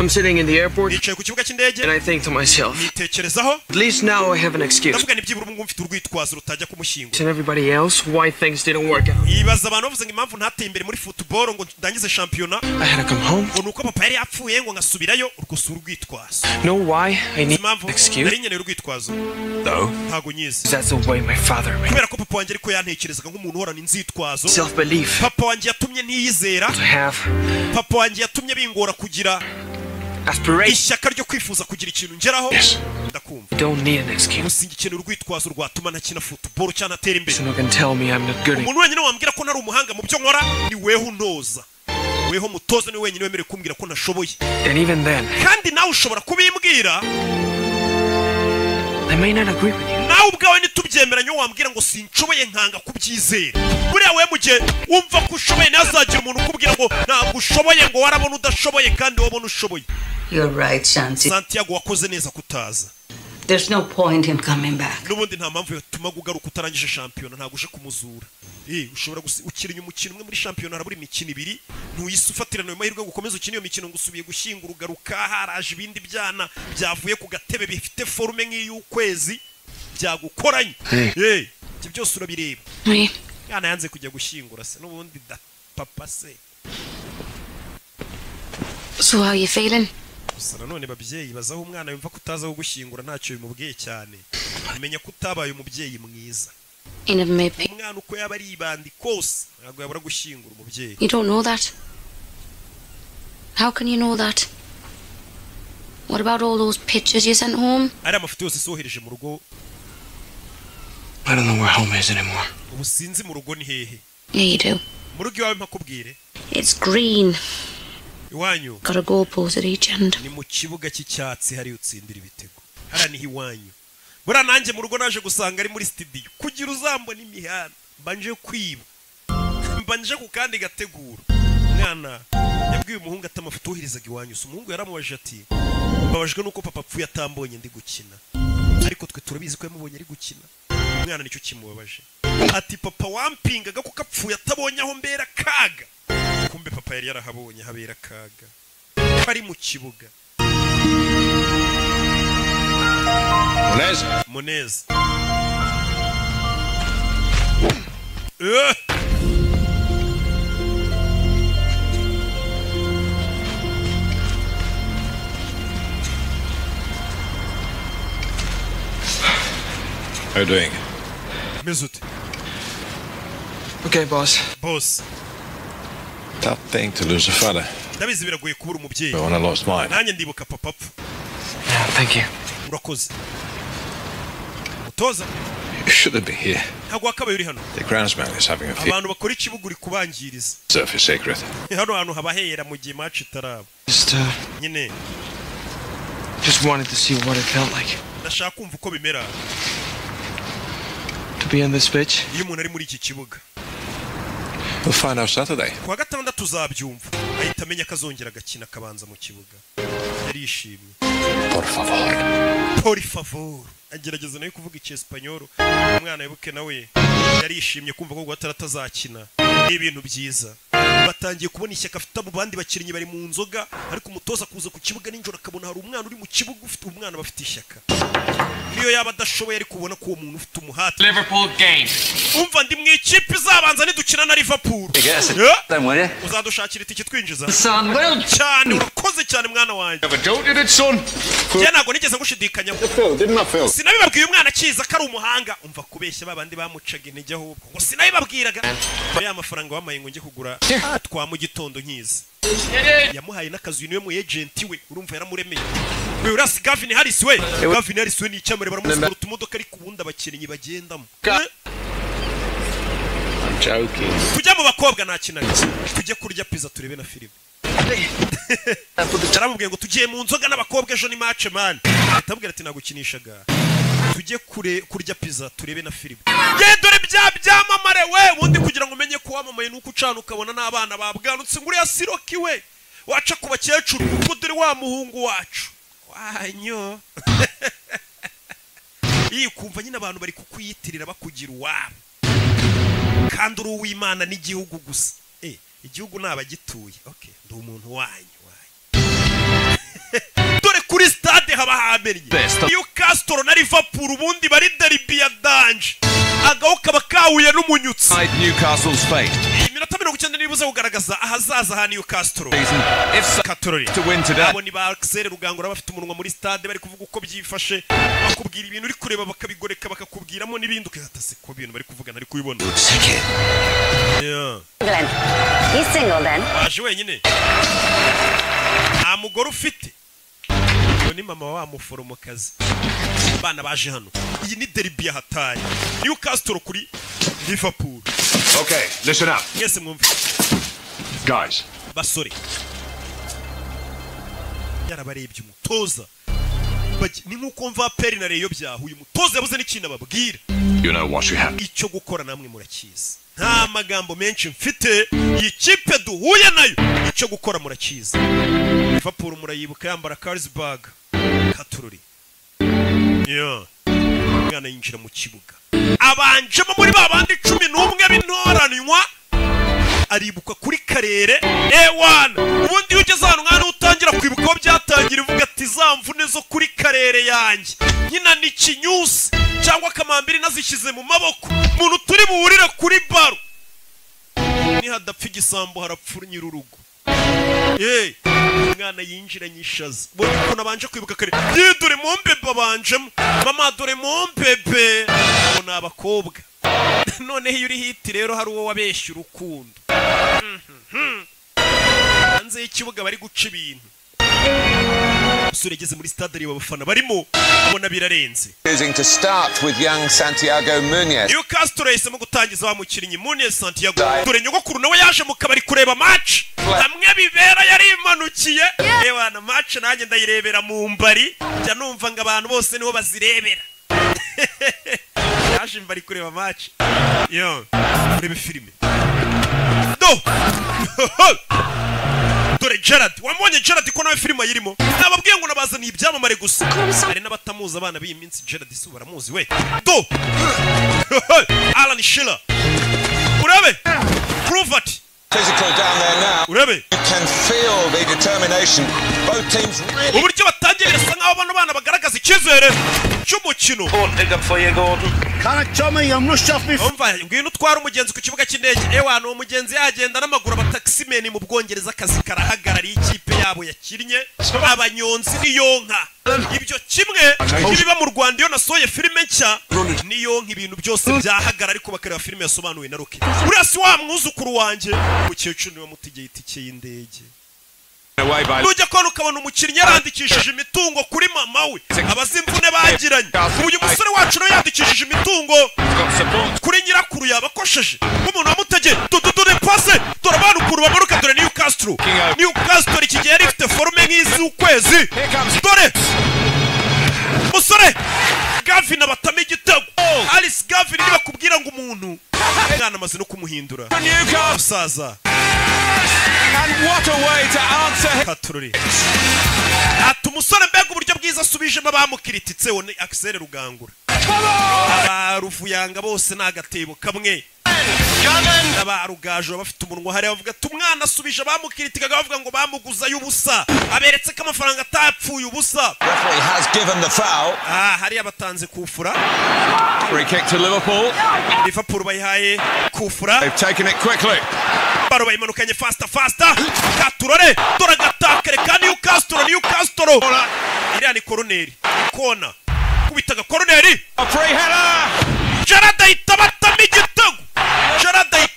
I'm sitting in the airport nicaye ku kibuga cy'indege and I think to myself, nitekerezaho at least now I have an excuse. ndavuga ni byibura ubu mfite urwitwazo rutajya kumushyingura And everybody else, why things didn't work out. ibaza abantu bavuze ngo impamvu ntateye imbere muri football ngo ndangize shampiyona I had to come home. ngo nuko papa yari yapfuye ngo ngasubirayo urwusura urwitwazo Know why I need an excuse? nari nkeneye urwitwazo No. ntago nyizi That's the way my father made. kubera ko papa wanjye ariko yantekerezaga nk'umuntu uhorana inzitwazo Self-belief. papa wanjye yatumye ntiyizera To have papa wanjye yatumye bingora kugira aspiration. ishyaka ryo kwifuza kugira ikintu ngeraho ndakumva Don't need an excuse. gusinga ikintu urwitwazo rwatuma ntakina football cyane atera imbere Someone can tell me I'm not good. umuntu wenyine wambwira ko ntari umuhanga mu byo nkora ni weho untoza weho mutoza ni wenyine wemerewe kumbwira ko ntashoboye And even then, kandi nawe ushobora kubimbwira I may not agree with you. nawe ubwawe ntitubyemeranye wambwira ngo sinshoboye nkanga kubyizera buriya we mu gihe wumva ko ushoboye ntazagira umuntu ukubwira ngo ntabwo ushoboye ngo warabona udashoboye kandi wabona ushoboye. You're right, Santiago wakoze neza kutaza. There's no point in coming back. Nubundi nta mpamvu yatuma ugaruka utarangije shampiyona ntabwo uje kumuzura. Ushobora ukirinya umukino umwe muri shampiyona harabura imikino ibiri ntuyise ufatirana ayo mahirwe gukomeza ukina iyo mikino ngusubiye gushyingura ugaruka haraje ibindi byana byavuye ku gatebe bifite forume nk'iy'ukwezi byagukoranye. Ibyo byose urabireba. Yana yanze kujya gushyingura se nubundi da papa se. So how are you feeling? Gusa nanone babyeyi bazaho umwana yumva kutazaho gushyingura ntacyo bimubwiye cyane. Amenya ko utabaye umubyeyi mwiza. Umwana uko yaba ari ibandi kose ntabwo yabura gushyingura umubyeyi. You don't know that. How can you know that? What about all those pictures you sent home? Ari amafoto yose sohereje mu rugo. I don't know where home is anymore. Ubu sinzi mu rugo ni hehe. Yeah, you do. Mu rugo iwawe mpakubwire. It's green. Iwanyu. Got a goalpost at each end. Ni mu kibuga cy'icyatsi hari utsindira ibitego. Hara ni iwanyu. Bura nanjye mu rugo naje gusanga ari muri studio. Kugira uzambona imihanda. Mbanje kwiba. Mbanje ku kandi gategura. Mwana yabwiye umuhungu atamafoto uhirizaga iwanyu. Umuhungu yaramubaje ati mbabajwe nuko papa apfuye atambonye ndi gukina. Ariko twe turabizi ko yamubonye ari gukina. Umwana nicyo kimubabaje. Ati papa wampingaga ko kapfuye atabonye aho mbera kaga. Kumbe papa yari yarahabonye habera kaga. Bari mu kibuga. Monez. How are you doing? Mesut. Okay, boss. Boss. Tough thing to lose a father. Ndabizi biragoye kubura umubyeyi. But when I lost mine. Nanjye ndibuka papa apfa. Yeah, thank you. Urakoze. Mutoza. You shouldn't be here. Ntabwo wakabaye uri hano. The groundsman is having a fit. Abantu bakora ikibuga uri kubangiriza. Surface sacred. Hano hantu habahera mu gihe match itaraba. Nyine. Just wanted to see what it felt like. Ndashaka kumva uko bimera. To be on this pitch. Iyo umuntu ari muri iki kibuga. We'll find out Saturday. Kuwa gatandatu tuzabyumva. Ahita amenya akazongera agakina akabanza mu kibuga. Yarishimye. Por favor. Por favor. Agerageza nayo kuvuga icyesipanyoro. Umwana yibuke nawe yarishimye kumva ko atarazakina. Ni ibintu byiza. Batangiye kubona ishyaka afite abo bandi bakinnyi bari mu nzoga ariko umutoza kuza ku kibuga ninjoro akabona hari umwana uri mu kibuga ufite umwana bafite ishyaka. Niyo yaba adashoboye ari kubona ko uwo muntu ufite umuhati. Liverpool game. Umva ndi mu ikipe izabanza nidukina na Liverpool. Uzadushakira itike twinjiza. Cyane urakoze cyane mwana wanjye. Njye ntabwo nigeze ngushidikanya. Sinabibabwiye umwana akiza ko ari umuhanga. Umva kubeshya babandi bamucaga intege ahubwo. Ngo sinabibabwiraga. Ya mafaranga wamaye ngo njye kugura twa mu gitondo nkiza. Yamuhaye n'akazi niwe mu agent we urumva yaramuremeye. We urasi Gavin Harris we. Gavin Harris we ni icyamare baramusura utumodoka ari kubundi abakinnyi bagendamo. I'm joking. Tujya mu bakobwa nakinaga. Tujye kurya pizza turebe na film. Taramubwiye ngo tugiye mu nzoga n'abakobwa ejo ni match man. Atabwira ati nagukinishaga. Tujye kurya pizza turebe na film. Dore byamamare we ubundi kugira ngo umenye ko wamamaye nuko ucana ukabona n'abana babwanutse nguri ya Siroki we. Waca ku bakecuru ngo dore wa muhungu wacu. Wanyo. Kumva nyine abantu bari kukwiyitirira bakugira uwabo. Kandi uri uw'Imana n'igihugu gusa. Igihugu nabagituye. Okay, ndi umuntu wanyu. dore kuri stade haba hamenye Newcastle na Liverpool ubundi bari derby ya danje agaho kaba kawuye n'umunyutsi Newcastle's fate. Iminota 90 nibuze kugaragaza ahazaza ha Newcastle to win today. abo ni ba Axel Rugangura bafite umunwa muri stade bari kuvuga uko byifashe bakubwira ibintu uri kureba bakabigoreka bakakubwiramo n'ibindi ukihatase ko ibintu bari kuvuga nari kubibona. Glenn, he's single then. Aje wenyine nta mugore ufite ni mama wa muforomokazi bana baje hano iyi ni derby ya hatari Newcastle kuri Liverpool. Okay, listen up. Yes, mwumve Guys. Basore yarabarebye umutoza ni nkuko mva peri na reyo byahuye umutoza yabuze n'ikintu ababwira. You know what you have. Icyo gukora namwe murakizi nta magambo menshi mfite iyi kipe duhuye nayo icyo gukora murakizi. Liverpool murayibuka yambara Carlsberg katururi mwana yinjira mu kibuga abanjemo muri babandi 11 bintoranywa aribuka kuri karere A1 ubundi ugeze hano mwana utangira kwibuka ko byatangira uvuga ati zamvune zo kuri karere yanjye nyina ni kinyusi cyangwa kamambiri nazishize mu maboko umuntu turi buhurira kuri baro ni hadapfa igisambo harapfura nyirurugo mwana yinjira nyishaza bone ko nabanje kwibuka kare dore mombebe abanjemo mama dore mombebe bona abakobwa none iyo uri hiti rero hari uwo wabeshya urukundo hanze y'ikibuga bari guca ibintu usure geze muri stade ari abafana barimo abona birarenze. Choosing to start with young Santiago Muñez. Newcastle yahisemo gutangiza wa mukinnyi Muñez Santiago dore nyogokuru nawe yaje mu kabari kureba match hamwe bibera yari imanukiye ewana match nanjye ndayirebera mu mbari njya numva ngo abantu bose niho bazirebera yaje mbari kureba match urebe filime dore Gerard wamubonye Gerard ko nawe filime yirimo nababwiye ngo nabazana ibyamamare gusa ari n'abatamuza abana b'iyi minsi Gerard isu baramuzi we Alan Shearer urabe Provert physical down there now. Urabe you can feel the determination both teams really uburyo batangiye birasa nkaho bano bana bagaragaza icyizere cy'umukino. Pick up for you, Gordon. Can I tell me I'm rushed off me? Ngwino utwara umugenzi ku kibuga cy'indege ewana umugenzi yagenda n'amaguru abataximeni mu Bwongereza akazi karahagarariye ikipe yabo yakinnye abanyonzi niyonka ibyo kimwe ibiba mu Rwanda iyo nasoye filime nshya niyonka ibintu byose byahagarara ariko bakareba filime yasobanuwe na Rocky urasi wa mwuzukuru wanjye mukecuru niwe mutegeye itike y'indege nujya kubona ukabona umukinnyi yarandikishije imitungo kuri mama we abazimvune bagiranye uyu musore wacu nawe yandikishije imitungo kuri nyirakuru yabakosheje nk'umuntu wamutegeye dore pase dore abantu ukuru bamanuka dore Newcastle iki gihe yari ifite forume nk'iz'ukwezi dore musore Gavin abatama igitego Alice Gavin niba kubwira ngo umuntu mwana amaze no kumuhindura musaza. And what a way to answer Katururi ati umusore mbega uburyo bwiza asubijemo abamukirititse we Axel Rugangura abaruvuyanga bose nagatebo kamwe abarugaje bafite umunwa hari bavuga ati umwana asubije abamukiritiga bavuga ngo bamuguza y'ubusa aberetse ko amafaranga atapfuye ubusa. Referee has given the foul. Hari abatanze kufura. Free kick to Liverpool. Liverpool bayihaye kufura. They've taken it quickly. Baro bayimanukanye faster Katurore dore agatakere ka Newcastle iriya ni koroneri kona kubitaga koroneri free header Gerard ahita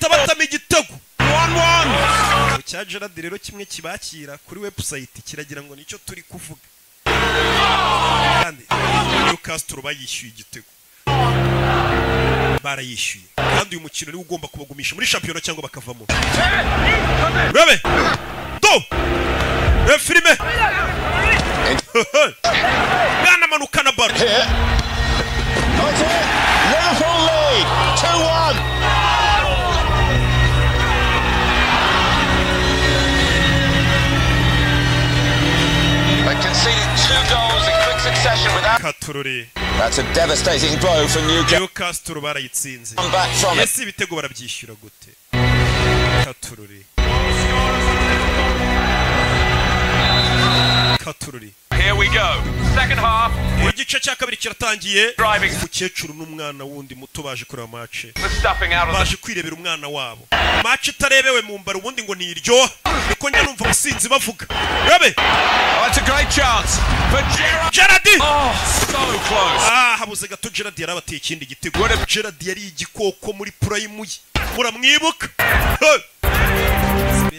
batama igitego 1-1 cya Gerard rero kimwe kibakira kuri website kiragira ngo nicyo turi kuvuga kandi Newcastle bayishyuye igitego barayishyuye kandi uyu mukino niwe ugomba kubagumisha muri championnat cyangwa bakavamo. Rebe filime Gana manukana baro Liverpool lead 2-1. They conceded 2 goals in quick succession without Katururi. That's a devastating blow for Newcastle barayitsinze. Ese ibitego barabyishyura gute? Katururi igice cya kabiri kiratangiye umukecuru n'umwana wundi muto baje kureba match baje kwirebera umwana wabo match itarebewe mu mbaro ubundi ngo niryo niko njya numva abasinzi bavuga rabe that's a great chance for Gerard oh so close habuze gato Gerard yarabateye ikindi gitego Gerard yari igikoko muri prime ye muramwibuka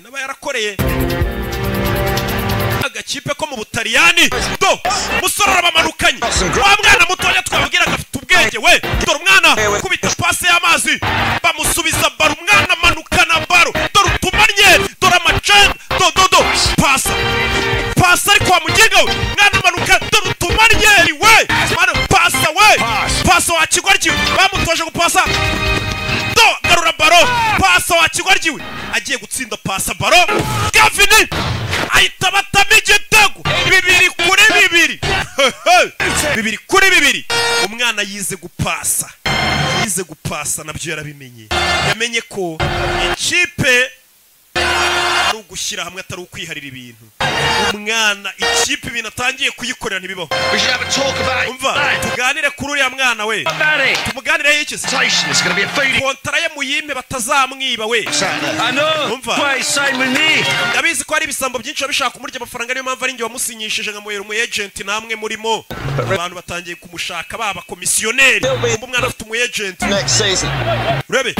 naba yarakoreye agakipe ko mu Butaliyani do musoro arabamanukanye wa mwana mutoya twabwiraga afite ubwenge we dore umwana kubita pase y'amazi bamusubiza baro umwana manukana baro dore utumanye dore amacen do pasa ariko wamugenga we mwana manuka dore utumanye we mwana pasa wa kigoryi bamutoje gupasa do garura baro pasa wa kigoryi we agiye gutsinda pasa baro Gavin ahita batama igitego 2-2 umwana yize gupasa nabyo yarabimenye yamenye ko ikipe ari ugushyira hamwe atari ukwiharira ibintu umwana ikipe ibintu atangiye kuyikorera ntibibaho umva tuganire kuri uriya mwana we tumuganire y'iki kontara ye muyime batazamwiba we umva ndabizi ko hari ibisambo byinshi babishaka kumurya amafaranga niyo mpamvu ari njye wamusinyishije nka umu agent namwe murimo abantu batangiye kumushaka baba komisiyoneri umwana afite umu agent urebe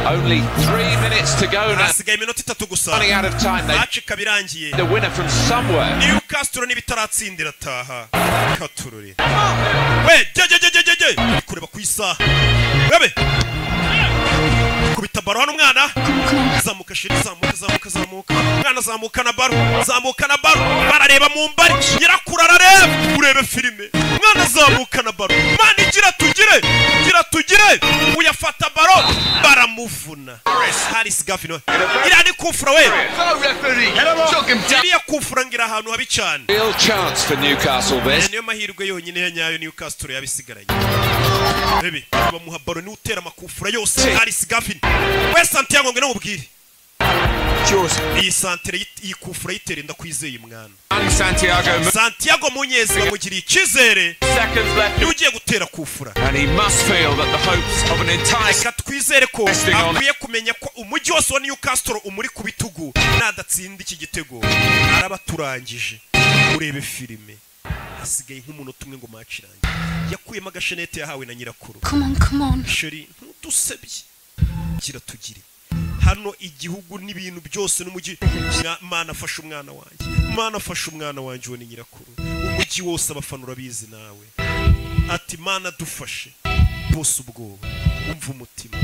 Only 3 minutes to go now. Hasigaye iminota 3 gusa. Running out of time. Match kabirangiye. The winner from somewhere. Newcastle nibitaratsindira taha. Katururi. We, je. Kureba ku isaha. Webe. Kubita baro hano umwana. Zamuka shiri zamuka. Mwana zamuka na baro. Barareba mu mbari. Nyirakura arareba. Urebe filime. Mwana zamuka na baro. Mani gira tugire. Uyafata baro. Baramuvuna. Haris Gavino. Irani kufura we. Iriya kufura ngira ahantu habi cyane. Real chance for Newcastle this. Niyo mahirwe yonyine ya nyayo Newcastle yabisigaranye. Bebe, bamuha baro ni utera makufura yose. Haris Gavino. We Santiago ngene mubwire. Iyi santere yikufura yitera ndakwizeye mwana. Santiago Munyezi bamugiriye ikizere. Ni ugiye gutera kufura. And he must feel that the hopes of an entire twizere ko akwiye kumenya ko umujyi wose wa Newcastle umuri ku bitugu nadatsinda iki gitego arabaturangije urebe filime hasigaye nk'umunota umwe ngo match irangiye yakuyemo agashenete yahawe na nyirakuru come on sheri ntusebye gira tugire hano igihugu n'ibintu byose n'umujyi Mana afasha umwana wanjye wo ni nyirakuru umujyi wose abafana urabizi nawe ati Mana dufashe bose ubwoba umva umutima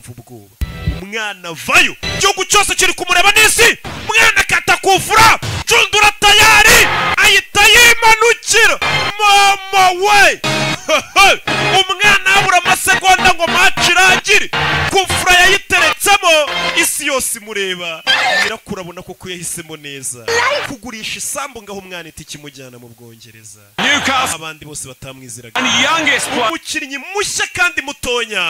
ubwoba umwana vayo gihugu cyose kiri kumureba nisi umwana katakufura cundura tayari ayita yimanukira mama we umwana abura amasegonda ngo match irangire kufura yayiteretsemo isi yose imureba irakurabona ko yahisemo neza kugurisha isambu ngaho umwana iti kimujyana mu Bwongereza abandi bose batamwiziraga umukinnyi mushya kandi mutonya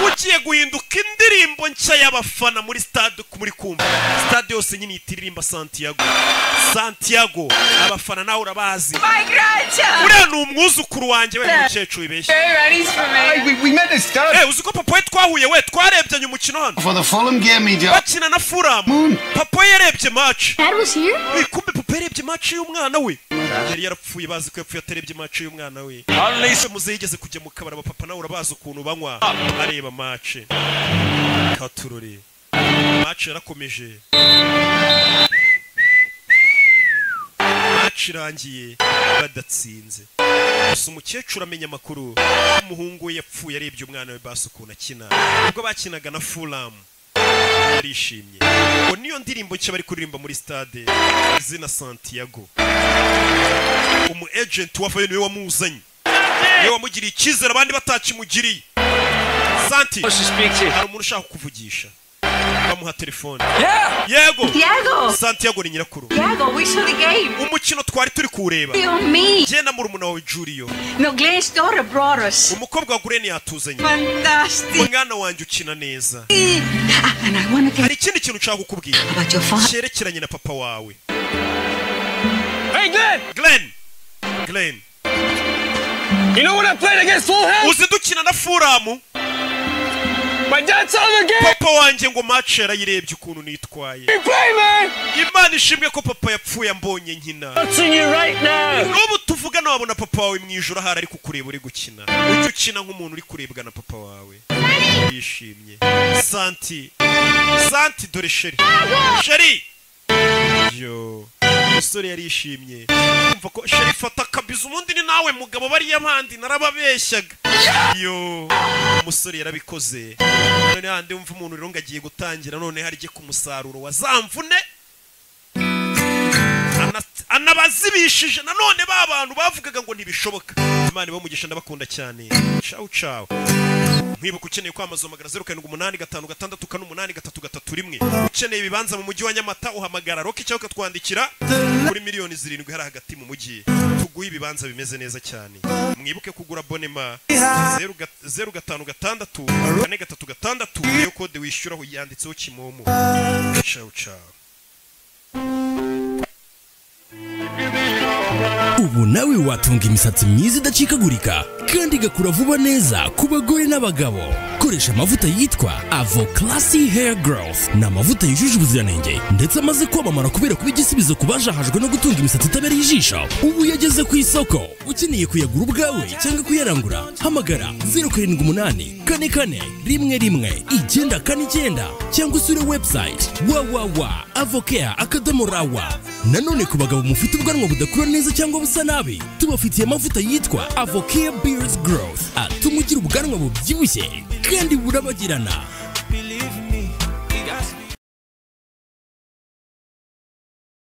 ugiye guhinduka indirimbo nshya y'abafana muri stade muri kumva stade yose nyine itiririmba Santiago abafana nawe urabazi uriya ni umwuzukuru wanjye we mukecuru ibeshye uzi ko papa we twahuye we twarebye umukino hano For the Fulham game, bakina na Fulham papa yarebye match kumbe papa yarebye match y'umwana we yari yarapfuye bazi ko yapfuye atarebye match y'umwana we unless muze yigeze kujya mu kabara papa nawe urabazi ukuntu banywa areba match Katururi match yarakomeje match irangiye badatsinze gusa umukecuru amenya amakuru umuhungu we yapfuye arebye umwana we basukuna akina ubwo bakinaga na Fulham yarishimye ngo niyo ndirimbo nshya bari kuririmba muri stade izina Santiago umu agent wavayo niwe wamuzanye niwe wamugiriye ikizere abandi batakimugiriye Santi hari umuntu ushaka kuvugisha bamuha telefone yego Santiago ni nyirakuru umukino twari turi kureba je na murumuna wawe Julio umukobwa wa Gureni yatuzanye umwana wanjye ukina neza hari ikindi kintu nshaka kukubwira cyerekeranye na papa wawe Hey, Glenn. You know when I played against Fulham? Uzi dukina na Fulham. My dad saw the game. Papa wanjye ngo match yarayirebye ukuntu nitwaye. You play, man. Imana ishimwe ko papa yapfuye ambonye nkina. Watching you right now. N'ubu tuvugana wabona papa wawe mwijoro hari ari kukureba uri gukina. Ujye ukina nk'umuntu uri kurebwa na papa wawe. Yishimye. Santi dore Sheri. Yo. Musore yarishimye. Umva ko Sheri fata kabiza umundi ni nawe mugabo bari yabandi narababeshyaga. Yo. Musore yarabikoze. None hande umva umuntu rero ngagiye gutangira none harije ku musaruro wa zamvune. Anabazibishije nanone babantu bavugaga ngo ntibishoboka. Imana bamugisha ndabakunda cyane. Ciao. Mwibuka ukeneye kwamazomagara 0785568331 ukeneye ibibanza mu mujyi wa Nyamata uhamagara Roki cyangwa ukatwandikira kuri miliyoni 7 hari hagati mu mujyi tuguye ibibanza bimeze neza cyane. Mwibuke kugura bonema 0556 iyo kode wishyuraho yanditseho Kimomo. Ciao. Ubu nawe watunga imisatsi myiza idacikagurika kandi igakura vuba neza ku bagore n'abagabo. Koresha amavuta yitwa Avo Classy Hair Growth. Ni amavuta yujuje ubuziranenge ndetse amaze kwamamara kubera kuba igisubizo ku bajahajwe no gutunga imisatsi itabereye ijisho. Ubu yageze ku isoko. Ukeneye kuyagura ubwawe cyangwa kuyarangura, hamagara 07881149 cyangwa usure website www.avocare.rawa. Nanone ku bagabo mufite ubwanwa budakura neza cyangwa busa nabi, tubafitiye amavuta yitwa Avocare Beard Growth atuma ugira ubwanwa bubyibushye kandi burabagirana.